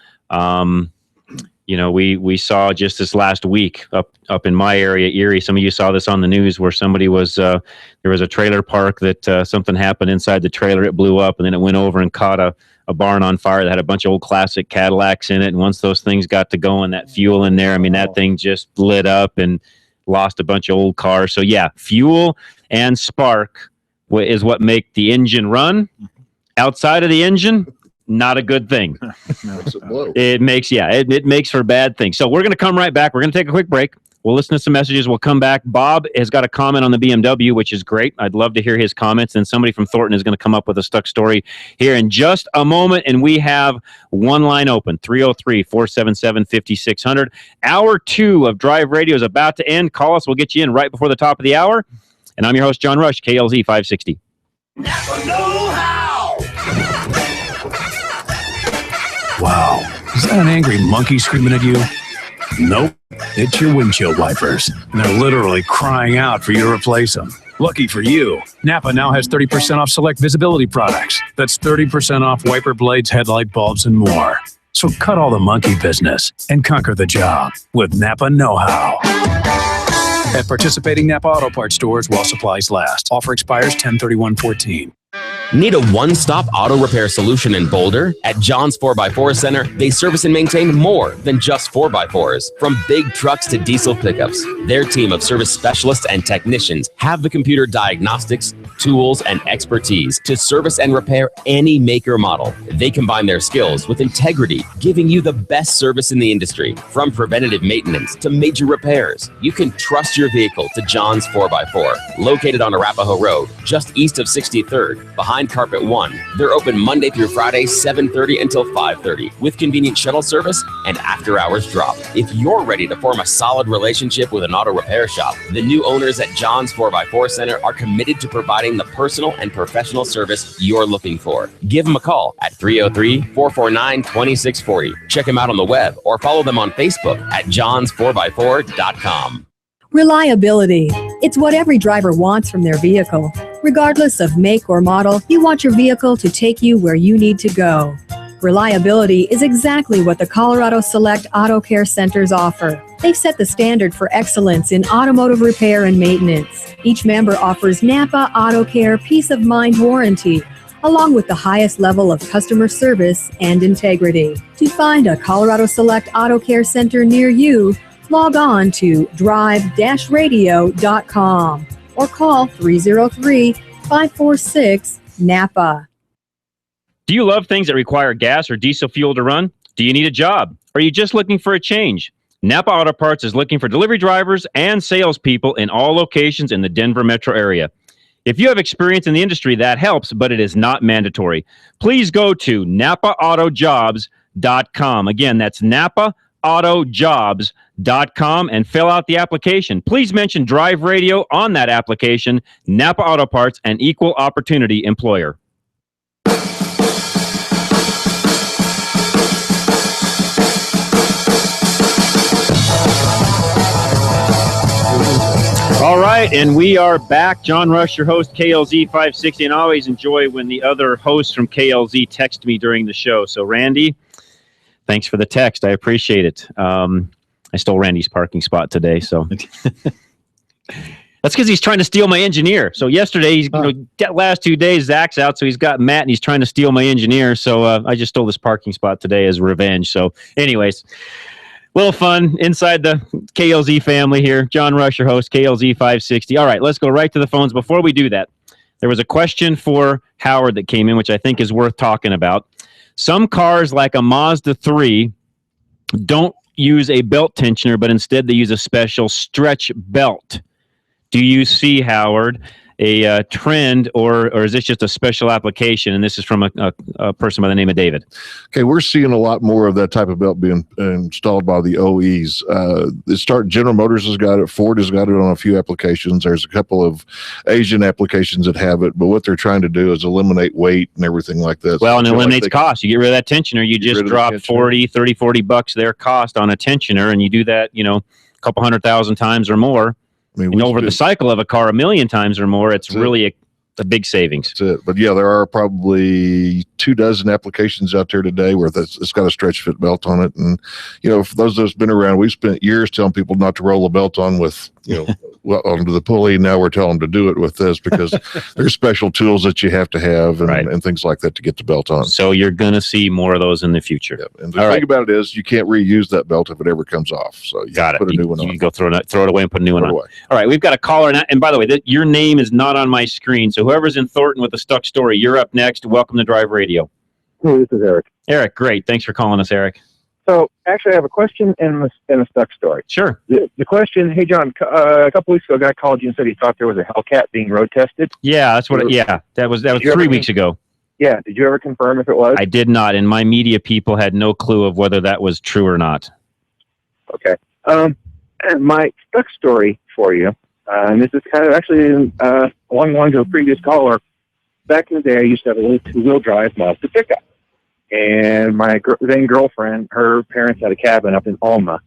we saw just this last week up in my area, Erie. Some of you saw this on the news where somebody was there was a trailer park that something happened inside the trailer. It blew up, and then it went over and caught a barn on fire that had a bunch of old classic Cadillacs in it. And once those things got to going, that fuel in there, I mean, that thing just lit up and lost a bunch of old cars. So yeah, fuel and spark is what make the engine run. Outside of the engine, not a good thing. It makes for bad things. So we're going to come right back. We're going to take a quick break. We'll listen to some messages. We'll come back. Bob has got a comment on the BMW, which is great. I'd love to hear his comments. And somebody from Thornton is going to come up with a stuck story here in just a moment. And we have one line open, 303-477-5600. Hour 2 of Drive Radio is about to end. Call us. We'll get you in right before the top of the hour. And I'm your host, John Rush, KLZ 560. Wow. Is that an angry monkey screaming at you? Nope. It's your windshield wipers. And they're literally crying out for you to replace them. Lucky for you, Napa now has 30% off select visibility products. That's 30% off wiper blades, headlight bulbs, and more. So cut all the monkey business and conquer the job with Napa Know-How. At participating Napa Auto Parts stores while supplies last. Offer expires 10/31/14. Need a one-stop auto repair solution in Boulder? At John's 4x4 Center, they service and maintain more than just 4x4s. From big trucks to diesel pickups, their team of service specialists and technicians have the computer diagnostics, tools, and expertise to service and repair any make or model. They combine their skills with integrity, giving you the best service in the industry. From preventative maintenance to major repairs, you can trust your vehicle to John's 4x4. Located on Arapahoe Road, just east of 63rd, behind Carpet One. They're open Monday through Friday, 7:30 until 5:30, with convenient shuttle service and after-hours drop. If you're ready to form a solid relationship with an auto repair shop, the new owners at John's 4x4 Center are committed to providing the personal and professional service you're looking for. Give them a call at 303-449-2640. Check them out on the web or follow them on Facebook at johns4x4.com. Reliability. It's what every driver wants from their vehicle. Regardless of make or model, you want your vehicle to take you where you need to go. Reliability is exactly what the Colorado Select Auto Care Centers offer. They've set the standard for excellence in automotive repair and maintenance. Each member offers Napa Auto Care Peace of Mind Warranty, along with the highest level of customer service and integrity. To find a Colorado Select Auto Care Center near you, log on to drive-radio.com or call 303-546-NAPA. Do you love things that require gas or diesel fuel to run? Do you need a job? Or are you just looking for a change? Napa Auto Parts is looking for delivery drivers and salespeople in all locations in the Denver metro area. If you have experience in the industry, that helps, but it is not mandatory. Please go to NapaAutoJobs.com. Again, that's NapaAutoJobs.com and fill out the application. Please mention Drive Radio on that application. Napa Auto Parts, an equal opportunity employer. All right, and we are back. John Rush, your host, KLZ 560, and I always enjoy when the other hosts from KLZ text me during the show. So, Randy, thanks for the text. I appreciate it. I stole Randy's parking spot today, so that's because he's trying to steal my engineer. So yesterday, he's last 2 days, Zach's out, so he's got Matt, and he's trying to steal my engineer. So I just stole this parking spot today as revenge. So, anyways. Little fun inside the KLZ family here. John Rush, your host, KLZ 560. All right, let's go right to the phones. Before we do that, there was a question for Howard that came in, which I think is worth talking about. Some cars, like a Mazda 3, don't use a belt tensioner, but instead they use a special stretch belt. Do you see, Howard, a trend, or is this just a special application? And this is from a person by the name of David. Okay, we're seeing a lot more of that type of belt being installed by the OEs. General Motors has got it. Ford has got it on a few applications. There's a couple of Asian applications that have it, but what they're trying to do is eliminate weight and everything like that. Well, and it eliminates cost. You get rid of that tensioner, you just drop $40 their cost on a tensioner, and you do that, a couple 100,000 times or more. I mean, over the cycle of a car, 1 million times or more, it's really a big savings. That's it. But yeah, there are probably 24 applications out there today where it's got a stretch fit belt on it. And, for those that's been around, we've spent years telling people not to roll the belt on with, onto the pulley. Now we're telling them to do it with this because there's special tools that you have to have and things like that to get the belt on. So you're going to see more of those in the future. Yeah. And the thing about it is you can't reuse that belt if it ever comes off. So you got it. Put a new one on. You can go throw it away and put a new one on. All right. We've got a caller. And by the way, your name is not on my screen. So whoever's in Thornton with the Stuck Story, you're up next. Welcome to Drive Radio. Hey, this is Eric. Eric, great. Thanks for calling us, Eric. So, actually, I have a question and a Stuck Story. Sure. The question, hey, John, a couple weeks ago, a guy called you and said he thought there was a Hellcat being road tested. Yeah, that's what. That was 3 weeks ago. Yeah. Did you ever confirm if it was? I did not, and my media people had no clue of whether that was true or not. Okay. And my Stuck Story for you, and this is kind of actually along the lines of a previous caller. Back in the day, I used to have a little two-wheel drive Mazda pickup. And my then girlfriend, her parents had a cabin up in Alma.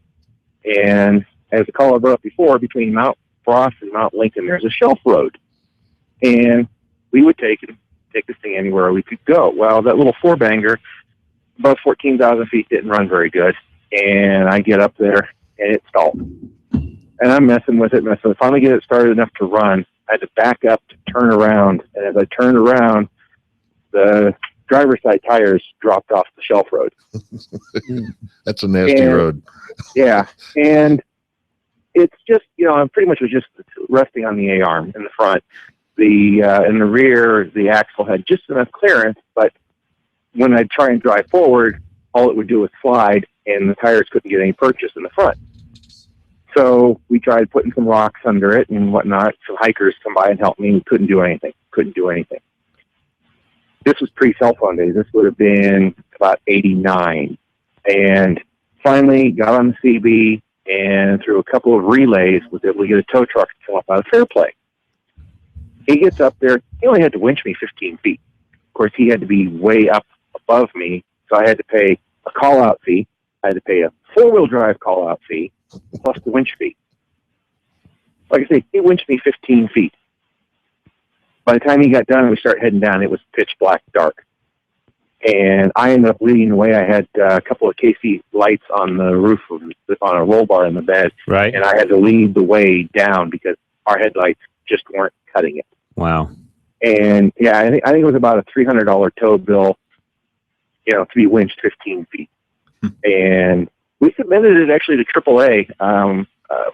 And as the caller brought up before, between Mount Frost and Mount Lincoln, there's a shelf road. And we would take this thing anywhere we could go. Well, that little four-banger, above 14,000 feet, didn't run very good. And I get up there, and it stalled. And I'm messing with it. Finally get it started enough to run. I had to back up to turn around. And as I turned around, the driver's side tires dropped off the shelf road. That's a nasty road. Yeah. And it's just, I pretty much was just resting on the A-arm in the front. In the rear, the axle had just enough clearance, but when I'd try and drive forward, all it would do was slide, and the tires couldn't get any purchase in the front. So we tried putting some rocks under it and whatnot. Some hikers come by and helped me. We couldn't do anything. This was pre-cell phone days. This would have been about 89. And finally got on the CB, and through a couple of relays was able to get a tow truck to come up out of Fairplay. He gets up there. He only had to winch me 15 feet. Of course, he had to be way up above me, so I had to pay a call-out fee. I had to pay a four-wheel drive call-out fee, plus the winch fee. Like I say, he winched me 15 feet. By the time he got done and we started heading down, it was pitch black dark. And I ended up leading the way. I had a couple of KC lights on the roof on a roll bar in the bed. Right. And I had to lead the way down because our headlights just weren't cutting it. Wow. And yeah, I think it was about a $300 tow bill, to be winched 15 feet. And we submitted it actually to AAA.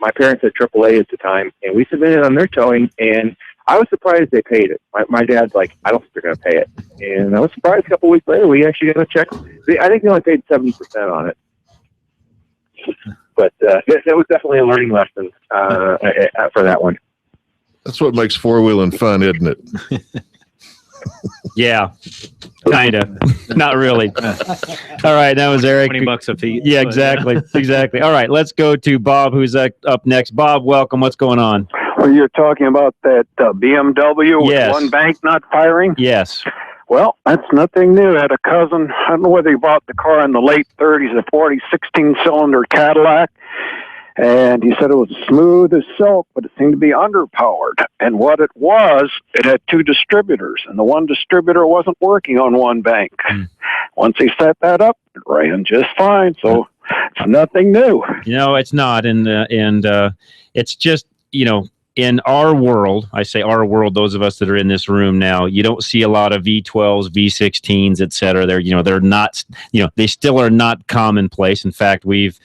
My parents had AAA at the time, and we submitted on their towing, and I was surprised they paid it. My dad's like, I don't think they're going to pay it. And I was surprised a couple weeks later, we actually got a check. I think they only paid 70% on it. But that was definitely a learning lesson for that one. That's what makes four-wheeling fun, isn't it? Yeah, kind of. Not really. All right, that was Eric. $20 a feet. Yeah, exactly. Exactly. All right, let's go to Bob, who's up next. Bob, welcome. What's going on? Well, you're talking about that BMW with one bank not firing? Yes. Well, that's nothing new. I had a cousin, I don't know whether he bought the car in the late 30s, a 16-cylinder Cadillac, and he said it was smooth as silk, but it seemed to be underpowered. And what it was, it had two distributors, and the one distributor wasn't working on one bank. Once he set that up, it ran just fine, so it's nothing new. It's not, and it's just, in our world, I say our world, those of us that are in this room now, you don't see a lot of V12s, V16s, et cetera. They're not, they still are not commonplace. In fact, we've,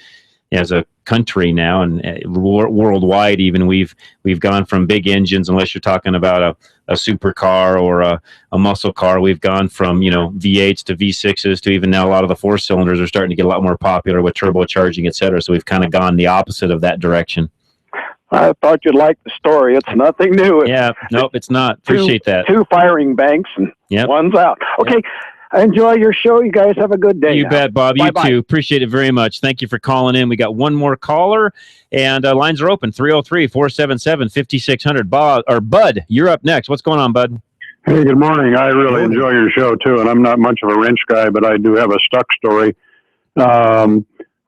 as a country now and worldwide even, we've gone from big engines, unless you're talking about a supercar or a muscle car, we've gone from, V8s to V6s to even now a lot of the four cylinders are starting to get a lot more popular with turbocharging, et cetera. So we've kind of gone the opposite of that direction. I thought you'd like the story. It's nothing new. Yeah, nope, it's not. Appreciate that. Two firing banks and one's out. Okay, enjoy your show. You guys have a good day. You bet, Bob. Bye-bye. You too. Appreciate it very much. Thank you for calling in. We got one more caller, and lines are open, 303-477-5600. Bud, you're up next. What's going on, Bud? Hey, good morning. I really enjoy your show, too, and I'm not much of a wrench guy, but I do have a Stuck story.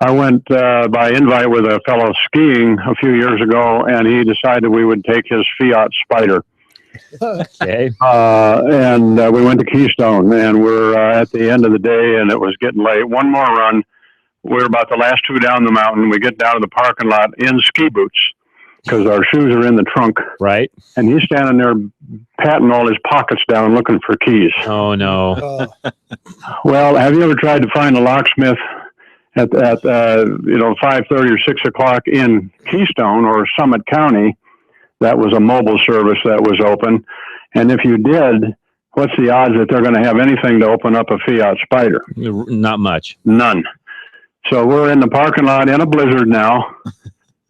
I went by invite with a fellow skiing a few years ago, and he decided we would take his Fiat Spider. Okay. And we went to Keystone, and we're at the end of the day, and it was getting late. One more run. We're about the last two down the mountain. We get down to the parking lot in ski boots because our shoes are in the trunk. Right. And he's standing there patting all his pockets down looking for keys. Oh, no. Well, have you ever tried to find a locksmith at 5:30 or 6 o'clock in Keystone or Summit County? That was a mobile service that was open. And if you did, what's the odds that they're going to have anything to open up a Fiat Spider? Not much. None. So we're in the parking lot in a blizzard now.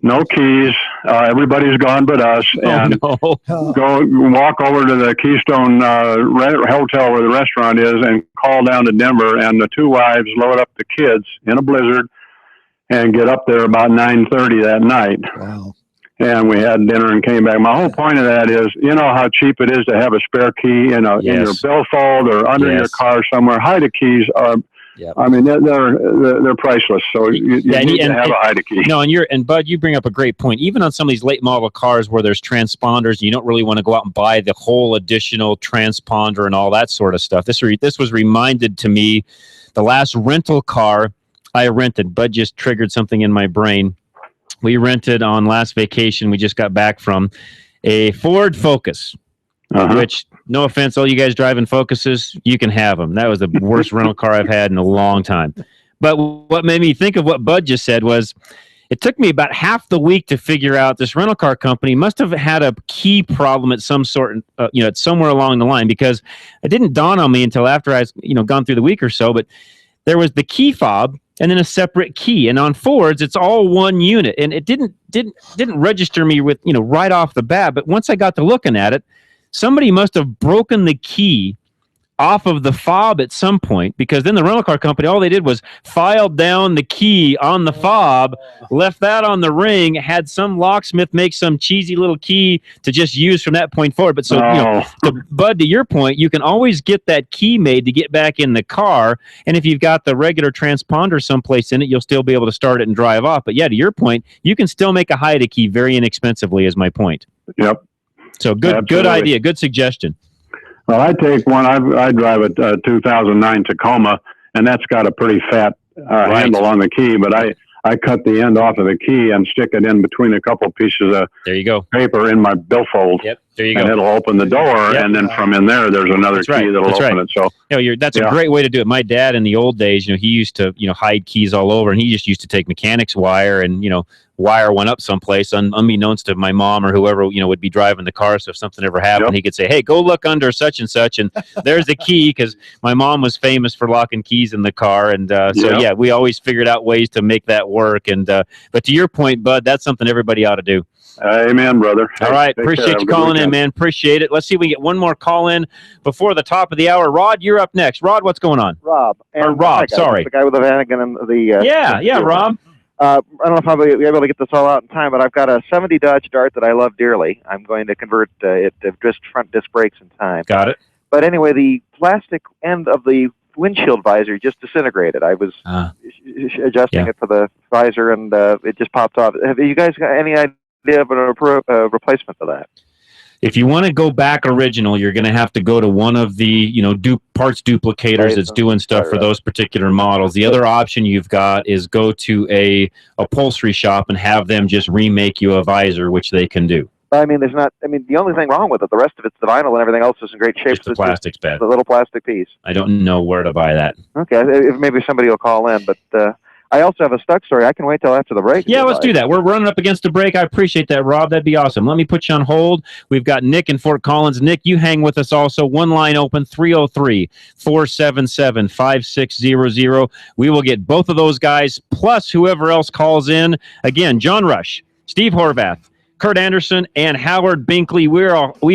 No keys. Everybody's gone but us. And go walk over to the Keystone hotel where the restaurant is and call down to Denver. And the two wives load up the kids in a blizzard and get up there about 9:30 that night. Wow. And we had dinner and came back. My whole point of that is, you know how cheap it is to have a spare key in your billfold or under your car somewhere. Haida keys are, I mean, they're priceless. So you need to have a Haida key. No, and Bud, you bring up a great point. Even on some of these late model cars where there's transponders, you don't really want to go out and buy the whole additional transponder and all that sort of stuff. This was reminded to me, the last rental car I rented. Bud just triggered something in my brain. We rented on last vacation we just got back from a Ford Focus, which, no offense, all you guys driving Focuses, you can have them. That was the worst rental car I've had in a long time. But what made me think of what Bud just said was it took me about half the week to figure out this rental car company must have had a key problem at some sort, somewhere along the line, because it didn't dawn on me until after I gone through the week or so. But there was the key fob and then a separate key. And on Fords, it's all one unit. And it didn't register me with, right off the bat. But once I got to looking at it, somebody must have broken the key off of the fob at some point, because then the rental car company, all they did was file down the key on the fob, left that on the ring, had some locksmith make some cheesy little key to just use from that point forward. But so, Bud, to your point, you can always get that key made to get back in the car. And if you've got the regular transponder someplace in it, you'll still be able to start it and drive off. But yeah, to your point, you can still make a Haida key very inexpensively, is my point. Yep. So good idea. Good suggestion. Well, I take one. I drive a 2009 Tacoma, and that's got a pretty fat handle on the key. But I cut the end off of the key and stick it in between a couple pieces of paper in my billfold. Yep, there you go. And it'll open the door, and then from in there, there's another key that'll open it. So that's a great way to do it. My dad in the old days, he used to hide keys all over, and he just used to take mechanics wire and wire one up someplace, unbeknownst to my mom or whoever would be driving the car. So if something ever happened, he could say, "Hey, go look under such and such," and there's the key, because my mom was famous for locking keys in the car. And we always figured out ways to make that work. And but to your point, Bud, that's something everybody ought to do. Amen, brother. All right, appreciate you calling in, man. Appreciate it. Let's see if we get one more call in before the top of the hour. Rod, you're up next. Rod, what's going on? Rob. Sorry. The guy with the Vanagon and the Rob. I don't know if I'll be able to get this all out in time, but I've got a 70 Dodge Dart that I love dearly. I'm going to convert it to just front disc brakes in time. Got it. But anyway, the plastic end of the windshield visor just disintegrated. I was adjusting it for the visor, and it just popped off. Have you guys got any idea of a replacement for that? If you want to go back original, you're going to have to go to one of the parts duplicators that's doing stuff for those particular models. The other option you've got is go to a upholstery shop and have them just remake you a visor, which they can do. I mean, the only thing wrong with it, the rest of it's the vinyl and everything else is in great shape. Just the plastic's bad. The little plastic piece. I don't know where to buy that. Okay, maybe somebody will call in, but I also have a stuck story. I can wait till after the break. Yeah, let's do that. We're running up against the break. I appreciate that, Rob. That'd be awesome. Let me put you on hold. We've got Nick in Fort Collins. Nick, you hang with us also. One line open, 303-477-5600. We will get both of those guys, plus whoever else calls in. Again, John Rush, Steve Horvath, Kurt Anderson, and Howard Binkley. We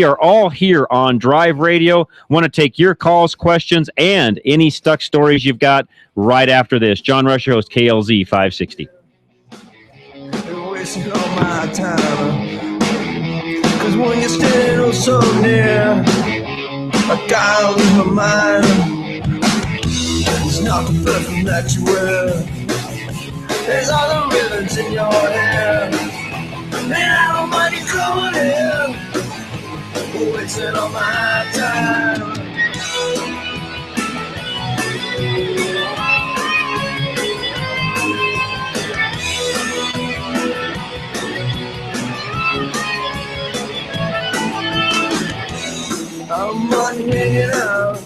are all here on Drive Radio. Want to take your calls, questions, and any stuck stories you've got right after this. John Rush, your host, KLZ 560. Wasting all my time, 'cause when you're still so near, I can't lose my mind. It's not the perfume that you wear, there's all the ribbons in your hair. And I don't mind you coming in, wasting all my time. I'm money hanging out,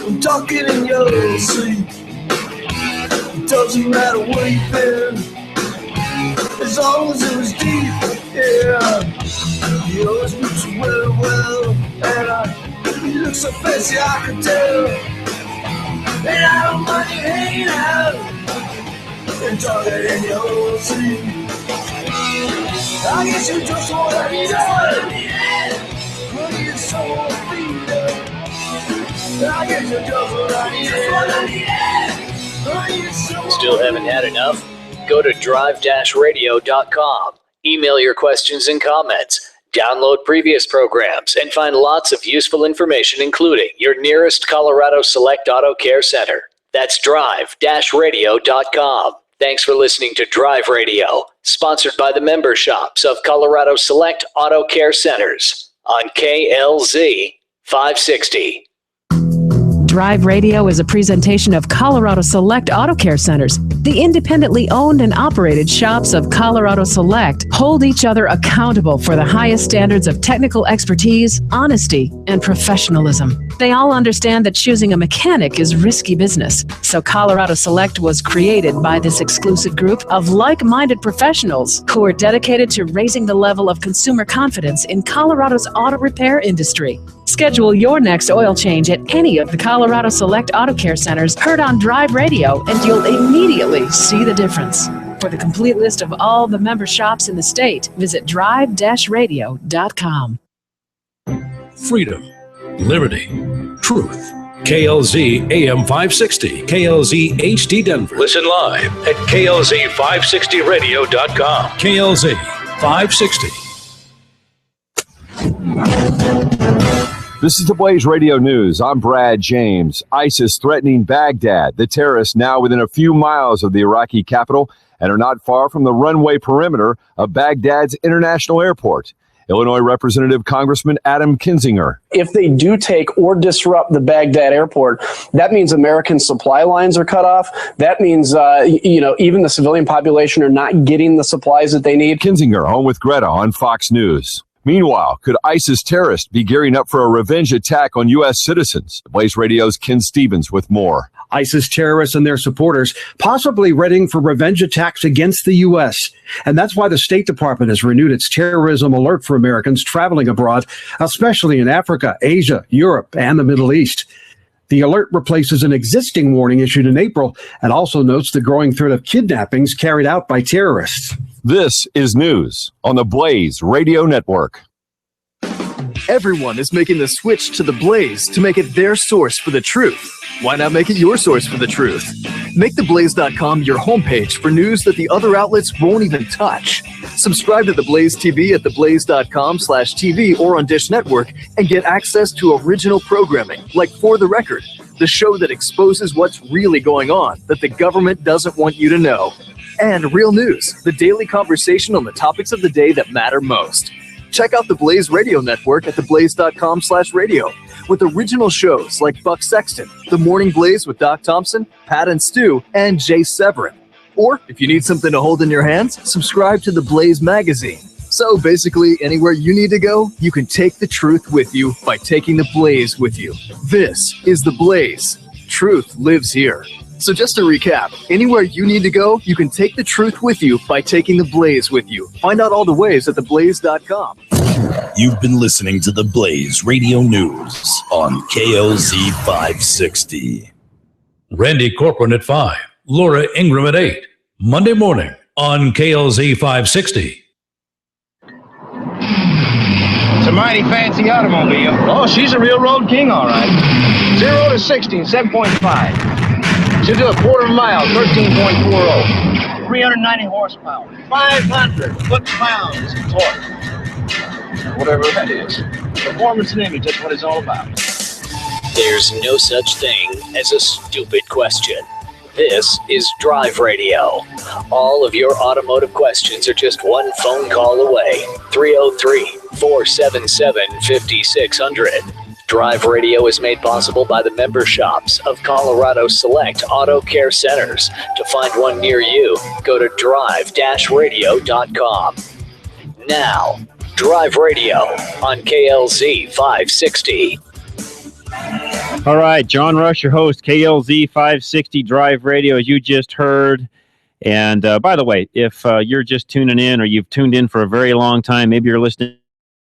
I'm talking in your sleep. It doesn't matter where you've been, as long as it was deep, yeah. You always look so well, and you look so fancy, I can tell. And I don't mind you hanging out and talking in your sleep. I guess you just want to eat up. Honey, it's so beat up. I guess you just want to eat up. Still haven't had enough? Go to drive-radio.com. Email your questions and comments. Download previous programs and find lots of useful information, including your nearest Colorado Select Auto Care Center. That's drive-radio.com. Thanks for listening to Drive Radio, sponsored by the member shops of Colorado Select Auto Care Centers on KLZ 560. Drive Radio is a presentation of Colorado Select Auto Care Centers. The independently owned and operated shops of Colorado Select hold each other accountable for the highest standards of technical expertise, honesty, and professionalism. They all understand that choosing a mechanic is risky business, so Colorado Select was created by this exclusive group of like-minded professionals who are dedicated to raising the level of consumer confidence in Colorado's auto repair industry. Schedule your next oil change at any of the Colorado Select Auto Care Centers heard on Drive Radio, and you'll immediately see the difference. For the complete list of all the member shops in the state, visit drive-radio.com. Freedom, liberty, truth. KLZ AM 560, KLZ HD Denver. Listen live at KLZ560radio.com. KLZ 560. This is the Blaze Radio News. I'm Brad James. ISIS threatening Baghdad. The terrorists now within a few miles of the Iraqi capital and are not far from the runway perimeter of Baghdad's international airport. Illinois Representative Congressman Adam Kinzinger. If they do take or disrupt the Baghdad airport, that means American supply lines are cut off. That means, even the civilian population are not getting the supplies that they need. Kinzinger, home with Greta on Fox News. Meanwhile, could ISIS terrorists be gearing up for a revenge attack on U.S. citizens? Blaze Radio's Ken Stevens with more. ISIS terrorists and their supporters possibly readying for revenge attacks against the U.S. And that's why the State Department has renewed its terrorism alert for Americans traveling abroad, especially in Africa, Asia, Europe, and the Middle East. The alert replaces an existing warning issued in April and also notes the growing threat of kidnappings carried out by terrorists. This is news on the Blaze Radio Network. Everyone is making the switch to the Blaze to make it their source for the truth. Why not make it your source for the truth? Make theblaze.com your homepage for news that the other outlets won't even touch. Subscribe to The Blaze TV at theblaze.com/TV or on Dish Network and get access to original programming like For the Record, the show that exposes what's really going on that the government doesn't want you to know. And Real News, the daily conversation on the topics of the day that matter most. Check out the Blaze Radio Network at theblaze.com/radio with original shows like Buck Sexton, The Morning Blaze with Doc Thompson, Pat and Stu, and Jay Severin. Or if you need something to hold in your hands, subscribe to the Blaze magazine. So basically, anywhere you need to go, you can take the truth with you by taking the Blaze with you. This is the Blaze. Truth lives here. So just to recap, anywhere you need to go, you can take the truth with you by taking the Blaze with you. Find out all the ways at theblaze.com. You've been listening to the Blaze Radio News on KLZ 560. Randy Corcoran at 5, Laura Ingram at 8, Monday morning on KLZ 560. It's a mighty fancy automobile. Oh, she's a real road king, all right. 0 to 60 in 7.5. She'll do a quarter mile, 13.40. 390 horsepower. 500 foot-pounds of torque. Whatever that is. Performance and image, that's what it's all about. There's no such thing as a stupid question. This is Drive Radio. All of your automotive questions are just one phone call away. 303 888-477-5600. Drive Radio is made possible by the member shops of Colorado Select Auto Care Centers. To find one near you, go to drive-radio.com. Now, Drive Radio on KLZ 560. All right, John Rush, your host, KLZ 560 Drive Radio, as you just heard. And by the way, if you're just tuning in or you've tuned in for a very long time, maybe you're listening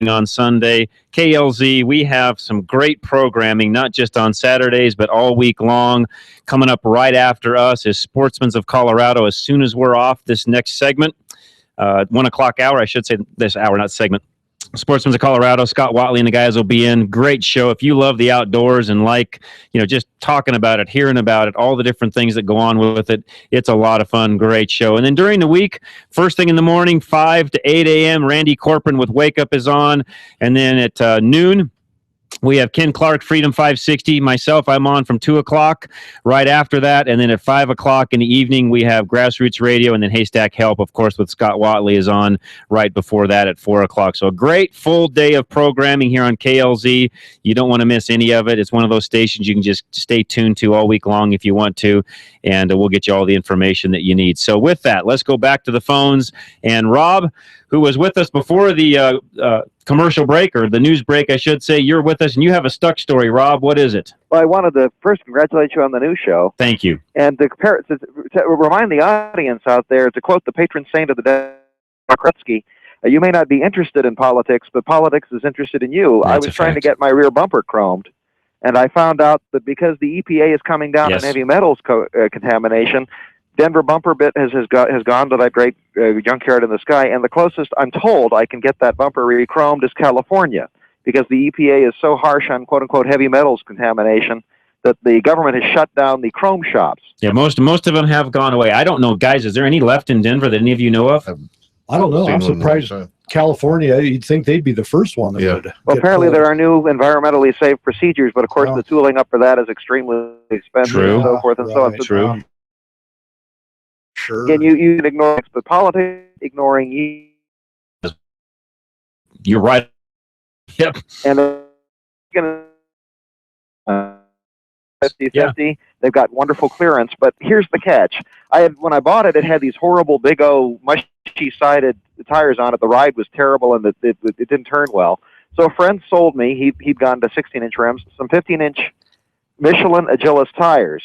on Sunday, KLZ, we have some great programming, not just on Saturdays, but all week long. Coming up right after us is Sportsman's of Colorado. As soon as we're off this next segment, 1 o'clock hour, I should say this hour, not segment. Sportsman's of Colorado, Scott Watley and the guys will be in. Great show. If you love the outdoors and like, just talking about it, hearing about it, all the different things that go on with it, it's a lot of fun. Great show. And then during the week, first thing in the morning, 5 to 8 a.m., Randy Corcoran with Wake Up is on. And then at noon, we have Ken Clark, Freedom 560. Myself, I'm on from 2 o'clock right after that. And then at 5 o'clock in the evening, we have Grassroots Radio. And then Haystack Help, of course, with Scott Watley is on right before that at 4 o'clock. So a great full day of programming here on KLZ. You don't want to miss any of it. It's one of those stations you can just stay tuned to all week long if you want to. And we'll get you all the information that you need. So with that, let's go back to the phones. And Rob, who was with us before the commercial break, or the news break, I should say, you're with us, and you have a stuck story. Rob, what is it? Well, I wanted to first congratulate you on the new show. Thank you. And to remind the audience out there, to quote the patron saint of the day, Krutsky, you may not be interested in politics, but politics is interested in you. That's I was trying to get my rear bumper chromed, and I found out that because the EPA is coming down on heavy metals contamination, Denver bumper bit has gone to that great junkyard in the sky, and the closest I'm told I can get that bumper re-chromed is California, because the EPA is so harsh on quote-unquote heavy metals contamination that the government has shut down the chrome shops. Yeah, most of them have gone away. I don't know, guys, is there any left in Denver that any of you know of? I don't know. I'm surprised. California, you'd think they'd be the first one that would. Well, apparently there are new environmentally safe procedures, but of course the tooling up for that is extremely expensive and so forth and so on. True. Sure. And you can ignore the politics, ignoring you. You're right. Yep. And 50-50, they've got wonderful clearance, but here's the catch. When I bought it, it had these horrible, big old, mushy-sided tires on it. The ride was terrible, and it didn't turn well. So a friend sold me, he'd gone to 16-inch rims, some 15-inch Michelin Agilis tires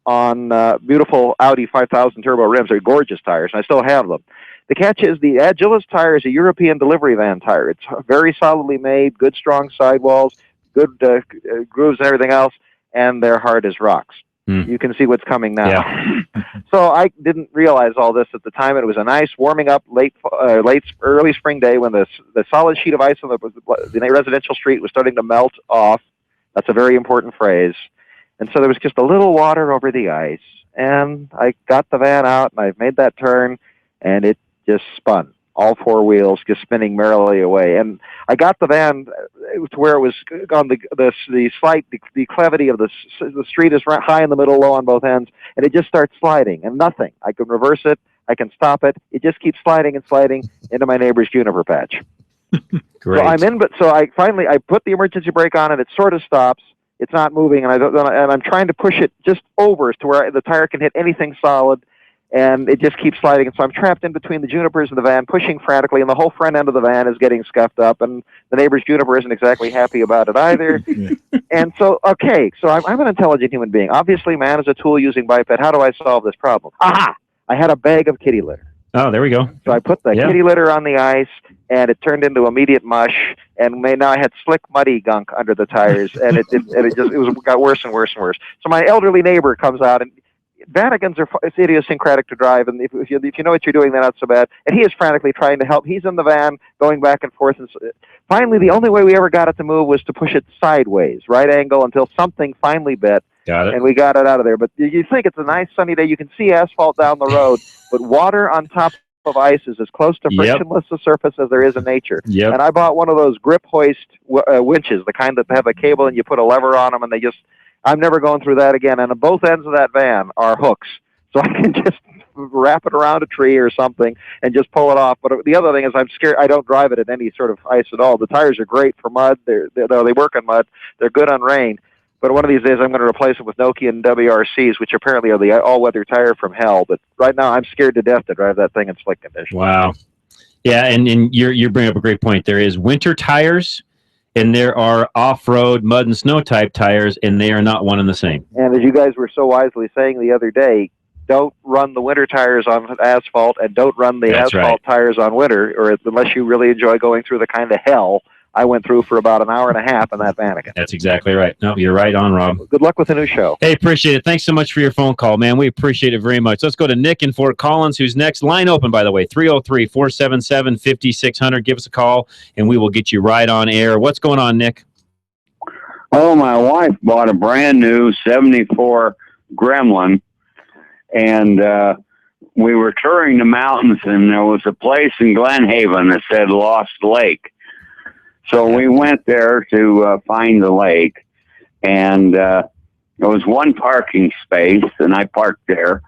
on beautiful Audi 5000 turbo rims. They're gorgeous tires, and I still have them. The catch is the Agilis tire is a European delivery van tire. It's very solidly made, good strong sidewalls, good grooves and everything else, and they're hard as rocks. You can see what's coming now. Yeah. So I didn't realize all this at the time. It was a nice warming up early spring day when the solid sheet of ice on the residential street was starting to melt off. That's a very important phrase. And so there was just a little water over the ice, and I got the van out, and I made that turn, and it just spun. All four wheels just spinning merrily away. And I got the van to where it was on the slight declivity of the street is right high in the middle, low on both ends, and it just starts sliding, and nothing. I can reverse it. I can stop it. It just keeps sliding and sliding into my neighbor's juniper patch. Great. So I'm in, but so I put the emergency brake on, and it sort of stops. It's not moving, and I'm trying to push it just over to where the tire can hit anything solid, and it just keeps sliding. And so I'm trapped in between the junipers and the van, pushing frantically, and the whole front end of the van is getting scuffed up, and the neighbor's juniper isn't exactly happy about it either. And so, so I'm an intelligent human being. Obviously, man is a tool using biped. How do I solve this problem? Aha! I had a bag of kitty litter. Oh, there we go. So I put the kitty litter on the ice, and it turned into immediate mush. And now I had slick, muddy gunk under the tires, and it got worse and worse and worse. So my elderly neighbor comes out, and Vanagons are idiosyncratic to drive, and if you know what you're doing, they're not so bad. And he is frantically trying to help. He's in the van, going back and forth. And finally, the only way we ever got it to move was to push it sideways, right angle, until something finally bit. Got it. And we got it out of there. But you think it's a nice sunny day. You can see asphalt down the road, but water on top of ice is as close to frictionless a surface as there is in nature. And I bought one of those grip hoist winches, the kind that have a cable and you put a lever on them, and I'm never going through that again. And on both ends of that van are hooks, so I can just wrap it around a tree or something and just pull it off. But the other thing is I'm scared. I don't drive it in any sort of ice at all. The tires are great for mud. They work on mud. They're good on rain. But one of these days I'm going to replace them with Nokian WRCs, which apparently are the all-weather tire from hell. But right now I'm scared to death to drive that thing in slick conditions. Wow. Yeah, and you bring up a great point. There is winter tires, and there are off-road mud and snow type tires, and they are not one and the same. And as you guys were so wisely saying the other day, don't run the winter tires on asphalt, and don't run the asphalt tires on winter, or unless you really enjoy going through the kind of hell I went through for about an hour and a half in that Vanagon. That's exactly right. No, you're right on, Rob. Good luck with the new show. Hey, appreciate it. Thanks so much for your phone call, man. We appreciate it very much. Let's go to Nick in Fort Collins, who's next. Line open, by the way, 303-477-5600. Give us a call, and we will get you right on air. What's going on, Nick? Oh, my wife bought a brand new 74 Gremlin, and we were touring the mountains, and there was a place in Glen Haven that said Lost Lake. So we went there to find the lake, and there was one parking space, and I parked there,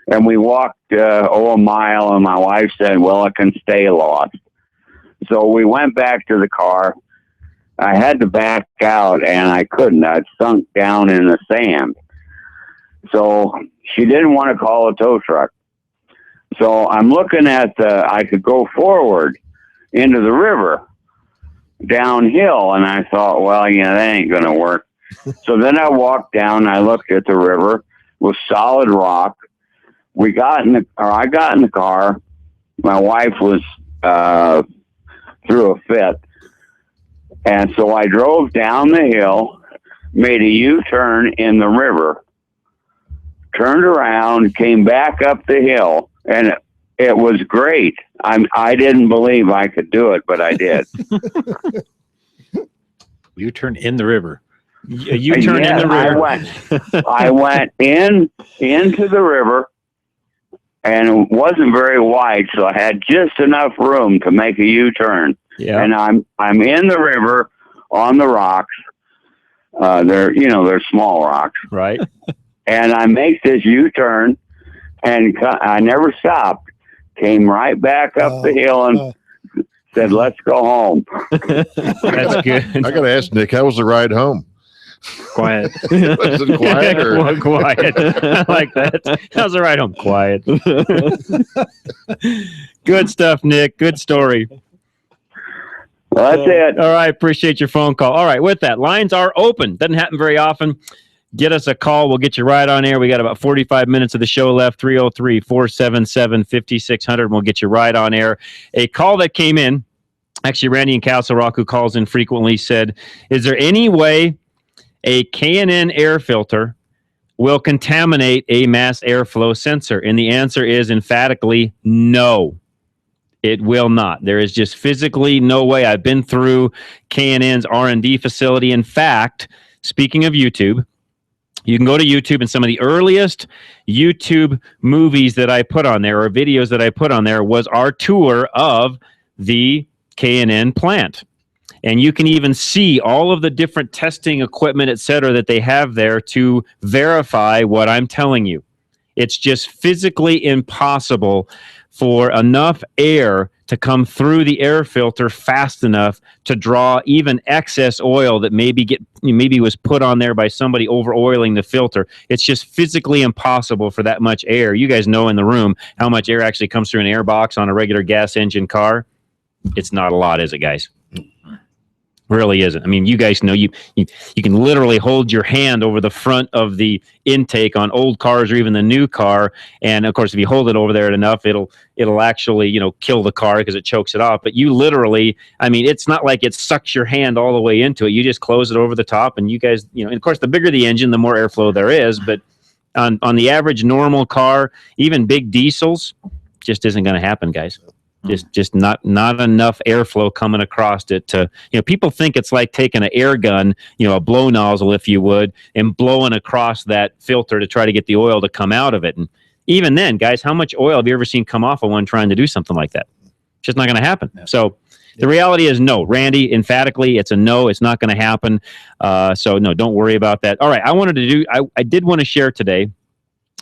and we walked a mile, and my wife said, well, I can stay lost. So we went back to the car. I had to back out, and I couldn't. I'd sunk down in the sand. So she didn't want to call a tow truck. So I'm looking at I could go forward into the river, downhill, and I thought, well, that ain't going to work. So then I walked down, I looked at the river with solid rock. I got in the car. My wife was threw a fit. And so I drove down the hill, made a U-turn in the river, turned around, came back up the hill, and it was great. I didn't believe I could do it, but I did. U-turn in the river. A U-turn in the river. I went into the river, and it wasn't very wide, so I had just enough room to make a U-turn. Yeah. And I'm in the river on the rocks. They're small rocks. Right. And I make this U-turn, and I never stopped. Came right back up the hill and said, let's go home. That's good. I got to ask Nick, how was the ride home? Quiet. Was it quiet? Or? Quiet. I like that. How's the ride home? Quiet. Good stuff, Nick. Good story. Well, that's it. All right. Appreciate your phone call. All right. With that, lines are open. Doesn't happen very often. Get us a call. We'll get you right on air. We got about 45 minutes of the show left. 303-477-5600. And we'll get you right on air. A call that came in, actually, Randy in Castle Rock, who calls in frequently, said, is there any way a K&N air filter will contaminate a mass airflow sensor? And the answer is emphatically no. It will not. There is just physically no way. I've been through K&N's R&D facility. In fact, speaking of YouTube, you can go to YouTube, and some of the earliest YouTube movies that I put on there, or videos that I put on there, was our tour of the K&N plant. And you can even see all of the different testing equipment, et cetera, that they have there to verify what I'm telling you. It's just physically impossible for enough air to come through the air filter fast enough to draw even excess oil that maybe was put on there by somebody over oiling the filter. It's just physically impossible for that much air. You guys know in the room how much air actually comes through an air box on a regular gas engine car. It's not a lot, is it, guys? Really isn't. I mean, you guys know you can literally hold your hand over the front of the intake on old cars or even the new car, and of course, if you hold it over there enough, it'll actually kill the car because it chokes it off. But you literally, I mean, it's not like it sucks your hand all the way into it. You just close it over the top, and you guys, and of course, the bigger the engine, the more airflow there is. But on the average normal car, even big diesels, just isn't going to happen, guys. Just not enough airflow coming across it to, people think it's like taking an air gun, a blow nozzle, if you would, and blowing across that filter to try to get the oil to come out of it. And even then, guys, how much oil have you ever seen come off of one trying to do something like that? It's just not going to happen. Yeah. So the reality is no. Randy, emphatically, it's a no. It's not going to happen. So no, don't worry about that. All right. I did want to share today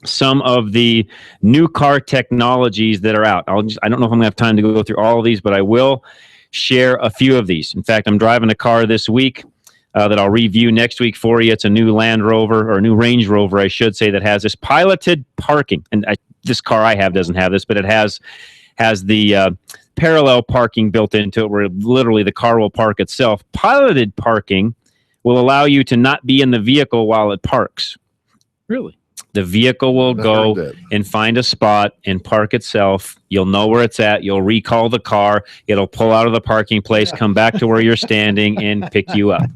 some of the new car technologies that are out. I don't know if I'm going to have time to go through all of these, but I will share a few of these. In fact, I'm driving a car this week that I'll review next week for you. It's a new Land Rover, or a new Range Rover, I should say, that has this piloted parking. And this car I have doesn't have this, but it has the parallel parking built into it, where literally the car will park itself. Piloted parking will allow you to not be in the vehicle while it parks. Really? The vehicle will go and find a spot and park itself. You'll know where it's at. You'll recall the car. It'll pull out of the parking place, come back to where you're standing, and pick you up.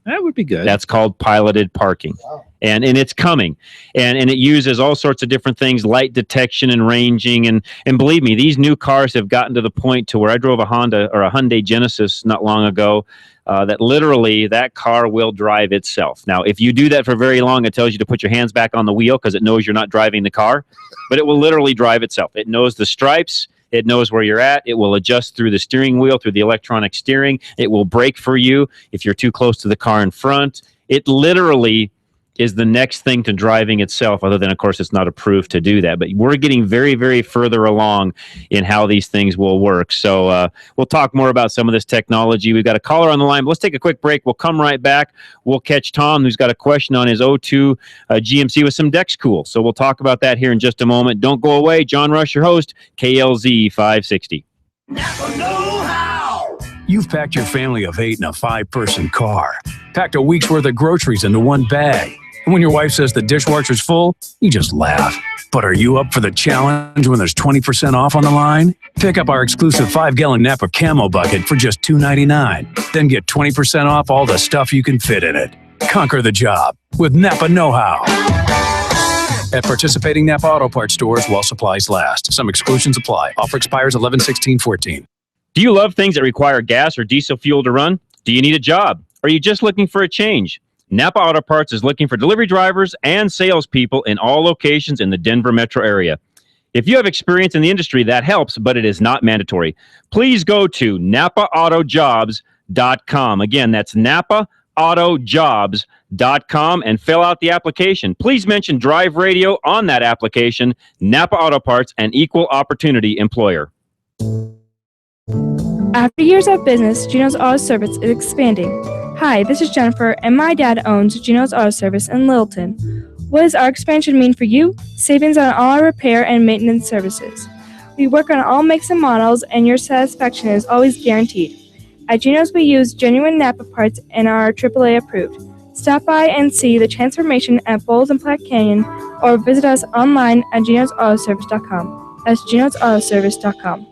That would be good. That's called piloted parking. And it's coming. And it uses all sorts of different things, light detection and ranging. And believe me, these new cars have gotten to the point to where I drove a Hyundai Genesis not long ago, that literally that car will drive itself. Now, if you do that for very long, it tells you to put your hands back on the wheel because it knows you're not driving the car, but it will literally drive itself. It knows the stripes. It knows where you're at. It will adjust through the steering wheel, through the electronic steering. It will brake for you if you're too close to the car in front. It literally is the next thing to driving itself, other than, of course, it's not approved to do that. But we're getting very, very further along in how these things will work. So we'll talk more about some of this technology. We've got a caller on the line. But let's take a quick break. We'll come right back. We'll catch Tom, who's got a question on his O2 GMC with some Dexcool. So we'll talk about that here in just a moment. Don't go away. John Rush, your host, KLZ 560. You've packed your family of 8 in a 5-person car, packed a week's worth of groceries into one bag. And when your wife says the dishwasher's full, you just laugh. But are you up for the challenge when there's 20% off on the line? Pick up our exclusive 5-gallon Napa Camo Bucket for just $2.99. Then get 20% off all the stuff you can fit in it. Conquer the job with Napa Know-How. At participating Napa Auto Parts stores while supplies last. Some exclusions apply. Offer expires 11/16/14. Do you love things that require gas or diesel fuel to run? Do you need a job? Are you just looking for a change? Napa Auto Parts is looking for delivery drivers and salespeople in all locations in the Denver metro area. If you have experience in the industry, that helps, but it is not mandatory. Please go to NapaAutoJobs.com. Again, that's NapaAutoJobs.com and fill out the application. Please mention Drive Radio on that application. Napa Auto Parts, an equal opportunity employer. After years of business, Gino's Auto Service is expanding. Hi, this is Jennifer, and my dad owns Gino's Auto Service in Littleton. What does our expansion mean for you? Savings on all our repair and maintenance services. We work on all makes and models, and your satisfaction is always guaranteed. At Gino's, we use genuine Napa parts and are AAA approved. Stop by and see the transformation at Bowles and Platte Canyon, or visit us online at Gino'sAutoservice.com. That's Gino'sAutoservice.com.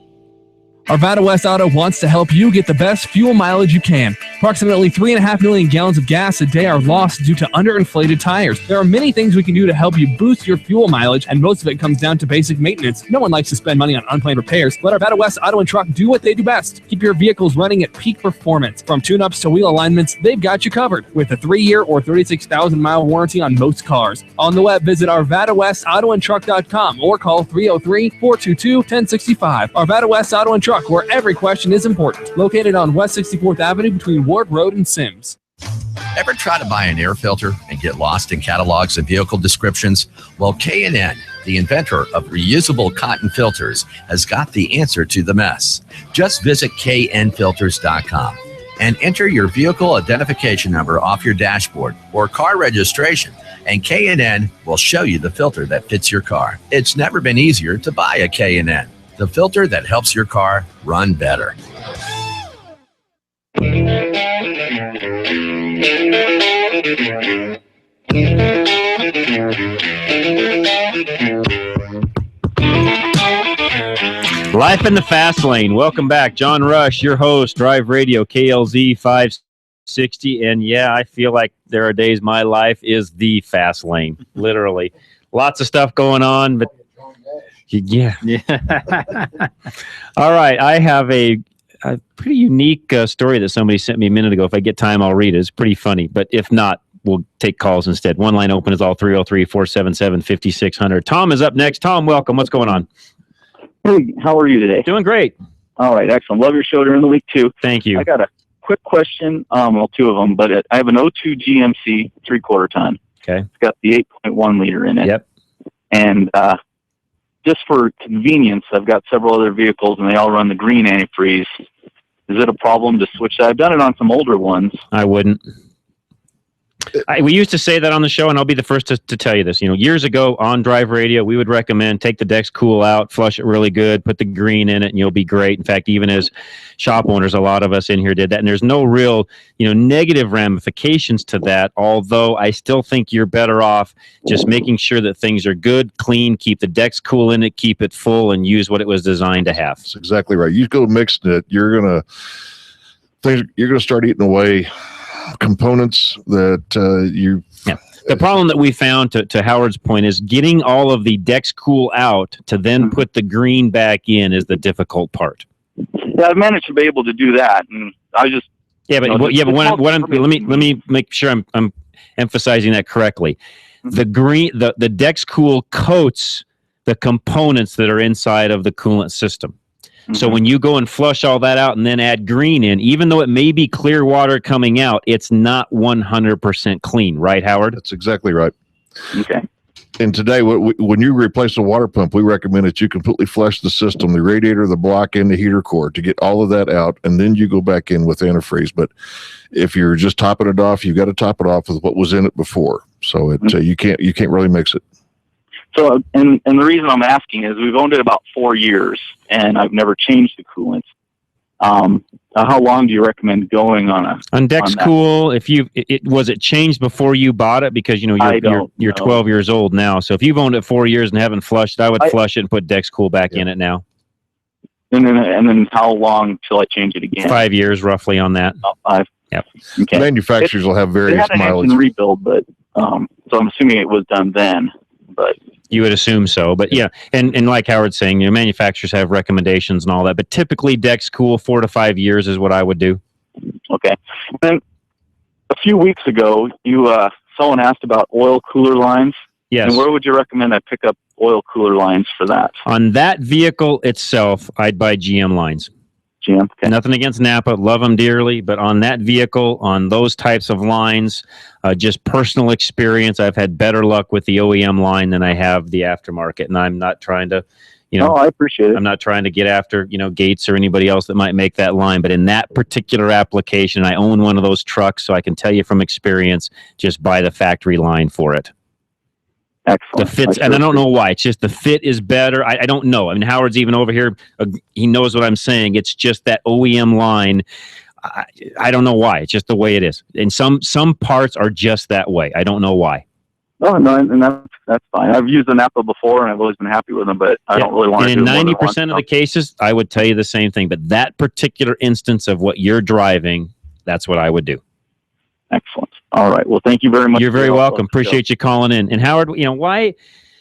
Arvada West Auto wants to help you get the best fuel mileage you can. Approximately 3.5 million gallons of gas a day are lost due to underinflated tires. There are many things we can do to help you boost your fuel mileage, and most of it comes down to basic maintenance. No one likes to spend money on unplanned repairs. Let Arvada West Auto and Truck do what they do best. Keep your vehicles running at peak performance. From tune-ups to wheel alignments, they've got you covered with a 3-year or 36,000-mile warranty on most cars. On the web, visit ArvadaWestAutoandTruck.com or call 303-422-1065. Arvada West Auto and Truck, where every question is important. Located on West 64th Avenue between Ward Road and Sims. Ever try to buy an air filter and get lost in catalogs and vehicle descriptions? Well, K&N, the inventor of reusable cotton filters, has got the answer to the mess. Just visit knfilters.com and enter your vehicle identification number off your dashboard or car registration, and K&N will show you the filter that fits your car. It's never been easier to buy a K&N. The filter that helps your car run better. Life in the Fast Lane. Welcome back. John Rush, your host, Drive Radio, KLZ 560. And yeah, I feel like there are days my life is the fast lane, literally. Lots of stuff going on, but yeah. All right. I have a pretty unique story that somebody sent me a minute ago. If I get time, I'll read it. It's pretty funny. But if not, we'll take calls instead. One line open is all 303-477-5600. Tom is up next. Tom, welcome. What's going on? Hey, how are you today? Doing great. All right. Excellent. Love your show during the week, too. Thank you. I got a quick question. Well, two of them, but I have an O2 GMC 3/4 ton. Okay. It's got the 8.1 liter in it. Yep. And just for convenience, I've got several other vehicles, and they all run the green antifreeze. Is it a problem to switch that? I've done it on some older ones. I wouldn't. We used to say that on the show, and I'll be the first to tell you this. Years ago on Drive Radio, we would recommend take the Dex Cool out, flush it really good, put the green in it, and you'll be great. In fact, even as shop owners, a lot of us in here did that, and there's no real, negative ramifications to that. Although I still think you're better off just making sure that things are good, clean, keep the Dex Cool in it, keep it full, and use what it was designed to have. That's exactly right. You go mixing it, you're gonna start eating away components that The problem that we found, to Howard's point, is getting all of the Dex Cool out to then put the green back in is the difficult part. Yeah, I've managed to be able to do that, and I just let me make sure I'm emphasizing that correctly. The Dex Cool coats the components that are inside of the coolant system. So when you go and flush all that out and then add green in, even though it may be clear water coming out, it's not 100% clean, right, Howard? That's exactly right. Okay. And today, when you replace a water pump, we recommend that you completely flush the system, the radiator, the block, and the heater core to get all of that out, and then you go back in with antifreeze. But if you're just topping it off, you've got to top it off with what was in it before. So you can't really mix it. So, and the reason I'm asking is we've owned it about 4 years, and I've never changed the coolant. How long do you recommend going on Dex Cool? If was it changed before you bought it? Because you're 12 years old now. So if you've owned it 4 years and haven't flushed, I would flush it and put Dex Cool back in it now. And then how long till I change it again? 5 years roughly on that. 5. Yep. Okay. Manufacturers will have various mileage. It had an rebuild, but so I'm assuming it was done then. But you would assume so, but yeah, and like Howard's saying, manufacturers have recommendations and all that, but typically Dex Cool 4 to 5 years is what I would do. Okay. Then a few weeks ago, someone asked about oil cooler lines. Yes. And where would you recommend I pick up oil cooler lines for that? On that vehicle itself, I'd buy GM lines. GM. Okay. Nothing against Napa, love them dearly, but on that vehicle, on those types of lines, just personal experience, I've had better luck with the OEM line than I have the aftermarket, and I'm not trying to, I appreciate it. I'm not trying to get after, Gates or anybody else that might make that line, but in that particular application, I own one of those trucks, so I can tell you from experience, just buy the factory line for it. Excellent. The fits, and I don't know why. It's just the fit is better. I don't know. I mean, Howard's even over here. He knows what I'm saying. It's just that OEM line. I don't know why. It's just the way it is. And some parts are just that way. I don't know why. Oh, no, and that's fine. I've used the Napa before, and I've always been happy with them, but I don't really want to do it. And in 90% of the cases, I would tell you the same thing. But that particular instance of what you're driving, that's what I would do. Excellent. All right. Well, thank you very much. You're very welcome. Appreciate you calling in. And Howard, why?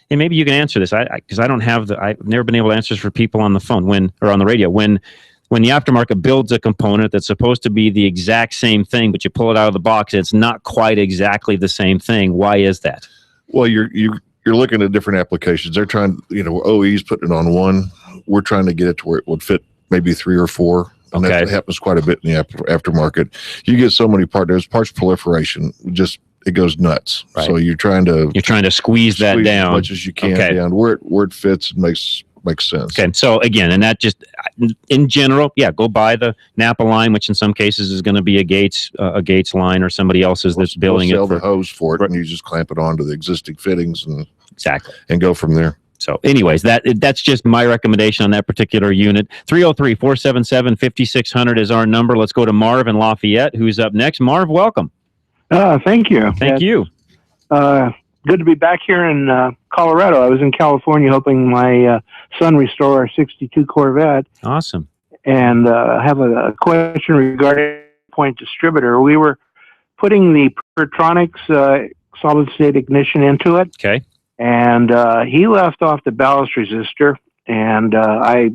And maybe you can answer this. Because I don't have I've never been able to answer this for people on the phone or on the radio. When the aftermarket builds a component that's supposed to be the exact same thing, but you pull it out of the box, it's not quite exactly the same thing. Why is that? Well, you're looking at different applications. They're trying, OE's putting it on one. We're trying to get it to where it would fit maybe 3 or 4. And that happens quite a bit in the aftermarket. You get so many parts proliferation. It goes nuts. Right. So you're trying to squeeze that down as much as you can down where it fits and makes sense. Okay. So again, and that just in general, go buy the Napa line, which in some cases is going to be a Gates line or somebody else's that's building it. Sell the hose for it, and you just clamp it onto the existing fittings and go from there. So anyways, that's just my recommendation on that particular unit. 303-477-5600 is our number. Let's go to Marv in Lafayette, who's up next. Marv, welcome. Thank you. Thank you. Good to be back here in Colorado. I was in California helping my son restore our 62 Corvette. Awesome. And I have a question regarding point distributor. We were putting the Pertronix solid-state ignition into it. Okay. And he left off the ballast resistor, and I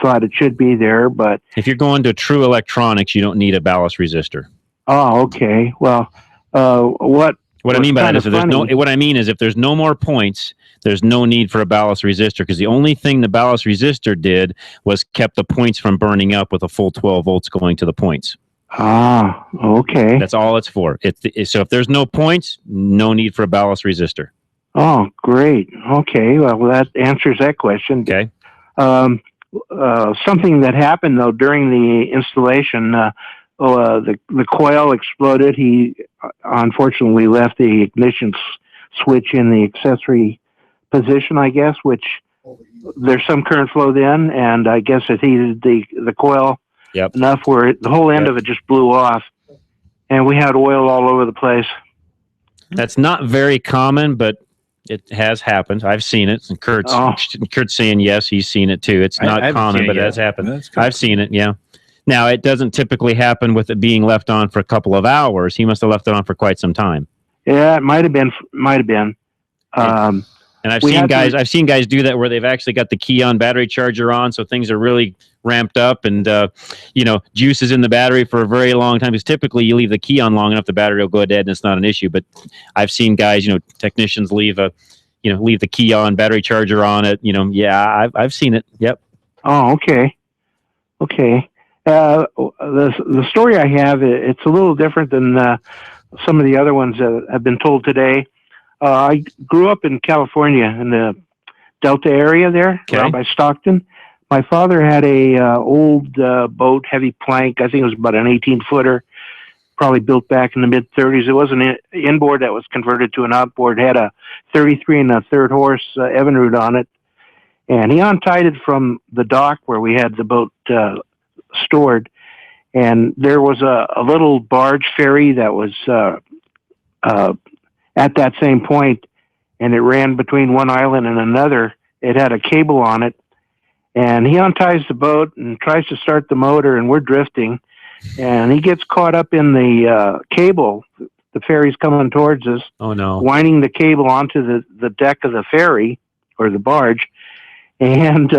thought it should be there, but... If you're going to true electronics, you don't need a ballast resistor. Oh, okay. Well, what I mean by that is what I mean is if there's no more points, there's no need for a ballast resistor, because the only thing the ballast resistor did was kept the points from burning up with a full 12 volts going to the points. Ah, okay. That's all it's for. So if there's no points, no need for a ballast resistor. Oh, great. Okay, well, that answers that question. Okay. Something that happened, though, during the installation, the coil exploded. He unfortunately left the ignition switch in the accessory position, I guess, which there's some current flow then, and I guess it heated the coil enough where the whole end of it just blew off, and we had oil all over the place. That's not very common, but it has happened. I've seen it. And Kurt's saying yes, he's seen it too. It's not common, but it has happened. I've seen it, yeah. Now, it doesn't typically happen with it being left on for a couple of hours. He must have left it on for quite some time. Yeah, it might have been. And I've seen guys do that where they've actually got the Keon battery charger on, so things are really ramped up, and juice is in the battery for a very long time. Because typically, you leave the Keon long enough, the battery will go dead, and it's not an issue. But I've seen guys, technicians leave the Keon battery charger on it. I've seen it. Yep. Oh, okay. The story I have, it's a little different than some of the other ones that have been told today. I grew up in California in the Delta area there, around by Stockton. My father had a old boat, heavy plank. I think it was about an 18-footer, probably built back in the mid-30s. It was an inboard that was converted to an outboard. It had a 33 1/3 horse Evinrude on it. And he untied it from the dock where we had the boat stored. And there was a little barge ferry that was at that same point, and it ran between one island and another. It had a cable on it, and he unties the boat and tries to start the motor, and we're drifting, and he gets caught up in the cable. The ferry's coming towards us. Oh, no. Winding the cable onto the deck of the ferry or the barge, and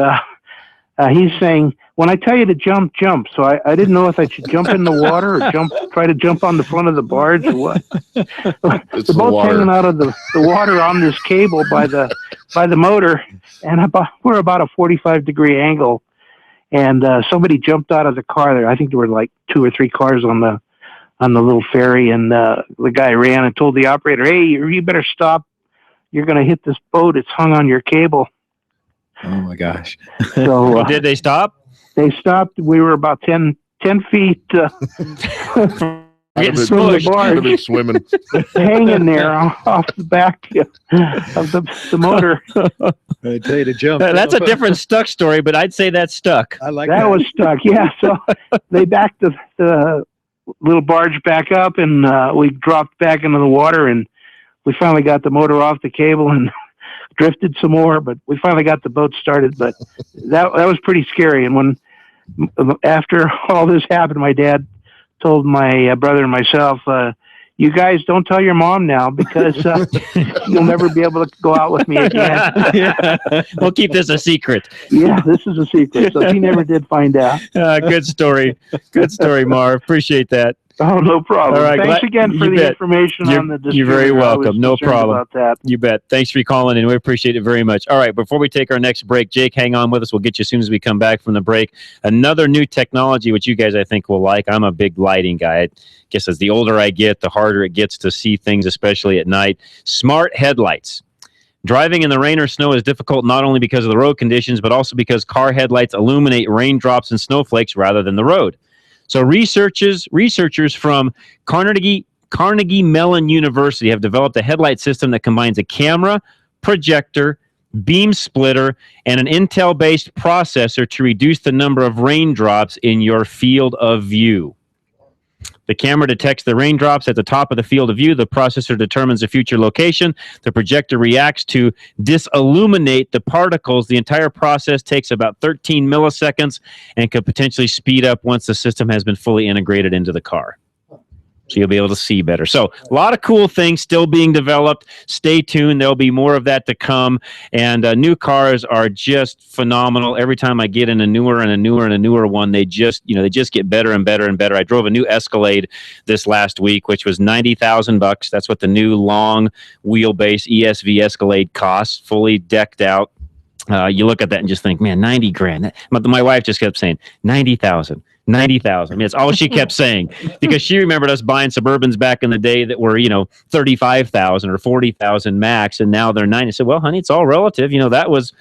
he's saying, "When I tell you to jump, jump." So I didn't know if I should jump in the water or try to jump on the front of the barge or what. The boat's hanging out of the water on this cable by the motor, and we're about a 45-degree angle. And somebody jumped out of the car there. I think there were like 2 or 3 cars on the little ferry, and the guy ran and told the operator, "Hey, you better stop. You're going to hit this boat. It's hung on your cable." Oh my gosh. So did they stop? They stopped. We were about 10 feet from the barge, swimming, hanging there off the back of the motor. I tell you to jump. That's a different stuck story, but I'd say that's stuck. I like that. Was stuck. Yeah. So they backed the little barge back up, and we dropped back into the water, and we finally got the motor off the cable and drifted some more, but we finally got the boat started. But that was pretty scary. And after all this happened, my dad told my brother and myself, "You guys don't tell your mom now, because you'll never be able to go out with me again." We'll keep this a secret. Yeah, this is a secret. So he never did find out. Good story. Good story, Marv. Appreciate that. Oh, no problem. All right, Thanks again for the information on the distributor. You're very welcome. No problem. About that. You bet. Thanks for calling in. We appreciate it very much. All right, before we take our next break, Jake, hang on with us. We'll get you as soon as we come back from the break. Another new technology, which you guys, I think, will like. I'm a big lighting guy. I guess as the older I get, the harder it gets to see things, especially at night. Smart headlights. Driving in the rain or snow is difficult not only because of the road conditions, but also because car headlights illuminate raindrops and snowflakes rather than the road. So researchers from Carnegie Mellon University have developed a headlight system that combines a camera, projector, beam splitter, and an Intel-based processor to reduce the number of raindrops in your field of view. The camera detects the raindrops at the top of the field of view. The processor determines the future location. The projector reacts to disilluminate the particles. The entire process takes about 13 milliseconds and could potentially speed up once the system has been fully integrated into the car. So you'll be able to see better. So a lot of cool things still being developed. Stay tuned. There'll be more of that to come. And new cars are just phenomenal. Every time I get in a newer one, they just get better and better and better. I drove a new Escalade this last week, which was $90,000. That's what the new long wheelbase ESV Escalade costs, fully decked out. You look at that and just think, man, $90,000. My wife just kept saying, $90,000. 90,000. I mean, it's all she kept saying, because she remembered us buying Suburbans back in the day that were, 35,000 or 40,000 max, and now they're 90. I said, well, honey, it's all relative. That was,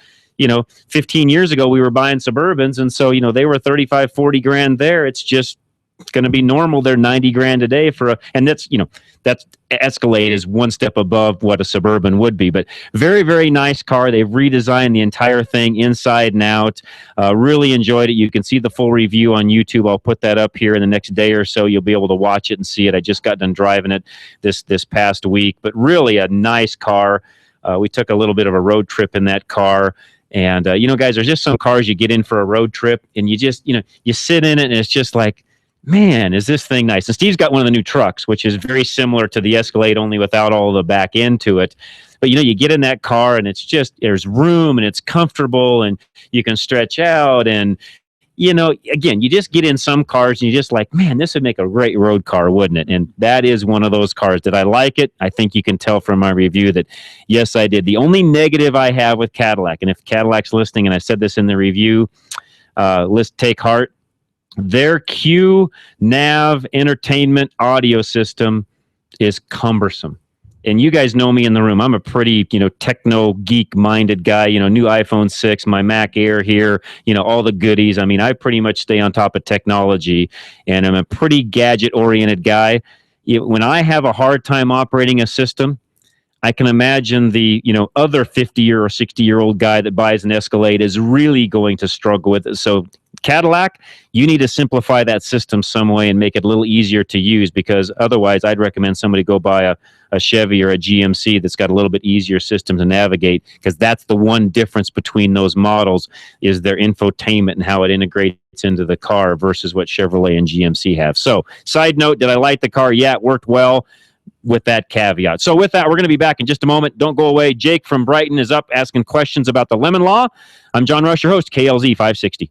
15 years ago we were buying Suburbans, and so, they were 35, 40 grand there. It's going to be normal. They're 90 grand a day and that's Escalade is one step above what a Suburban would be, but very, very nice car. They've redesigned the entire thing inside and out. Really enjoyed it. You can see the full review on YouTube. I'll put that up here in the next day or so. You'll be able to watch it and see it. I just got done driving it this past week, but really a nice car. We took a little bit of a road trip in that car. And, guys, there's just some cars you get in for a road trip and you just, you sit in it and it's just like, man, is this thing nice? And Steve's got one of the new trucks, which is very similar to the Escalade, only without all the back end to it. But, you get in that car and it's just, there's room and it's comfortable and you can stretch out. And, again, you just get in some cars and you're just like, man, this would make a great road car, wouldn't it? And that is one of those cars. Did I like it? I think you can tell from my review that, yes, I did. The only negative I have with Cadillac, and if Cadillac's listening, and I said this in the review, take heart. Their Q Nav entertainment audio system is cumbersome. And you guys know me in the room. I'm a pretty, techno geek minded guy, new iPhone 6, my Mac Air here, all the goodies. I mean, I pretty much stay on top of technology and I'm a pretty gadget oriented guy. When I have a hard time operating a system, I can imagine the, other 50-year or 60-year-old guy that buys an Escalade is really going to struggle with it. So Cadillac, you need to simplify that system some way and make it a little easier to use, because otherwise I'd recommend somebody go buy a Chevy or a GMC that's got a little bit easier system to navigate, because that's the one difference between those models is their infotainment and how it integrates into the car versus what Chevrolet and GMC have. So, side note, did I like the car? Yeah, it worked well, with that caveat. So with that, we're going to be back in just a moment. Don't go away. Jake from Brighton is up asking questions about the lemon law. I'm John Rush, your host, KLZ 560.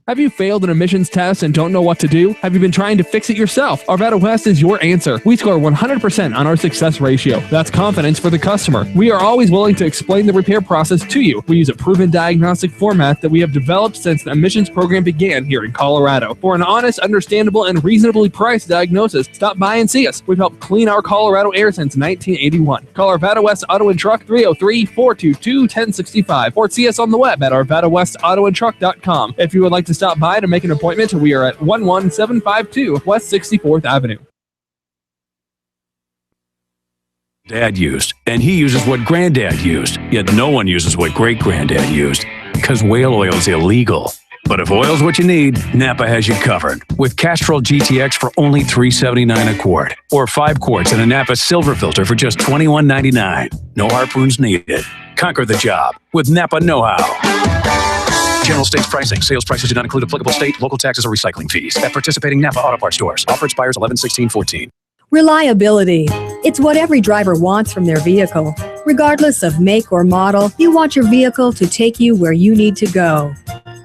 Have you failed an emissions test and don't know what to do? Have you been trying to fix it yourself? Arvada West is your answer. We score 100% on our success ratio. That's confidence for the customer. We are always willing to explain the repair process to you. We use a proven diagnostic format that we have developed since the emissions program began here in Colorado. For an honest, understandable, and reasonably priced diagnosis, stop by and see us. We've helped clean our Colorado air since 1981. Call Arvada West Auto and Truck 303-422-1065 or see us on the web at arvadawestautoandtruck.com. If you would like to stop by to make an appointment, we are at 11752 West 64th Avenue. Dad used, and he uses what Granddad used, yet no one uses what Great-Granddad used, because whale oil is illegal. But if oil's what you need, Napa has you covered. With Castrol GTX for only $3.79 a quart, or 5 quarts in a Napa Silver filter for just $21.99. No harpoons needed. Conquer the job with Napa know-how. General states pricing. Sales prices do not include applicable state, local taxes, or recycling fees. At participating Napa Auto Parts stores. Offer expires 11/16/14. Reliability. It's what every driver wants from their vehicle. Regardless of make or model, you want your vehicle to take you where you need to go.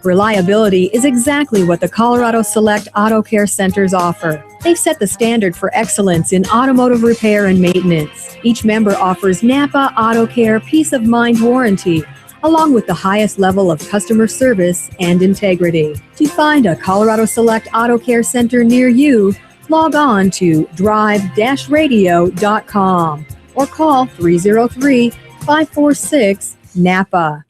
Reliability is exactly what the Colorado Select Auto Care Centers offer. They've set the standard for excellence in automotive repair and maintenance. Each member offers Napa Auto Care Peace of Mind Warranty, along with the highest level of customer service and integrity. To find a Colorado Select Auto Care Center near you, log on to drive-radio.com or call 303-546-NAPA.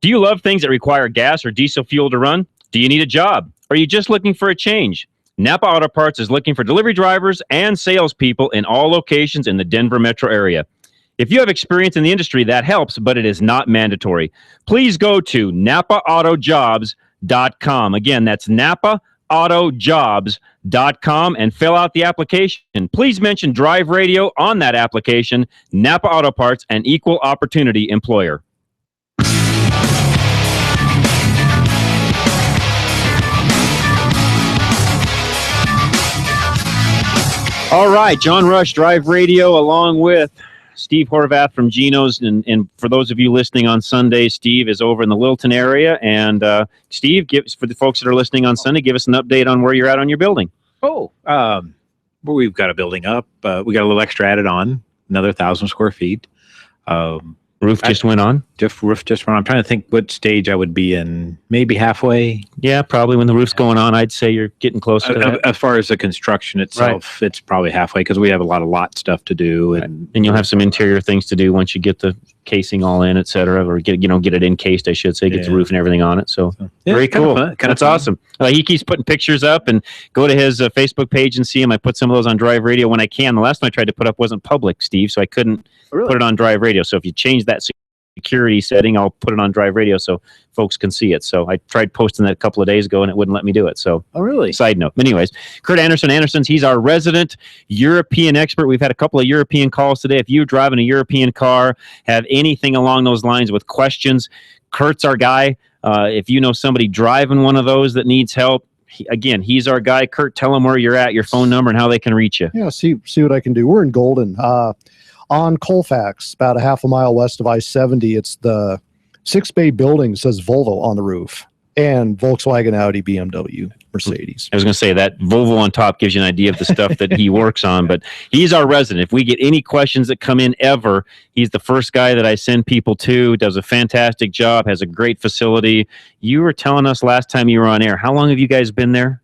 Do you love things that require gas or diesel fuel to run? Do you need a job? Are you just looking for a change? Napa Auto Parts is looking for delivery drivers and salespeople in all locations in the Denver metro area. If you have experience in the industry, that helps, but it is not mandatory. Please go to NapaAutoJobs.com. Again, that's NapaAutoJobs.com and fill out the application. Please mention Drive Radio on that application. Napa Auto Parts, an equal opportunity employer. All right, John Rush, Drive Radio, along with Steve Horvath from Geno's, and for those of you listening on Sunday, Steve is over in the Littleton area. And Steve, for the folks that are listening on Sunday, give us an update on where you're at on your building. Well, we've got a building up. We got a little extra added on, another 1,000 square feet. Roof just went on? Roof just went on. I'm trying to think what stage I would be in. Maybe halfway. Yeah, probably when the roof's going on. I'd say you're getting close to that. As far as the construction itself, it's probably halfway because we have a lot of lot stuff to do. And you'll have some interior things to do once you get the casing all in, et cetera, or get it encased, I should say, get the roof and everything on it. So very cool. That's awesome. He keeps putting pictures up, and go to his Facebook page and see him. I put some of those on Drive Radio when I can. The last one I tried to put up wasn't public, Steve, so I couldn't put it on Drive Radio. So if you change that security setting, I'll put it on Drive Radio so folks can see it. So I tried posting that a couple of days ago and it wouldn't let me do it. So side note. Anyways, Kurt Anderson, he's our resident European expert. We've had a couple of European calls today. If you're driving a European car, have anything along those lines with questions, Kurt's our guy. If you know somebody driving one of those that needs help, he's our guy. Kurt, tell them where you're at, your phone number, and how they can reach you. Yeah, see what I can do. We're in Golden. On Colfax, about a half a mile west of I-70, it's the 6-bay building, says Volvo on the roof, and Volkswagen, Audi, BMW, Mercedes. I was going to say that Volvo on top gives you an idea of the stuff that he works on, but he's our resident. If we get any questions that come in ever, he's the first guy that I send people to, does a fantastic job, has a great facility. You were telling us last time you were on air, how long have you guys been there?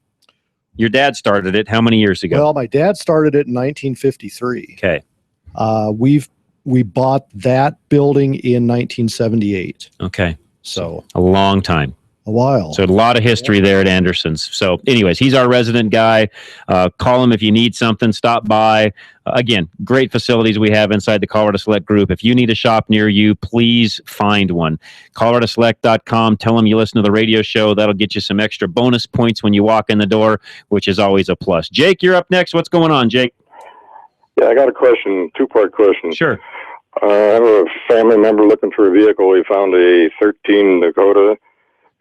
Your dad started it. How many years ago? Well, my dad started it in 1953. Okay. We bought that building in 1978. Okay. So a long time. A while. So a lot of history there at Anderson's. So anyways, he's our resident guy. Call him if you need something. Stop by. Again, great facilities we have inside the Colorado Select group. If you need a shop near you, please find one. ColoradoSelect.com. Tell them you listen to the radio show. That'll get you some extra bonus points when you walk in the door, which is always a plus. Jake, you're up next. What's going on, Jake? Yeah, I got a question, two-part question. Sure. I have a family member looking for a vehicle. He found a 13 Dakota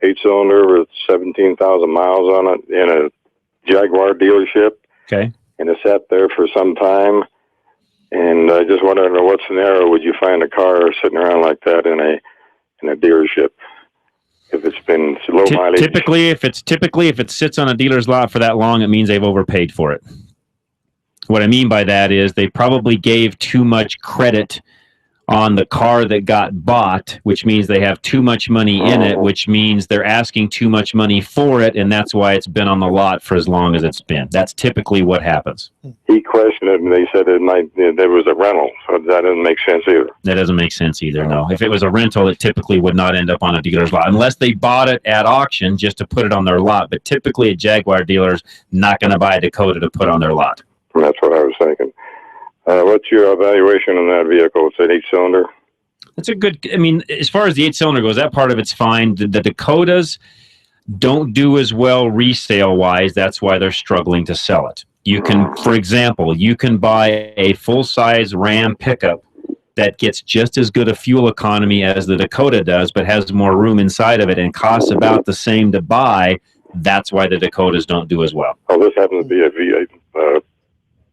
8-cylinder with 17,000 miles on it in a Jaguar dealership. Okay. And it sat there for some time. And I just wonder, under what scenario would you find a car sitting around like that in a dealership? If it's been low mileage. Typically, if it sits on a dealer's lot for that long, it means they've overpaid for it. What I mean by that is they probably gave too much credit on the car that got bought, which means they have too much money in it, which means they're asking too much money for it, and that's why it's been on the lot for as long as it's been. That's typically what happens. He questioned it, and they said there was a rental, so that doesn't make sense either. That doesn't make sense either, no. If it was a rental, it typically would not end up on a dealer's lot, unless they bought it at auction just to put it on their lot. But typically a Jaguar dealer's not going to buy a Dakota to put on their lot. That's what I was thinking. What's your evaluation on that vehicle? It's an 8-cylinder. That's a good, I mean, as far as the 8-cylinder goes, that part of it's fine. The Dakotas don't do as well resale-wise. That's why they're struggling to sell it. You can, for example, you can buy a full-size Ram pickup that gets just as good a fuel economy as the Dakota does, but has more room inside of it and costs about the same to buy. That's why the Dakotas don't do as well. Oh, this happens to be a V8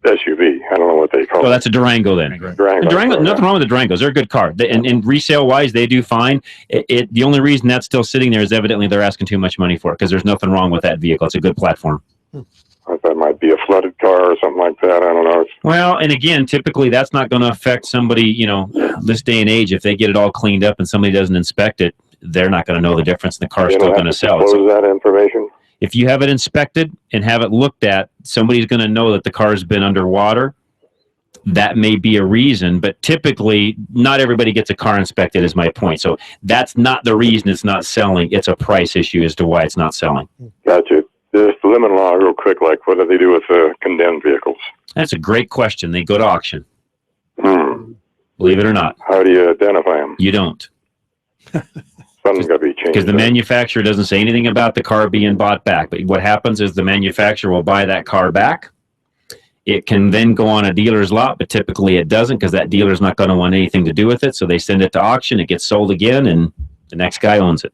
SUV. I don't know what they call it. Well, that's a Durango then. Durango, nothing wrong with the Durangos. They're a good car. And resale-wise, they do fine. The only reason that's still sitting there is evidently they're asking too much money for it because there's nothing wrong with that vehicle. It's a good platform. I thought it might be a flooded car or something like that. I don't know. Well, and again, typically that's not going to affect somebody, this day and age. If they get it all cleaned up and somebody doesn't inspect it, they're not going to know the difference and the car's still going to sell. Disclose that information? If you have it inspected and have it looked at, somebody's going to know that the car's been underwater. That may be a reason, but typically not everybody gets a car inspected is my point. So that's not the reason it's not selling. It's a price issue as to why it's not selling. Gotcha. Just the limit law real quick, like what do they do with condemned vehicles? That's a great question. They go to auction. Believe it or not. How do you identify them? You don't. Something's got to be changed. Because the manufacturer doesn't say anything about the car being bought back. But what happens is the manufacturer will buy that car back. It can then go on a dealer's lot, but typically it doesn't because that dealer's not going to want anything to do with it. So they send it to auction. It gets sold again, and the next guy owns it.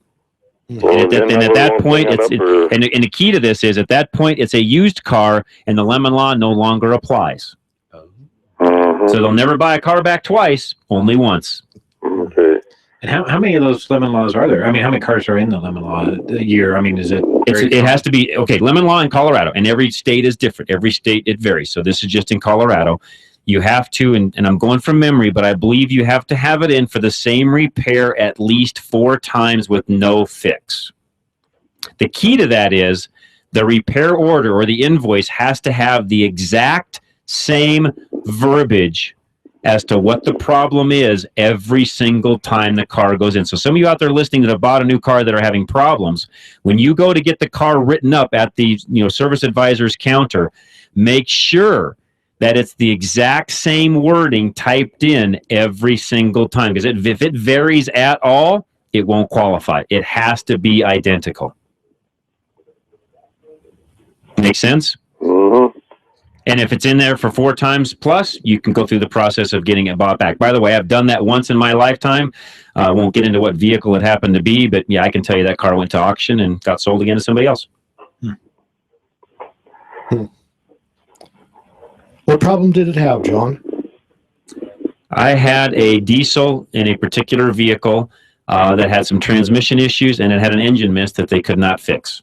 Well, and at that point, and the key to this is at that point, it's a used car, and the lemon law no longer applies. So they'll never buy a car back twice, only once. Okay. And how many of those lemon laws are there? I mean, how many cars are in the lemon law a year? I mean, is it? It has to be, okay, lemon law in Colorado, and every state is different. Every state, it varies. So this is just in Colorado. you have to, and I'm going from memory, but I believe you have to have it in for the same repair at least 4 times with no fix. The key to that is the repair order or the invoice has to have the exact same verbiage as to what the problem is every single time the car goes in. So some of you out there listening that have bought a new car that are having problems, when you go to get the car written up at the service advisor's counter, make sure that it's the exact same wording typed in every single time. Because if it varies at all, it won't qualify. It has to be identical. Make sense? Mm-hmm. And if it's in there for 4 times plus, you can go through the process of getting it bought back. By the way, I've done that once in my lifetime. I won't get into what vehicle it happened to be, but yeah, I can tell you that car went to auction and got sold again to somebody else. What problem did it have, John? I had a diesel in a particular vehicle that had some transmission issues, and it had an engine miss that they could not fix.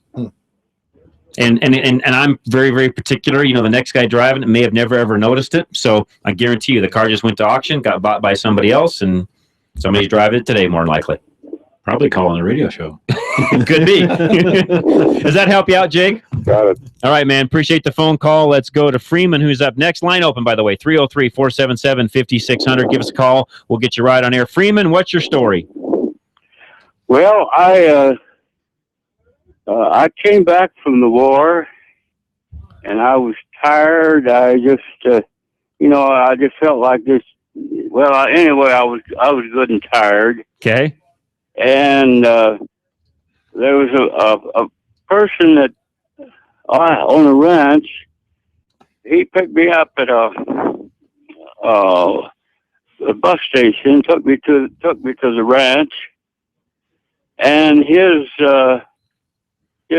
And I'm very, very particular. The next guy driving it may have never, ever noticed it. So I guarantee you the car just went to auction, got bought by somebody else, and somebody's driving it today, more than likely. Probably calling a radio show. Could be. Does that help you out, Jake? Got it. All right, man. Appreciate the phone call. Let's go to Freeman, who's up next. Line open, by the way, 303-477-5600. Give us a call. We'll get you right on air. Freeman, what's your story? Well, I came back from the war, and I was tired. I just, I just felt like this. Well, anyway, I was good and tired. Okay. And there was a person that on a ranch. He picked me up at a bus station. Took me to the ranch, and his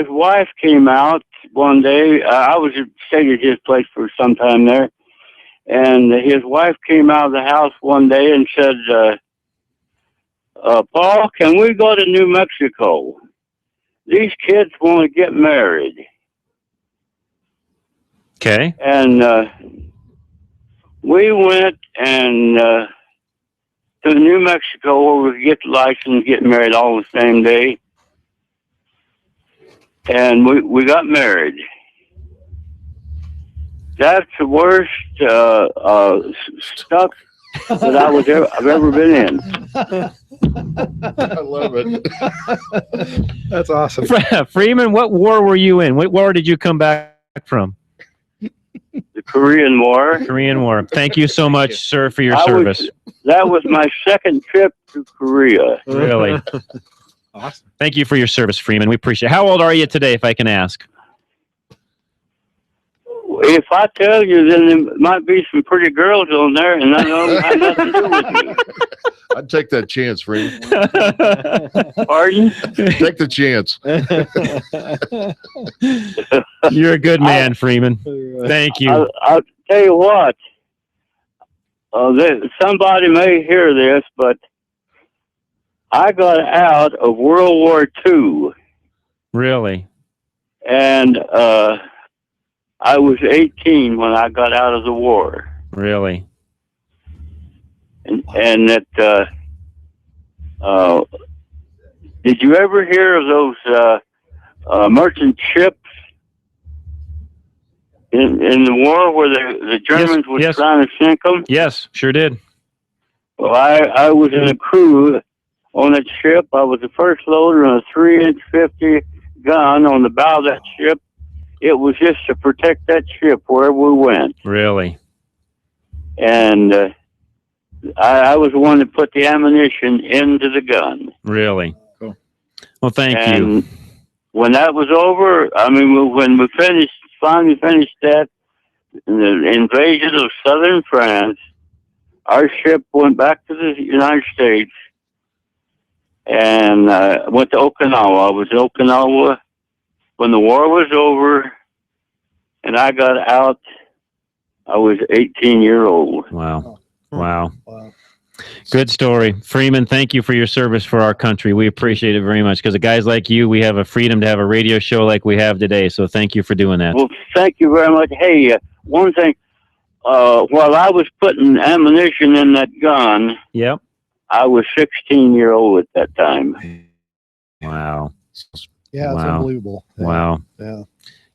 wife came out one day. I was staying at his place for some time there, and his wife came out of the house one day and said, Paul, can we go to New Mexico? These kids want to get married. Okay. And we went and to New Mexico where we could get the license, get married all the same day. And we got married. That's the worst stuff that I've ever been in. I love it. That's awesome. Freeman, what war were you in? What war did you come back from? The Korean War. Korean War. Thank you so much, sir, for your service. That was my second trip to Korea. Really? Awesome. Thank you for your service, Freeman. We appreciate it. How old are you today, if I can ask? If I tell you, then there might be some pretty girls on there, and I don't have nothing to do with me. I'd take that chance, Freeman. Pardon? Take the chance. You're a good man, Freeman. Thank you. I'll tell you what. Somebody may hear this, but I got out of World War II. Really? And I was 18 when I got out of the war. Really? And that, did you ever hear of those merchant ships in the war where the Germans were trying to sink them? Yes, sure did. Well, I was in a crew on that ship. I was the first loader on a 3-inch 50 gun on the bow of that ship. It was just to protect that ship wherever we went. Really? And I was the one that put the ammunition into the gun. Really? Cool. Well, thank you. When that was over, I mean, when we finally finished that, the invasion of southern France, our ship went back to the United States and went to Okinawa. I was in Okinawa when the war was over, and I got out. I was 18-year-old. Wow. Wow. Good story. Freeman, thank you for your service for our country. We appreciate it very much because of guys like you, we have a freedom to have a radio show like we have today. So thank you for doing that. Well, thank you very much. Hey, one thing. while I was putting ammunition in that gun, Yep. I was 16-year-old at that time. Wow. Yeah, it's Wow. unbelievable. Yeah. Wow. Yeah.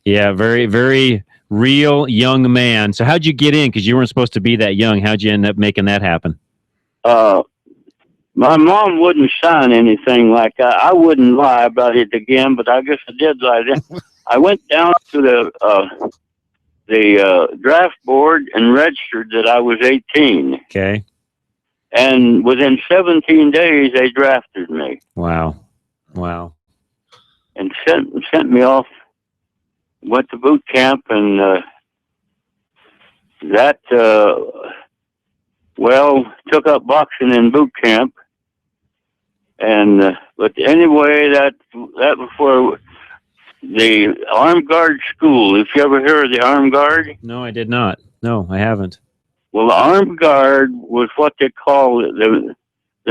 Yeah, very, very real young man. So how'd you get in? Because you weren't supposed to be that young. How'd you end up making that happen? My mom wouldn't sign anything like that. I wouldn't lie about it again, but I guess I did lie. I went down to the draft board and registered that I was 18. Okay. And within 17 days, they drafted me Wow. Wow. and sent me off. Went to boot camp, and took up boxing in boot camp. And but anyway, that was for the Armed Guard School. If you ever hear of the Armed Guard? No, I did not. No, I haven't. Well, the Armed Guard was what they call the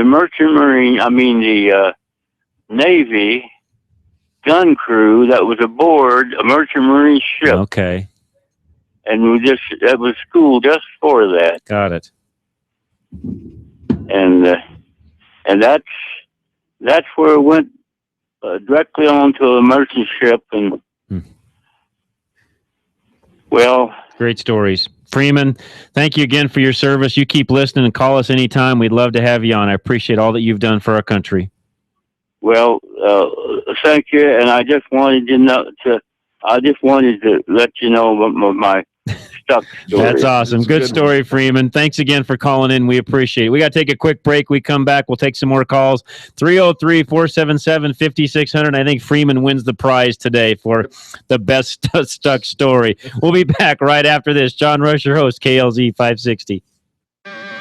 Merchant Marine. I mean the Navy gun crew that was aboard a Merchant Marine ship. Okay. And that was school just for that. Got it. And that's where it went directly onto a merchant ship. And well, great stories. Freeman, thank you again for your service. You keep listening and call us anytime. We'd love to have you on. I appreciate all that you've done for our country. Well, thank you. And I just wanted to let you know my stuck story. That's awesome. Good story, Freeman. Thanks again for calling in. We appreciate it. We got to take a quick break. We come back. We'll take some more calls. 303-477-5600. I think Freeman wins the prize today for the best stuck story. We'll be back right after this. John Rush, your host, KLZ 560.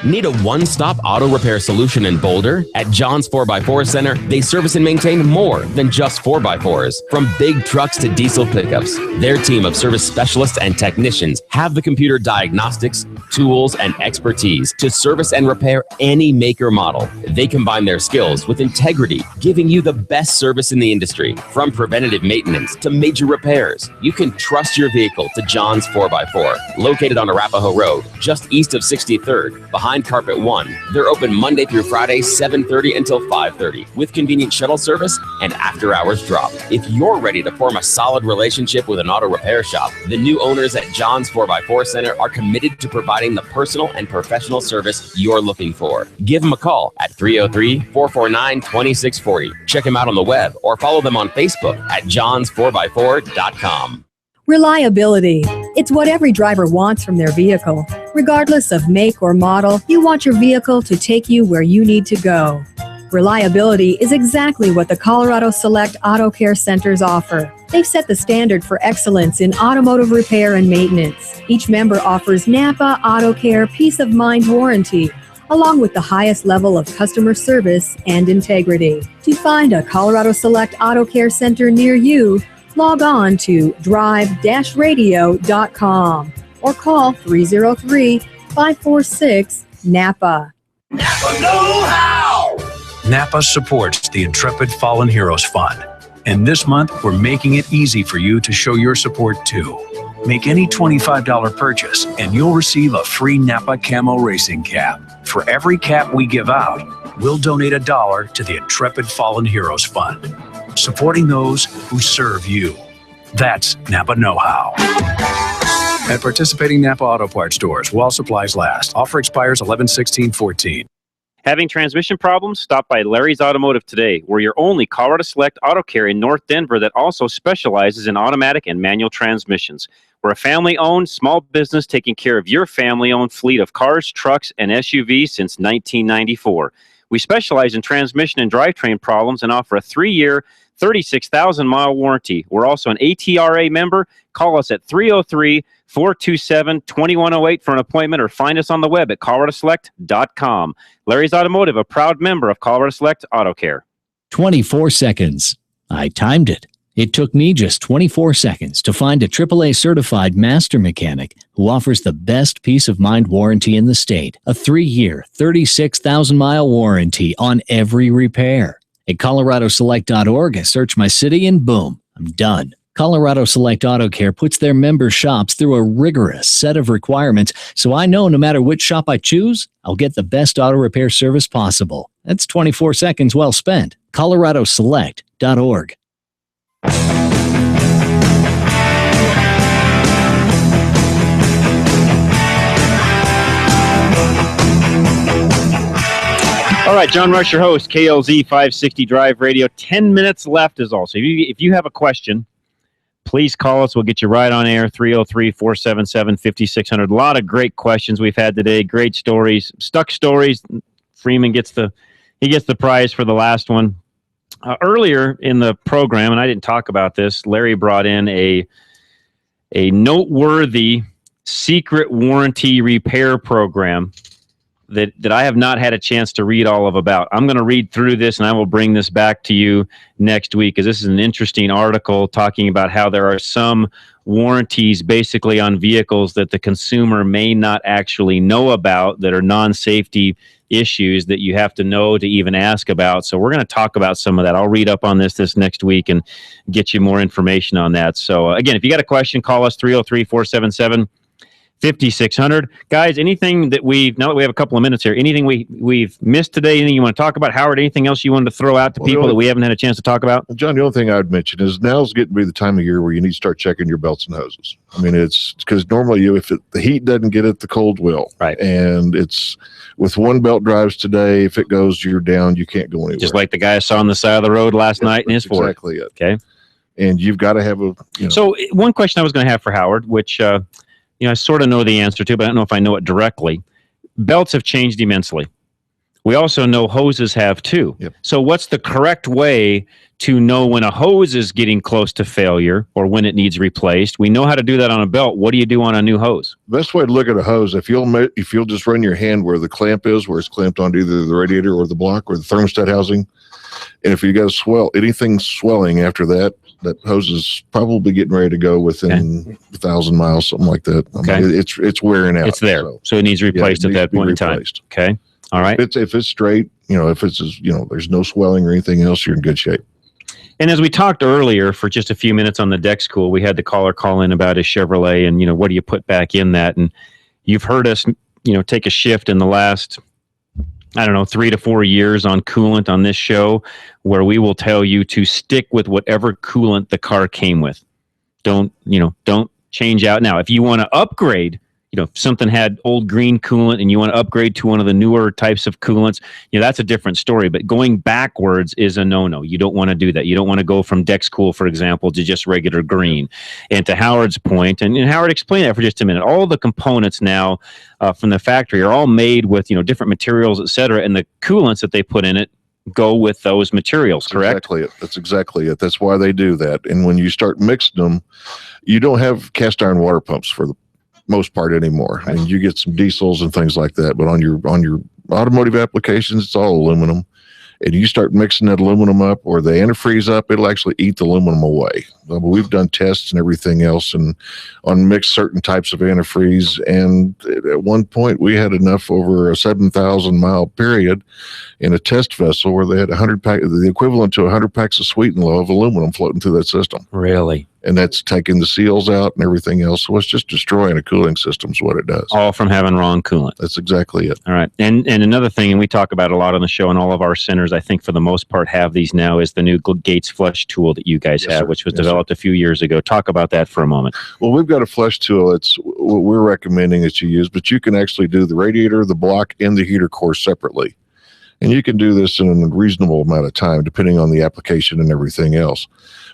Need a one-stop auto repair solution in Boulder? At John's 4x4 Center, they service and maintain more than just 4x4s. From big trucks to diesel pickups, their team of service specialists and technicians have the computer diagnostics, tools, and expertise to service and repair any make or model. They combine their skills with integrity, giving you the best service in the industry. From preventative maintenance to major repairs, you can trust your vehicle to John's 4x4. Located on Arapahoe Road, just east of 63rd, behind Carpet One. They're open Monday through Friday, 7:30 until 5:30, with convenient shuttle service and after-hours drop. If you're ready to form a solid relationship with an auto repair shop, the new owners at John's 4x4 Center are committed to providing the personal and professional service you're looking for. Give them a call at 303-449-2640. Check them out on the web or follow them on Facebook at johns4x4.com. Reliability. It's what every driver wants from their vehicle. Regardless of make or model, you want your vehicle to take you where you need to go. Reliability is exactly what the Colorado Select Auto Care Centers offer. They've set the standard for excellence in automotive repair and maintenance. Each member offers Napa Auto Care Peace of Mind Warranty, along with the highest level of customer service and integrity. To find a Colorado Select Auto Care Center near you, log on to drive-radio.com or call 303-546-NAPA. Napa know-how! Napa supports the Intrepid Fallen Heroes Fund. And this month, we're making it easy for you to show your support too. Make any $25 purchase and you'll receive a free Napa Camo Racing Cap. For every cap we give out, we'll donate $1 to the Intrepid Fallen Heroes Fund, supporting those who serve you. That's Napa Know-How. At participating Napa Auto Parts stores while supplies last. Offer expires 11/16/14. Having transmission problems? Stop by Larry's Automotive today. We're your only Colorado Select Auto Care in North Denver that also specializes in automatic and manual transmissions. We're a family-owned small business taking care of your family-owned fleet of cars, trucks, and SUVs since 1994. We specialize in transmission and drivetrain problems and offer a 3-year, 36,000-mile warranty. We're also an ATRA member. Call us at 303-427-2108 for an appointment or find us on the web at coloradoselect.com. Larry's Automotive, a proud member of Colorado Select Auto Care. 24 seconds. I timed it. It took me just 24 seconds to find a AAA certified master mechanic who offers the best peace of mind warranty in the state. A 3-year, 36,000-mile warranty on every repair. At coloradoselect.org, I search my city and boom, I'm done. Colorado Select Auto Care puts their member shops through a rigorous set of requirements, so I know no matter which shop I choose, I'll get the best auto repair service possible. That's 24 seconds well spent. ColoradoSelect.org. All right, John Rush, your host, KLZ 560 Drive Radio. 10 minutes left is all. So if you have a question, please call us. We'll get you right on air, 303-477-5600. A lot of great questions we've had today, great stories, stuck stories. Freeman gets the prize for the last one. Earlier in the program, and I didn't talk about this, Larry brought in a noteworthy secret warranty repair program that I have not had a chance to read all of about. I'm going to read through this, and I will bring this back to you next week, because this is an interesting article talking about how there are some warranties basically on vehicles that the consumer may not actually know about, that are non-safety issues that you have to know to even ask about. So we're going to talk about some of that. I'll read up on this next week and get you more information on that. So again, if you got a question, call us 303-477-5600. Guys, anything that now that we have a couple of minutes here, anything we've missed today, anything you want to talk about? Howard, anything else you wanted to throw out to people that we haven't had a chance to talk about? John, the only thing I would mention is now's getting to be the time of year where you need to start checking your belts and hoses. I mean, it's because normally the heat doesn't get it, the cold will. Right. And it's with one belt drives today, if it goes, you're down, you can't go anywhere. Just like the guy I saw on the side of the road last night in his Ford. Exactly it. Okay. And you've got to have So one question I was going to have for Howard, which I sort of know the answer to, but I don't know if I know it directly. Belts have changed immensely. We also know hoses have too. Yep. So what's the correct way to know when a hose is getting close to failure or when it needs replaced? We know how to do that on a belt. What do you do on a new hose? Best way to look at a hose, if you'll just run your hand where the clamp is, where it's clamped onto either the radiator or the block or the thermostat housing, and if you got anything swelling after that hose is probably getting ready to go within 1,000 miles, something like that. Okay. I mean, it's wearing out. It's there, so it needs replaced at that point in time. Okay, all right. If it's straight, if it's there's no swelling or anything else, you're in good shape. And as we talked earlier for just a few minutes on the deck school, we had the caller call in about his Chevrolet and, what do you put back in that? And you've heard us, take a shift in the last, 3 to 4 years on coolant on this show, where we will tell you to stick with whatever coolant the car came with. Don't change out. Now, if you want to upgrade, if something had old green coolant and you want to upgrade to one of the newer types of coolants, that's a different story. But going backwards is a no-no. You don't want to do that. You don't want to go from Dexcool, for example, to just regular green. And to Howard's point, and Howard, explain that for just a minute. All the components now from the factory are all made with different materials, et cetera, and the coolants that they put in it go with those materials, correct? That's exactly it. That's why they do that. And when you start mixing them, you don't have cast iron water pumps for the most part anymore. I mean, you get some diesels and things like that, but on your automotive applications, it's all aluminum. And you start mixing that aluminum up or the antifreeze up, it'll actually eat the aluminum away. But we've done tests and everything else and on mixed certain types of antifreeze. And at one point we had enough over a 7,000 mile period in a test vessel where they had the equivalent to 100 packs of sweet and low of aluminum floating through that system. Really? And that's taking the seals out and everything else. So it's just destroying a cooling system is what it does. All from having wrong coolant. That's exactly it. All right. And another thing, and we talk about a lot on the show, and all of our centers, I think for the most part, have these now, is the new Gates flush tool that you guys have, which was developed a few years ago. Talk about that for a moment. Well, we've got a flush tool. It's what we're recommending that you use, but you can actually do the radiator, the block, and the heater core separately. And you can do this in a reasonable amount of time, depending on the application and everything else.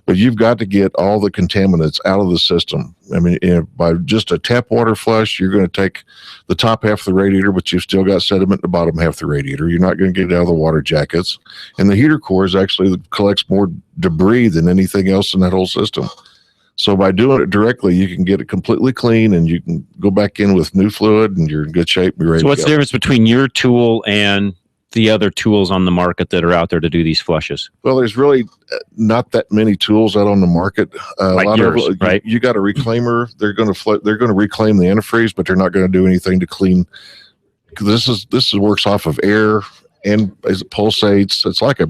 But you've got to get all the contaminants out of the system. I mean, by just a tap water flush, you're going to take the top half of the radiator, but you've still got sediment in the bottom half of the radiator. You're not going to get it out of the water jackets. And the heater core is actually collects more debris than anything else in that whole system. So by doing it directly, you can get it completely clean and you can go back in with new fluid and you're in good shape. Be ready so what's the difference between your tool and the other tools on the market that are out there to do these flushes? Well, there's really not that many tools out on the market. Like a lot yours, of right? You got a reclaimer. They're going to reclaim the antifreeze, but they're not going to do anything to clean. This works off of air and as it pulsates, it's like a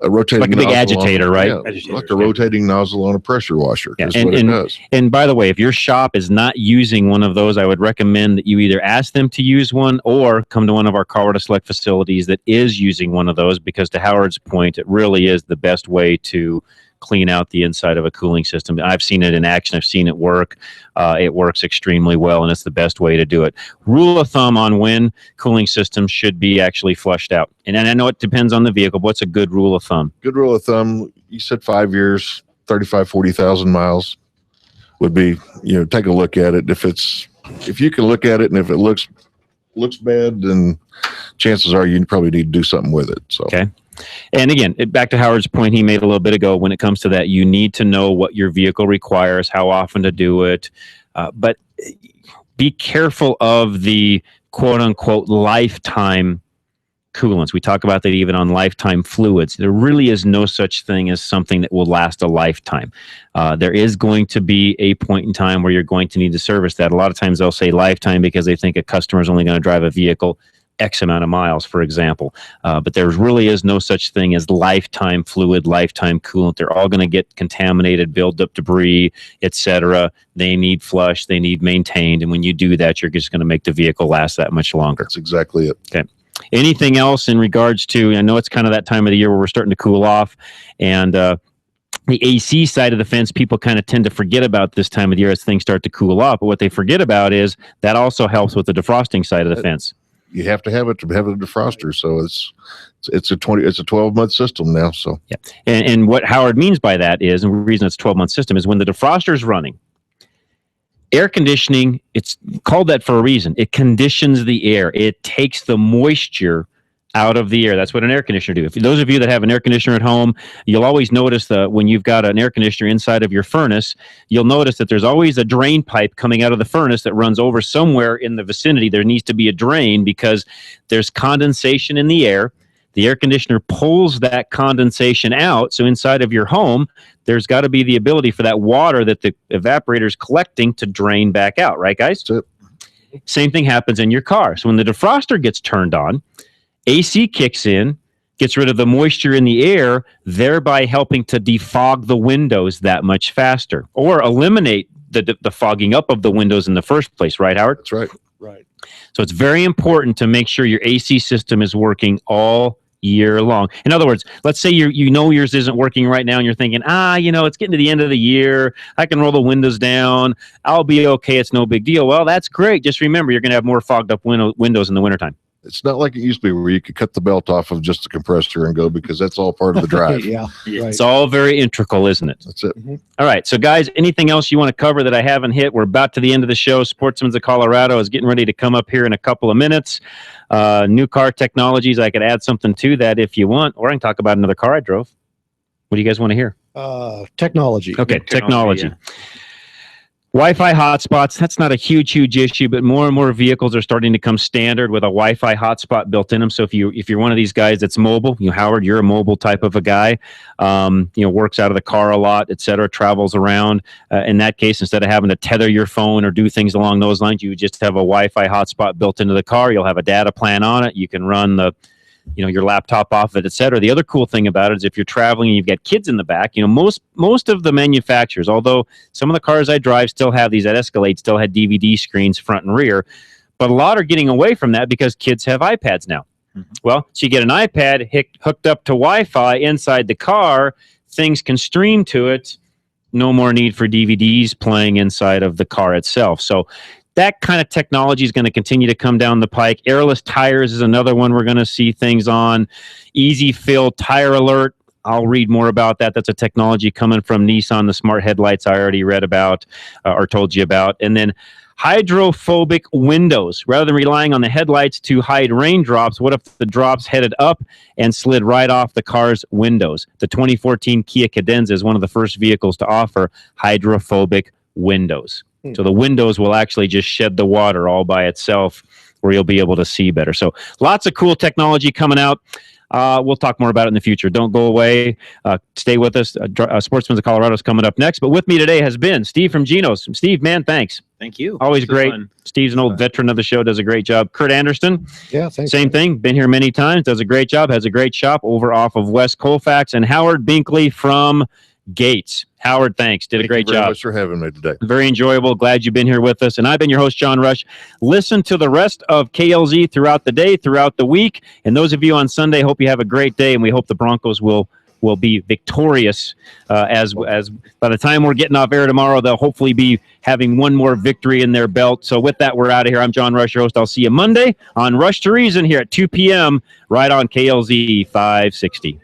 rotating, like a big nozzle agitator, on, right? Yeah, Agitators, like a rotating nozzle on a pressure washer. Yeah, Is what it does. and by the way, if your shop is not using one of those, I would recommend that you either ask them to use one or come to one of our Colorado Select facilities that is using one of those, because to Howard's point, it really is the best way to clean out the inside of a cooling system. I've seen it in action. I've seen it work. It works extremely well, and it's the best way to do it. Rule of thumb on when cooling systems should be actually flushed out. And I know it depends on the vehicle, but what's a good rule of thumb? Good rule of thumb, you said 5 years, 35, 40,000 miles would be, take a look at it. If you can look at it and if it looks bad, then chances are you probably need to do something with it. So. Okay. And again, back to Howard's point he made a little bit ago, when it comes to that, you need to know what your vehicle requires, how often to do it. But be careful of the quote unquote lifetime coolants. We talk about that even on lifetime fluids. There really is no such thing as something that will last a lifetime. There is going to be a point in time where you're going to need to service that. A lot of times they'll say lifetime because they think a customer is only going to drive a vehicle X amount of miles, for example. But there really is no such thing as lifetime fluid, lifetime coolant. They're all going to get contaminated, build up debris, etc. They need flushed, they need maintained. And when you do that, you're just going to make the vehicle last that much longer. That's exactly it. Okay. Anything else in regards to, I know it's kind of that time of the year where we're starting to cool off, and the AC side of the fence, people kind of tend to forget about this time of the year as things start to cool off. But what they forget about is that also helps with the defrosting side of the fence. You have to have it to have a defroster. So it's a 12-month system now. So yeah, and what Howard means by that is, and the reason it's a 12-month system is when the defroster is running, air conditioning, it's called that for a reason. It conditions the air. It takes the moisture out of the air. That's what an air conditioner do. If those of you that have an air conditioner at home, you'll always notice that when you've got an air conditioner inside of your furnace, you'll notice that there's always a drain pipe coming out of the furnace that runs over somewhere in the vicinity. There needs to be a drain because there's condensation in the air. The air conditioner pulls that condensation out. So inside of your home, there's got to be the ability for that water that the evaporator is collecting to drain back out. Right, guys? That's it. Same thing happens in your car. So when the defroster gets turned on, AC kicks in, gets rid of the moisture in the air, thereby helping to defog the windows that much faster, or eliminate the fogging up of the windows in the first place. Right, Howard? That's right. Right. So it's very important to make sure your AC system is working all year long. In other words, let's say you know yours isn't working right now and you're thinking, it's getting to the end of the year. I can roll the windows down. I'll be okay. It's no big deal. Well, that's great. Just remember, you're going to have more fogged up windows in the wintertime. It's not like it used to be where you could cut the belt off of just the compressor and go, because that's all part of the drive. Yeah. Right. It's all very integral, isn't it? That's it. Mm-hmm. All right. So, guys, anything else you want to cover that I haven't hit? We're about to the end of the show. Sportsman's of Colorado is getting ready to come up here in a couple of minutes. New car technologies. I could add something to that if you want, or I can talk about another car I drove. What do you guys want to hear? Technology. Okay, technology. Yeah. Wi-Fi hotspots, that's not a huge issue, but more and more vehicles are starting to come standard with a Wi-Fi hotspot built in them. So if you're one of these guys that's mobile, Howard, you're a mobile type of a guy, works out of the car a lot, et cetera, travels around. In that case, instead of having to tether your phone or do things along those lines, you just have a Wi-Fi hotspot built into the car. You'll have a data plan on it. You can run your laptop off of it, et cetera. The other cool thing about it is if you're traveling and you've got kids in the back, most of the manufacturers, although some of the cars I drive still have these, that Escalade still had DVD screens front and rear, but a lot are getting away from that because kids have iPads now. Mm-hmm. Well, so you get an iPad hooked up to Wi-Fi inside the car, things can stream to it, no more need for DVDs playing inside of the car itself. So that kind of technology is going to continue to come down the pike. Airless tires is another one we're going to see things on. Easy fill tire alert. I'll read more about that. That's a technology coming from Nissan, the smart headlights I already read about or told you about. And then hydrophobic windows. Rather than relying on the headlights to hide raindrops, what if the drops headed up and slid right off the car's windows? The 2014 Kia Cadenza is one of the first vehicles to offer hydrophobic windows. So the windows will actually just shed the water all by itself, where you'll be able to see better. So lots of cool technology coming out. We'll talk more about it in the future. Don't go away. Stay with us. Sportsman's of Colorado is coming up next. But with me today has been Steve from Geno's. Steve, man, thanks. Thank you. Always This was great. fun. Steve's an old veteran of the show, does a great job. Kurt Anderson, Yeah, thanks. same thing. Been here many times, does a great job, has a great shop over off of West Colfax. And Howard Binkley from Gates. Howard, thanks. Did a great Thank you very job. much for having me today. Very enjoyable. Glad you've been here with us. And I've been your host, John Rush. Listen to the rest of KLZ throughout the day, throughout the week. And those of you on Sunday, hope you have a great day. And we hope the Broncos will be victorious as by the time we're getting off air tomorrow, they'll hopefully be having one more victory in their belt. So with that, we're out of here. I'm John Rush, your host. I'll see you Monday on Rush to Reason here at 2 p.m. right on KLZ 560.